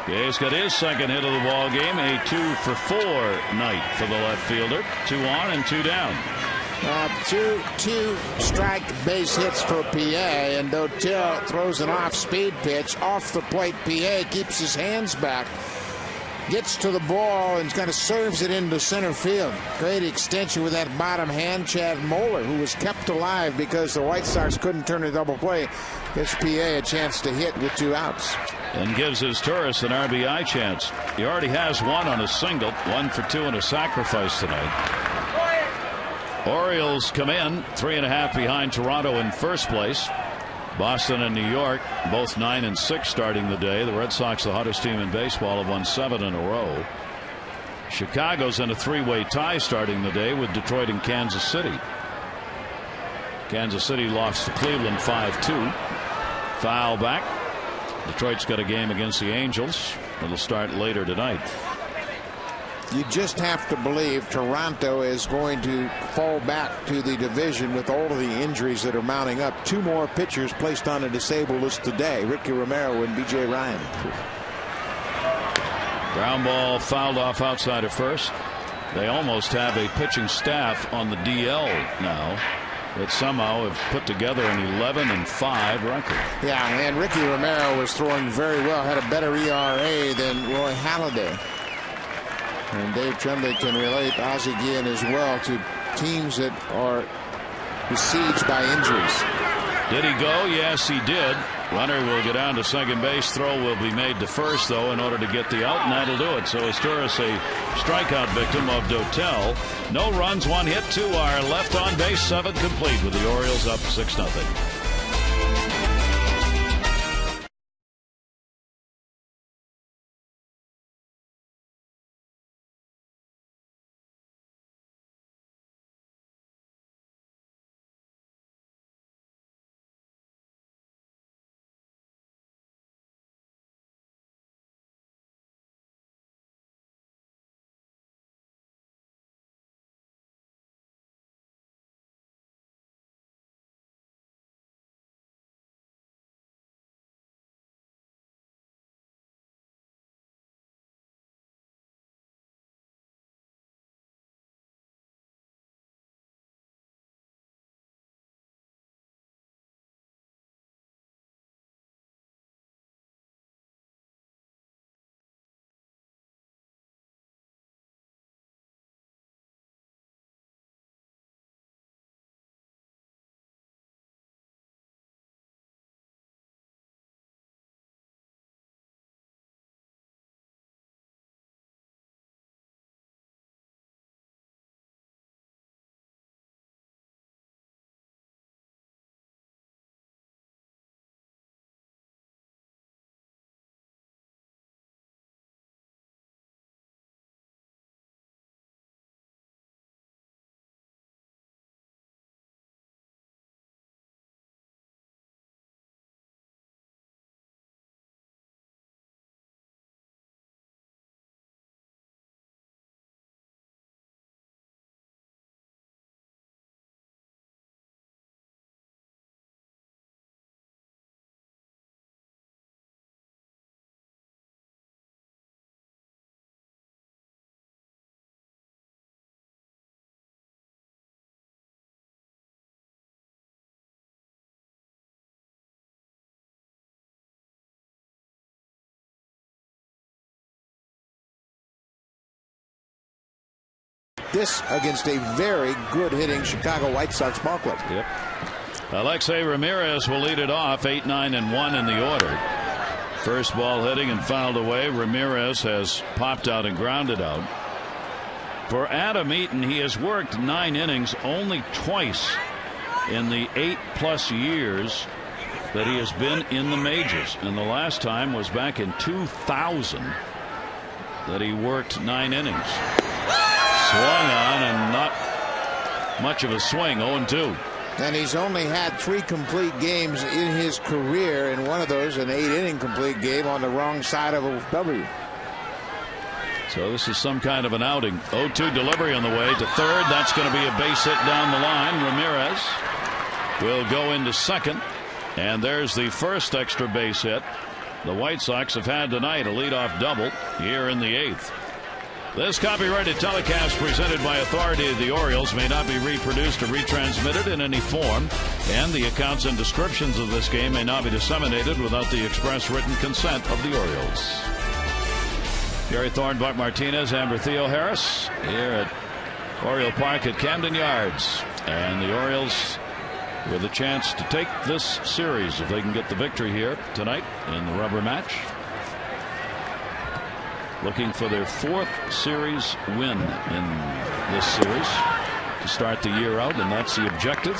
S1: Gay's got his second hit of the ball game. A 2-for-4 night for the left fielder. 2 on and 2 down.
S2: Two strike base hits for PA, and Dotel throws an off-speed pitch off the plate. PA keeps his hands back, gets to the ball, and kind of serves it into center field. Great extension with that bottom hand. Chad Moeller, who was kept alive because the White Sox couldn't turn a double play, gives PA a chance to hit with 2 outs.
S1: And gives his tourist an RBI chance. He already has 1 on a single, 1 for 2 and a sacrifice tonight. Orioles come in 3.5 behind Toronto in first place. Boston and New York both 9 and 6 starting the day. The Red Sox, the hottest team in baseball, have won 7 in a row. Chicago's in a 3-way tie starting the day with Detroit and Kansas City. Kansas City lost to Cleveland 5-2. Foul back. Detroit's got a game against the Angels. It'll start later tonight.
S2: You just have to believe Toronto is going to fall back to the division with all of the injuries that are mounting up. 2 more pitchers placed on a disabled list today. Ricky Romero and B.J. Ryan.
S1: Ground ball fouled off outside of first. They almost have a pitching staff on the DL now that somehow have put together an 11-5 record.
S2: Yeah, and Ricky Romero was throwing very well, had a better ERA than Roy Halladay. And Dave Tremblay can relate Ozzie Guillen as well to teams that are besieged by injuries.
S1: Did he go? Yes, he did. Runner will go down to second base. Throw will be made to first, though, in order to get the out, and that'll do it. So Asturias a strikeout victim of Dotel. No runs, 1 hit, 2 are left on base, 7 complete with the Orioles up 6-0.
S2: This against a very good hitting Chicago White Sox ball club.
S1: Yep. Alexei Ramirez will lead it off, 8, 9, and 1 in the order. First ball hitting and fouled away. Ramirez has popped out and grounded out. For Adam Eaton, he has worked 9 innings only twice in the 8+ years that he has been in the majors. And the last time was back in 2000 that he worked 9 innings. Swung on and not much of a swing, 0-2.
S2: And he's only had 3 complete games in his career, and one of those an 8-inning complete game on the wrong side of a W.
S1: So this is some kind of an outing. 0-2 delivery on the way to third. That's going to be a base hit down the line. Ramirez will go into second. And there's the first extra base hit the White Sox have had tonight, a leadoff double here in the 8th. This copyrighted telecast presented by authority of the Orioles may not be reproduced or retransmitted in any form, and the accounts and descriptions of this game may not be disseminated without the express written consent of the Orioles. Gary Thorne, Buck Martinez, Amber Theo Harris here at Oriole Park at Camden Yards. And the Orioles with a chance to take this series if they can get the victory here tonight in the rubber match. Looking for their 4th series win in this series to start the year out, and that's the objective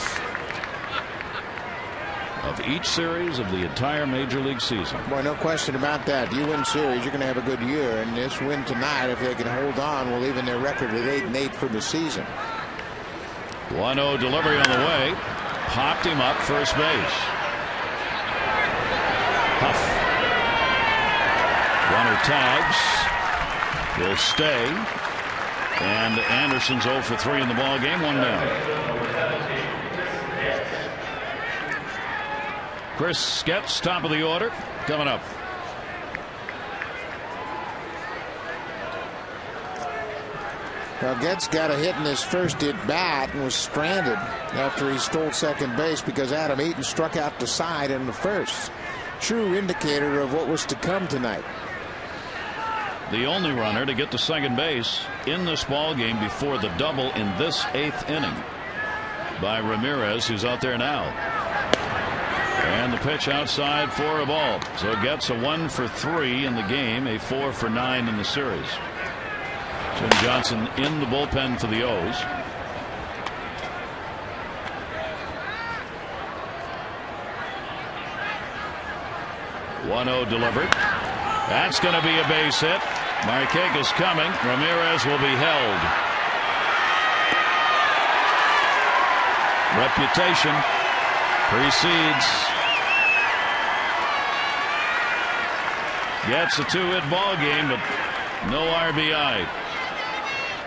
S1: of each series of the entire Major League season.
S2: Boy, no question about that. If you win series, you're going to have a good year, and this win tonight, if they can hold on, will even their record at 8-8 for the season.
S1: 1-0 delivery on the way. Popped him up first base. Huff. Runner tags. Will stay. And Anderson's 0 for 3 in the ball game. 1 down. Chris Getz, top of the order, coming up.
S2: Well, Getz got a hit in his first at bat and was stranded after he stole second base because Adam Eaton struck out the side in the first. True indicator of what was to come tonight.
S1: The only runner to get to second base in this ball game before the double in this 8th inning by Ramirez, who's out there now. And the pitch outside for a ball. So it gets a 1 for 3 in the game, a 4 for 9 in the series. Jim Johnson in the bullpen for the O's. .1-0 delivered. That's going to be a base hit. Marquez is coming. Ramirez will be held. Reputation precedes. Gets a 2-hit ball game, but no RBI.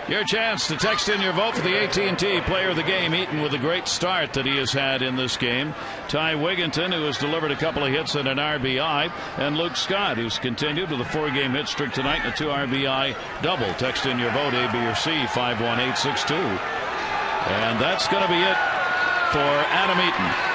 S1: Your chance to text in your vote for the AT&T Player of the Game. Eaton with a great start that he has had in this game. Ty Wigginton, who has delivered a couple of hits and an RBI. And Luke Scott, who's continued with a 4-game hit streak tonight and a 2 RBI double. Text in your vote, A, B, or C, 51862. And that's going to be it for Adam Eaton.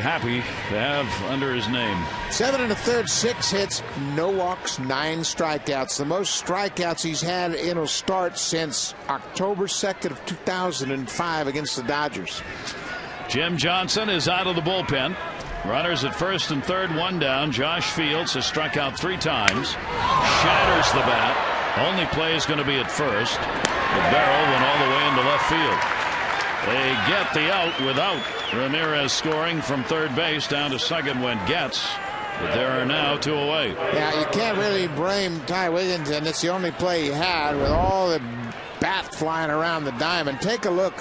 S1: happy to have under his name.
S2: 7 1/3, 6 hits, no walks, 9 strikeouts. The most strikeouts he's had in a start since October 2nd of 2005 against the Dodgers.
S1: Jim Johnson is out of the bullpen. Runners at first and third, 1 down. Josh Fields has struck out 3 times. Shatters the bat. Only play is going to be at first. The barrel went all the way into left field. They get the out without Ramirez scoring from third base. Down to second went Getz. But there are now 2 away.
S2: Now, you can't really blame Ty Wigginton. It's the only play he had with all the bat flying around the diamond. Take a look.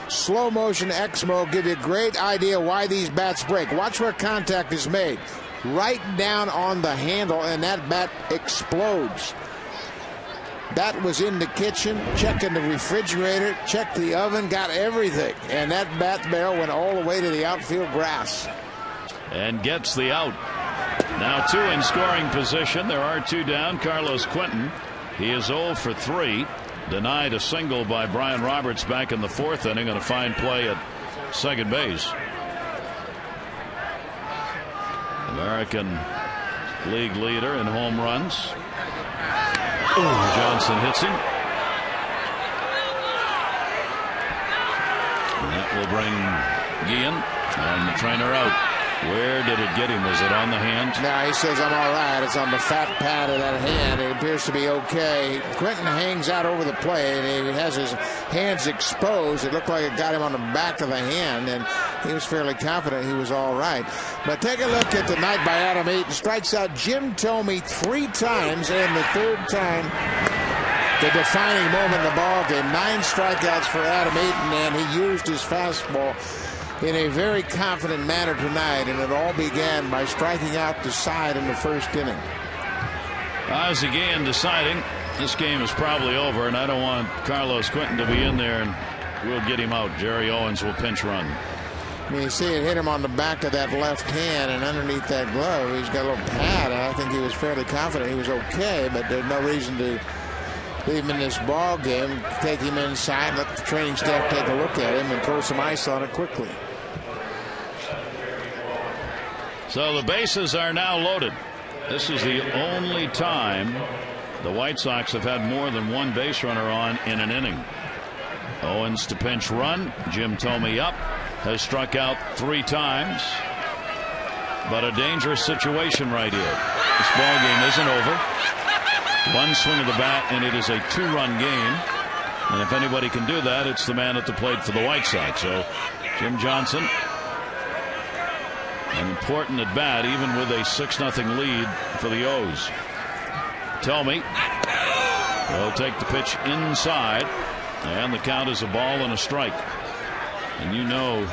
S2: Slow motion X-Mo give you a great idea why these bats break. Watch where contact is made. Right down on the handle, and that bat explodes. That was in the kitchen, checking the refrigerator, checked the oven, got everything. And that bat barrel went all the way to the outfield grass.
S1: And gets the out. Now 2 in scoring position. There are 2 down. Carlos Quentin. He is 0 for 3. Denied a single by Brian Roberts back in the 4th inning on a fine play at second base. American League leader in home runs. Johnson hits him. And that will bring Guillen and the trainer out. Where did it get him? Was it on the hand?
S2: No, he says, I'm all right. It's on the fat pad of that hand. It appears to be okay. Quentin hangs out over the plate, and he has his hands exposed. It looked like it got him on the back of the hand, and he was fairly confident he was all right. But take a look at the night by Adam Eaton. Strikes out Jim Thome 3 times, and the 3rd time, the defining moment in the ball game. 9 strikeouts for Adam Eaton, and he used his fastball in a very confident manner tonight, and it all began by striking out the side in the 1st inning.
S1: As again deciding this game is probably over, and I don't want Carlos Quentin to be in there, and we'll get him out. Jerry Owens will pinch run.
S2: I mean, you see it hit him on the back of that left hand, and underneath that glove he's got a little pad, and I think he was fairly confident he was okay, but there's no reason to leave him in this ball game. Take him inside, let the training staff take a look at him, and throw some ice on it quickly.
S1: So the bases are now loaded. This is the only time the White Sox have had more than 1 base runner on in an inning. Owens to pinch run. Jim Thome up. Has struck out 3 times. But a dangerous situation right here. This ball game isn't over. 1 swing of the bat, and it is a 2-run game. And if anybody can do that, it's the man at the plate for the White Sox. So Jim Johnson, an important at bat, even with a 6-0 lead for the O's. Thome will take the pitch inside, and the count is a ball and a strike. And you know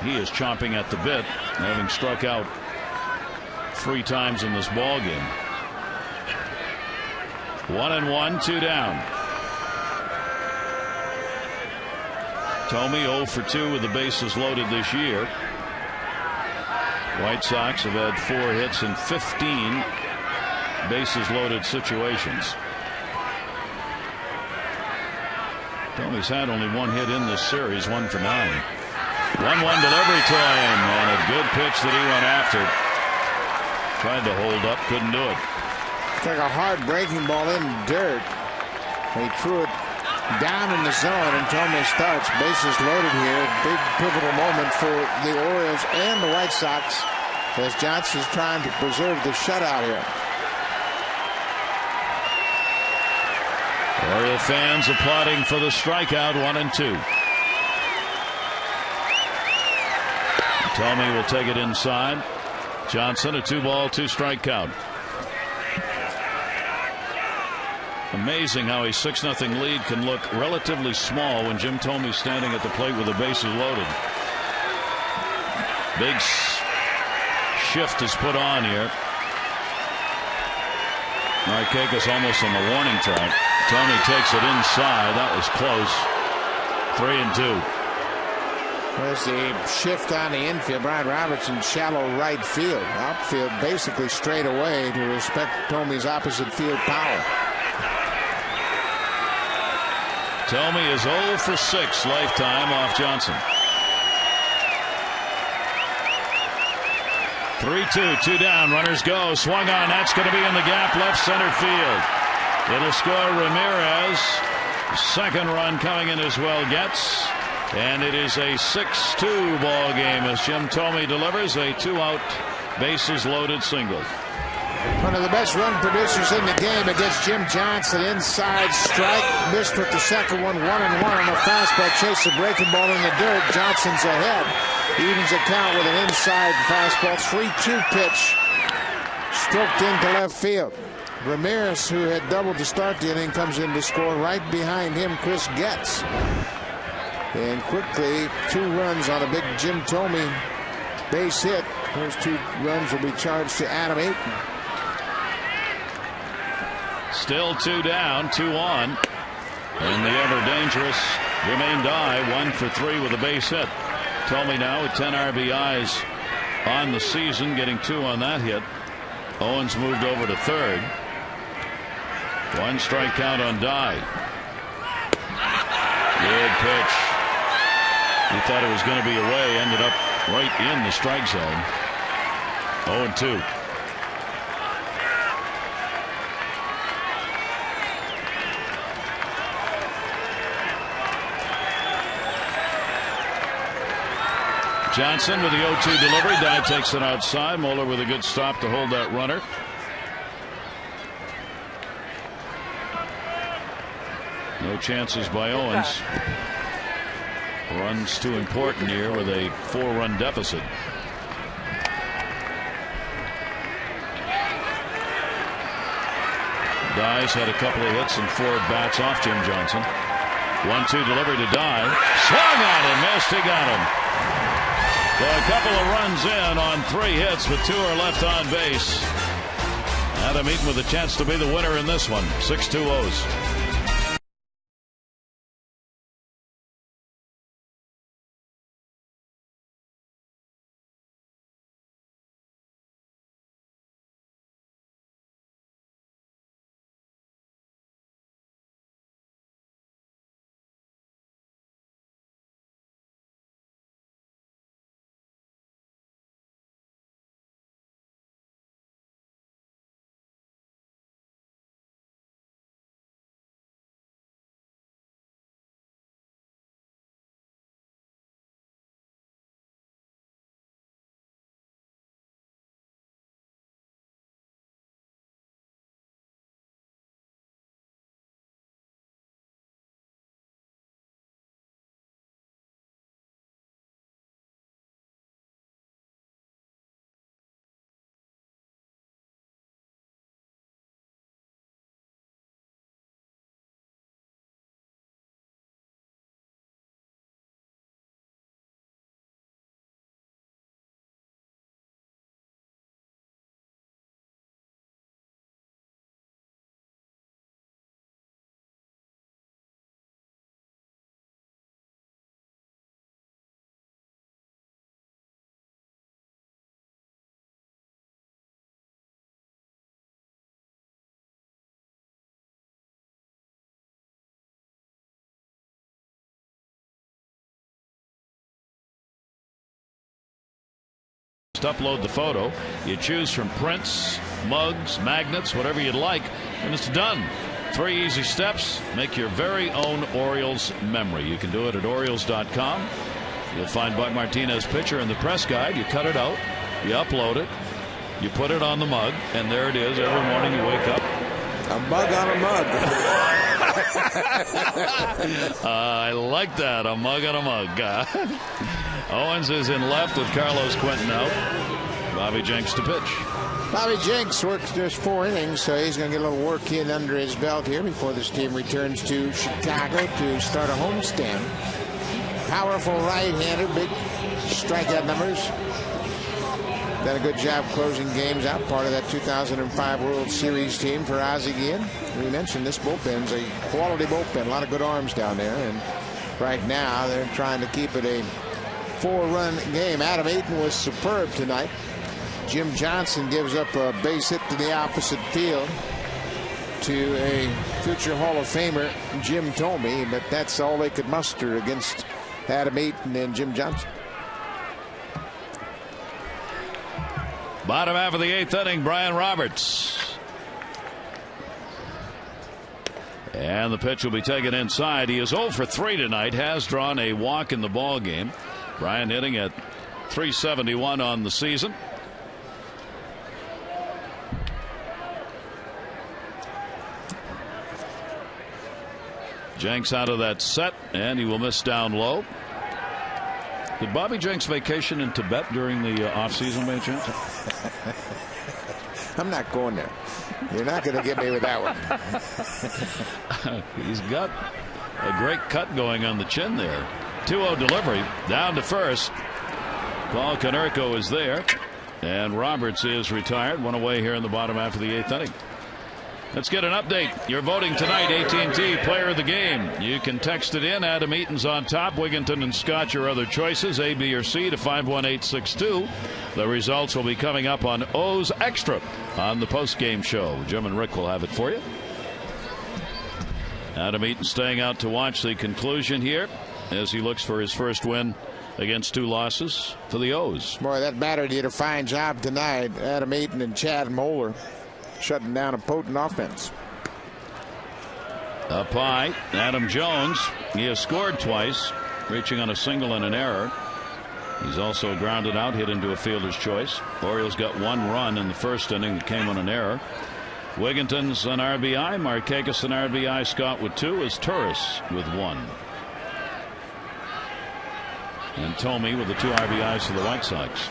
S1: he is chomping at the bit, having struck out 3 times in this ball game. 1-1, 2 down. Thome 0 for 2 with the bases loaded this year. White Sox have had 4 hits in 15 bases loaded situations. Thome's had only 1 hit in this series, 1 for 9. 1-1 delivery to him, and a good pitch that he went after. Tried to hold up, couldn't do it.
S2: It's like a hard breaking ball in dirt. He threw it down in the zone, and Thome starts. Bases loaded here. Big pivotal moment for the Orioles and the White Sox, as Johnson's trying to preserve the shutout here.
S1: Oriole fans applauding for the strikeout. 1-2. Thome will take it inside. Johnson, a 2-ball, 2-strike count. Amazing how a 6-0 lead can look relatively small when Jim Thome's standing at the plate with the bases loaded. Big shift is put on here. Markakis almost on the warning track. Thome takes it inside. That was close. 3-2.
S2: There's the shift on the infield. Brian Robertson, shallow right field. Outfield basically straight away to respect Thome's opposite field power.
S1: Thome is 0 for 6 lifetime off Johnson. 3-2, 2 down. Runners go. Swung on. That's going to be in the gap left center field. It'll score Ramirez. Second run coming in as well gets. And it is a 6-2 ball game as Jim Thome delivers a 2-out bases loaded single.
S2: One of the best run producers in the game against Jim Johnson. Inside strike. Missed with the second one. 1-1 on a fastball. Chase a breaking ball in the dirt. Johnson's ahead. Evens the count with an inside fastball. 3-2 pitch. Stroked into left field. Ramirez, who had doubled to start the inning, comes in to score. Right behind him, Chris Getz. And quickly, 2 runs on a big Jim Thome base hit. Those 2 runs will be charged to Adam Eaton.
S1: Still 2 down, 2 on. And the ever dangerous Jermaine Dye, 1 for 3 with a base hit. Thome now with 10 RBIs on the season, getting 2 on that hit. Owens moved over to third. 1 strike count on Dye. Good pitch. He thought it was going to be away, ended up right in the strike zone. 0-2. Johnson with the 0-2 delivery. Dye takes it outside. Moeller with a good stop to hold that runner. No chances by Owens. Runs too important here with a 4-run deficit. Dye's had a couple of hits and 4 bats off Jim Johnson. 1-2 delivery to Dye. Swung on and missed. He got him. So a couple of runs in on 3 hits, but 2 are left on base. Adam Eaton with a chance to be the winner in this one. 6-2 O's. Upload the photo. You choose from prints, mugs, magnets, whatever you'd like, and it's done. 3 easy steps. Make your very own Orioles memory. You can do it at Orioles.com. You'll find Buck Martinez's picture in the press guide. You cut it out, you upload it, you put it on the mug, and there it is. Every morning you wake up.
S2: A mug on a mug.
S1: I like that. A mug on a mug. Owens is in left with Carlos Quentin out. Bobby Jenks to pitch.
S2: Bobby Jenks works just 4 innings, so he's going to get a little work in under his belt here before this team returns to Chicago to start a homestand. Powerful right-hander, big strikeout numbers. Done a good job closing games out. Part of that 2005 World Series team for Ozzie Guillen. We mentioned this bullpen's a quality bullpen. A lot of good arms down there, and right now they're trying to keep it a 4-run game. Adam Eaton was superb tonight. Jim Johnson gives up a base hit to the opposite field to a future Hall of Famer, Jim Thome, but that's all they could muster against Adam Eaton and Jim Johnson.
S1: Bottom half of the 8th inning, Brian Roberts. And the pitch will be taken inside. He is 0 for 3 tonight. Has drawn a walk in the ball game. Brian hitting at .371 on the season. Jenks out of that set, and he will miss down low. Did Bobby Jenks vacation in Tibet during the offseason, by chance?
S2: I'm not going there. You're not going to get me with that one.
S1: He's got a great cut going on the chin there. 2-0 delivery down to first. Paul Konerko is there, and Roberts is retired. One away here in the bottom half of the 8th inning. Let's get an update. You're voting tonight, AT&T Player of the Game. You can text it in. Adam Eaton's on top. Wigginton and Scott your other choices, A, B, or C, to 51862. The results will be coming up on O's Extra on the post-game show. Jim and Rick will have it for you. Adam Eaton staying out to watch the conclusion here as he looks for his first win against 2 losses for the O's.
S2: Boy, that batter did a fine job tonight. Adam Eaton and Chad Moeller shutting down a potent offense.
S1: Up high, Adam Jones. He has scored twice, reaching on a single and an error. He's also grounded out, hit into a fielder's choice. Orioles got 1 run in the first inning that came on an error. Wigginton's an RBI, Markakis an RBI, Scott with 2, as Turris with 1. And Thome with the 2 RBIs for the White Sox.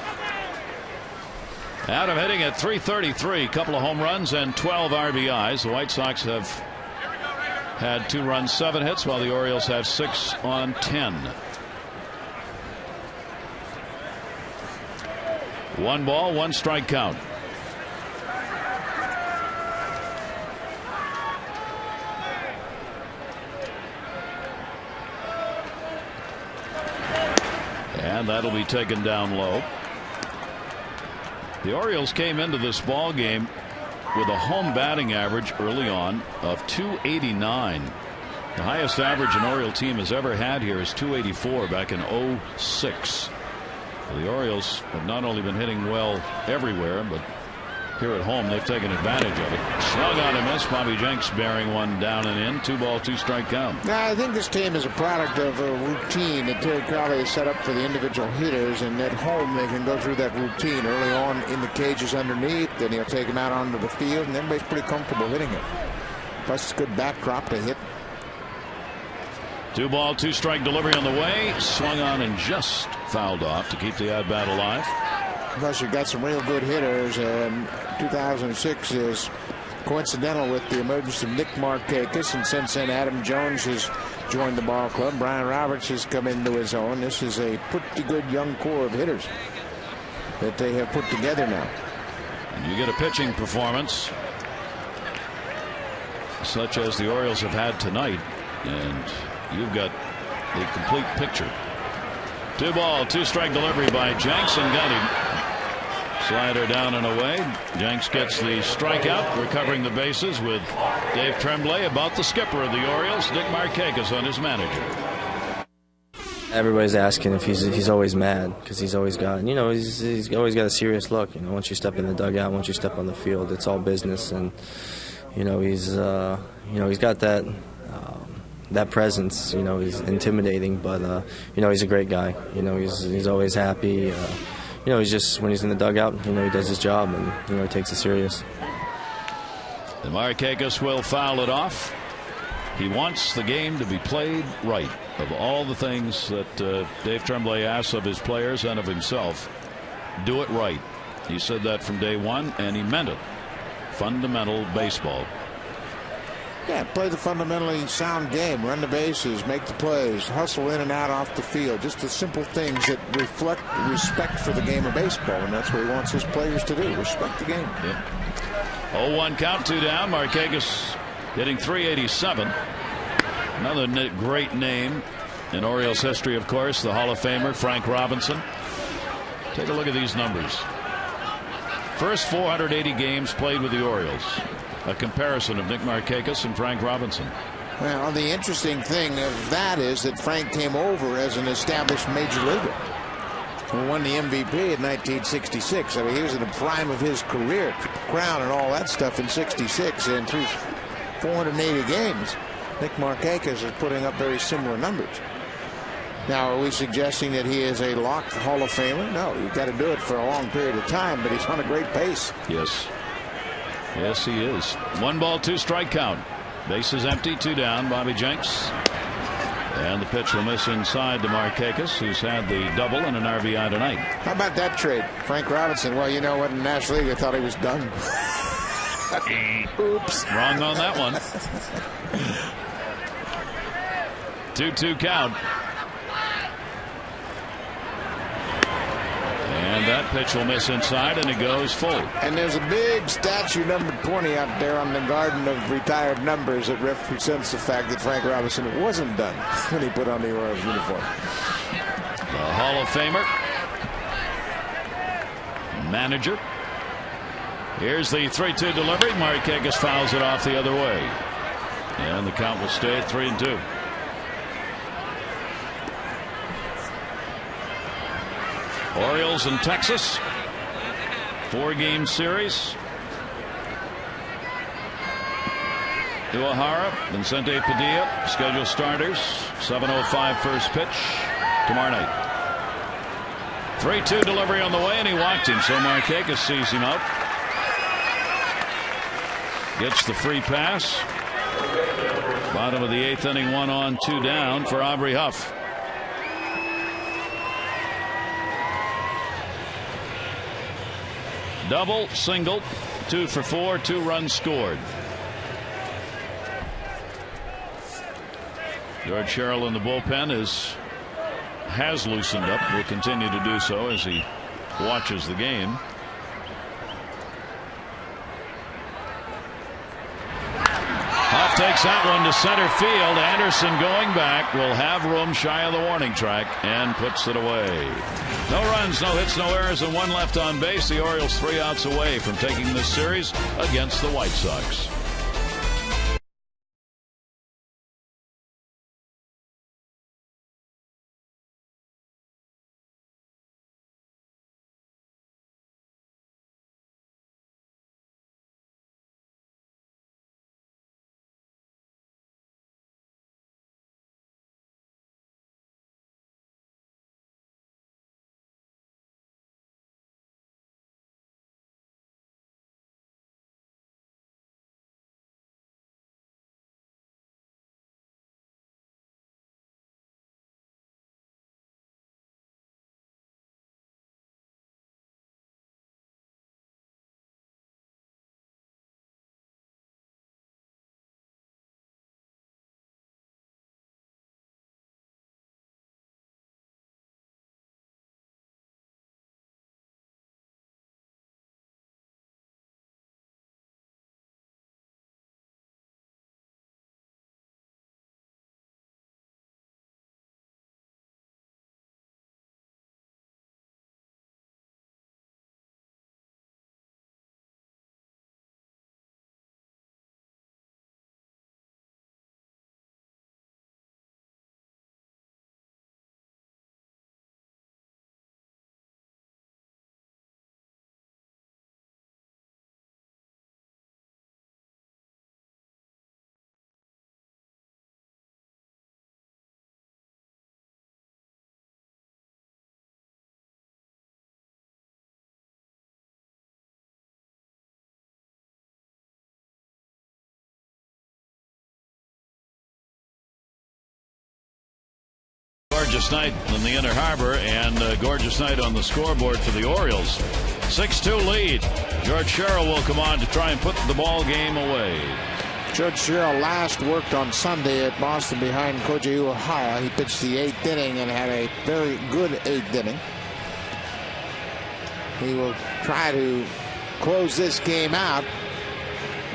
S1: Adam hitting at .333, a couple of home runs and 12 RBIs. The White Sox have had 2 runs, 7 hits, while the Orioles have 6 on 10. 1 ball, 1 strike count. And that'll be taken down low. The Orioles came into this ball game with a home batting average early on of .289. The highest average an Oriole team has ever had here is .284 back in '06. The Orioles have not only been hitting well everywhere, but here at home they've taken advantage of it. Swung on and missed. Bobby Jenks bearing one down and in. 2 ball, 2 strike count.
S2: Now, I think this team is a product of a routine that Terry Crowley has set up for the individual hitters, and at home they can go through that routine early on in the cages underneath. Then he'll take them out onto the field, and everybody's pretty comfortable hitting it. Plus, it's a good backdrop to hit.
S1: 2 ball, 2 strike delivery on the way. Swung on and just fouled off to keep the at bat alive.
S2: Plus, you've got some real good hitters, and 2006 is coincidental with the emergence of Nick Markakis, and since then Adam Jones has joined the ball club. Brian Roberts has come into his own. This is a pretty good young core of hitters that they have put together now.
S1: And you get a pitching performance such as the Orioles have had tonight, and you've got a complete picture. 2 ball, 2 strike delivery by Jenks, and got him. Slider down and away. Jenks gets the strikeout, recovering the bases with Dave Tremblay about the skipper of the Orioles, Nick Markakis, on his manager.
S7: Everybody's asking if he's always mad, because he's always got, he's always got a serious look. Once you step in the dugout, once you step on the field, it's all business, and he's got that. That presence, he's intimidating, but he's a great guy. He's always happy. He's just, when he's in the dugout, he does his job, and he takes it serious.
S1: And Markakis will foul it off. He wants the game to be played right. Of all the things that Dave Tremblay asks of his players and of himself, do it right. He said that from day one, and he meant it. Fundamental baseball.
S2: Yeah, play the fundamentally sound game, run the bases, make the plays, hustle in and out off the field. Just the simple things that reflect respect for the game of baseball, and that's what he wants his players to do, respect the game.
S1: Yep. 0-1 count, 2 down. Markakis hitting .387. Another great name in Orioles history, of course, the Hall of Famer Frank Robinson. Take a look at these numbers. First 480 games played with the Orioles. A comparison of Nick Markakis and Frank Robinson.
S2: Well, the interesting thing of that is that Frank came over as an established major leaguer. who won the MVP in 1966. I mean, he was in the prime of his career, crown and all that stuff in '66, and through 480 games, Nick Markakis is putting up very similar numbers. Now, are we suggesting that he is a locked Hall of Famer? No, you've got to do it for a long period of time, but he's on a great pace.
S1: Yes. Yes, he is. 1 ball, 2 strike count. Bases empty, 2 down. Bobby Jenks. And the pitch will miss inside to Markakis, who's had the double and an RBI tonight.
S2: How about that trade? Frank Robinson. Well, you know what? In the National League, I thought he was done. Oops.
S1: Wrong on that one. 2-2 count. And that pitch will miss inside, and it goes full.
S2: And there's a big statue number 20 out there on the Garden of Retired Numbers that represents the fact that Frank Robinson wasn't done when he put on the Orioles uniform.
S1: The Hall of Famer. Manager. Here's the 3-2 delivery. Markakis fouls it off the other way. And the count will stay at 3-2. Orioles in Texas. 4-game series. Uehara, Vincente Padilla, scheduled starters. 7:05 first pitch tomorrow night. 3-2 delivery on the way, and he walked him, so Markakis sees him up. Gets the free pass. Bottom of the 8th inning, 1 on, 2 down for Aubrey Huff. Double, single, 2 for 4, 2 runs scored. George Sherrill in the bullpen has loosened up. Will continue to do so as he watches the game. Huff takes that one to center field. Anderson going back will have room shy of the warning track and puts it away. No runs, no hits, no errors, and 1 left on base. The Orioles 3 outs away from taking this series against the White Sox. Gorgeous night in the Inner Harbor, and a gorgeous night on the scoreboard for the Orioles. 6-2 lead. George Sherrill will come on to try and put the ball game away.
S2: George Sherrill last worked on Sunday at Boston behind Koji Uehara. He pitched the 8th inning and had a very good 8th inning. He will try to close this game out.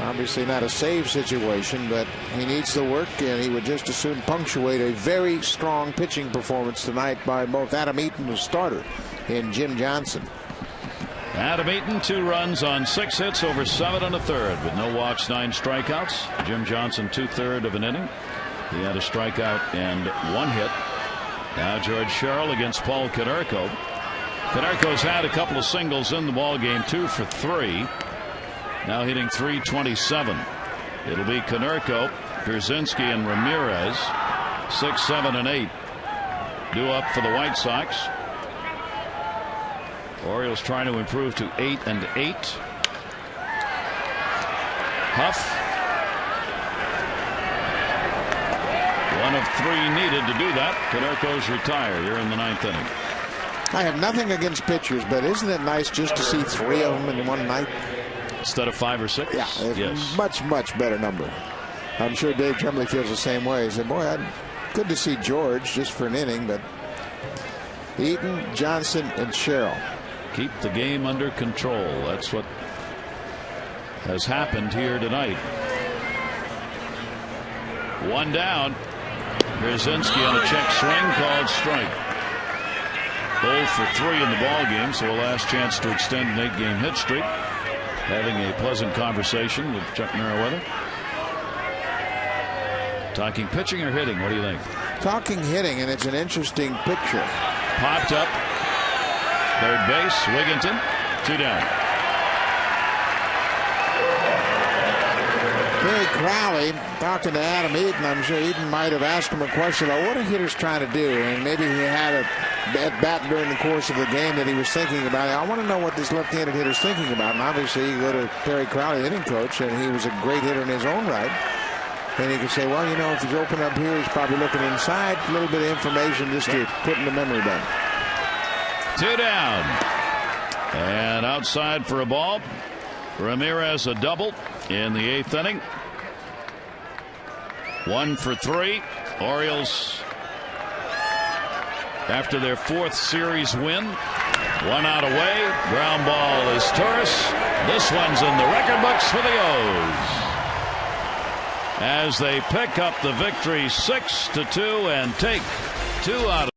S2: Obviously not a save situation, but he needs the work, and he would just as soon punctuate a very strong pitching performance tonight by both Adam Eaton, the starter, and Jim Johnson.
S1: Adam Eaton, 2 runs on 6 hits over 7 1/3 with no walks, 9 strikeouts. Jim Johnson 2/3 of an inning. He had a strikeout and 1 hit. Now George Sherrill against Paul Konerko. Canerco's had a couple of singles in the ball game, 2 for 3. Now hitting .327. It'll be Canerco, Pierzynski, and Ramirez. 6, 7, and 8 due up for the White Sox. Orioles trying to improve to 8 and 8. Huff. 1 of 3 needed to do that. Canerco's retired here in the 9th inning.
S2: I have nothing against pitchers, but isn't it nice just to see 3 of them in one night?
S1: Instead of 5 or 6?
S2: Yeah, it's
S1: yes.
S2: much better number. I'm sure Dave Tremblay feels the same way. He said, boy, good to see George just for an inning, but Eaton, Johnson, and Sherrill.
S1: Keep the game under control. That's what has happened here tonight. 1 down. Pierzynski on a check swing, called strike. 0 for 3 in the ball game, so a last chance to extend an 8-game hit streak. Having a pleasant conversation with Chuck Merriweather. Talking pitching or hitting? What do you think?
S2: Talking hitting, and it's an interesting picture.
S1: Popped up. Third base, Wigginton. 2 down.
S2: Barry Crowley talking to Adam Eaton. I'm sure Eaton might have asked him a question about what a hitter's trying to do, and maybe he had a at bat during the course of the game that he was thinking about. I want to know what this left-handed hitter's thinking about. And obviously, you go to Barry Crowley, hitting coach, and he was a great hitter in his own right. And he could say, well, you know, if he's open up here, he's probably looking inside. A little bit of information just to put in the memory bank.
S1: 2 down. And outside for a ball. Ramirez a double in the 8th inning. 1 for 3. Orioles, after their 4th series win, 1 out away. Ground ball is Torres. This one's in the record books for the O's, as they pick up the victory 6-2 and take 2 out of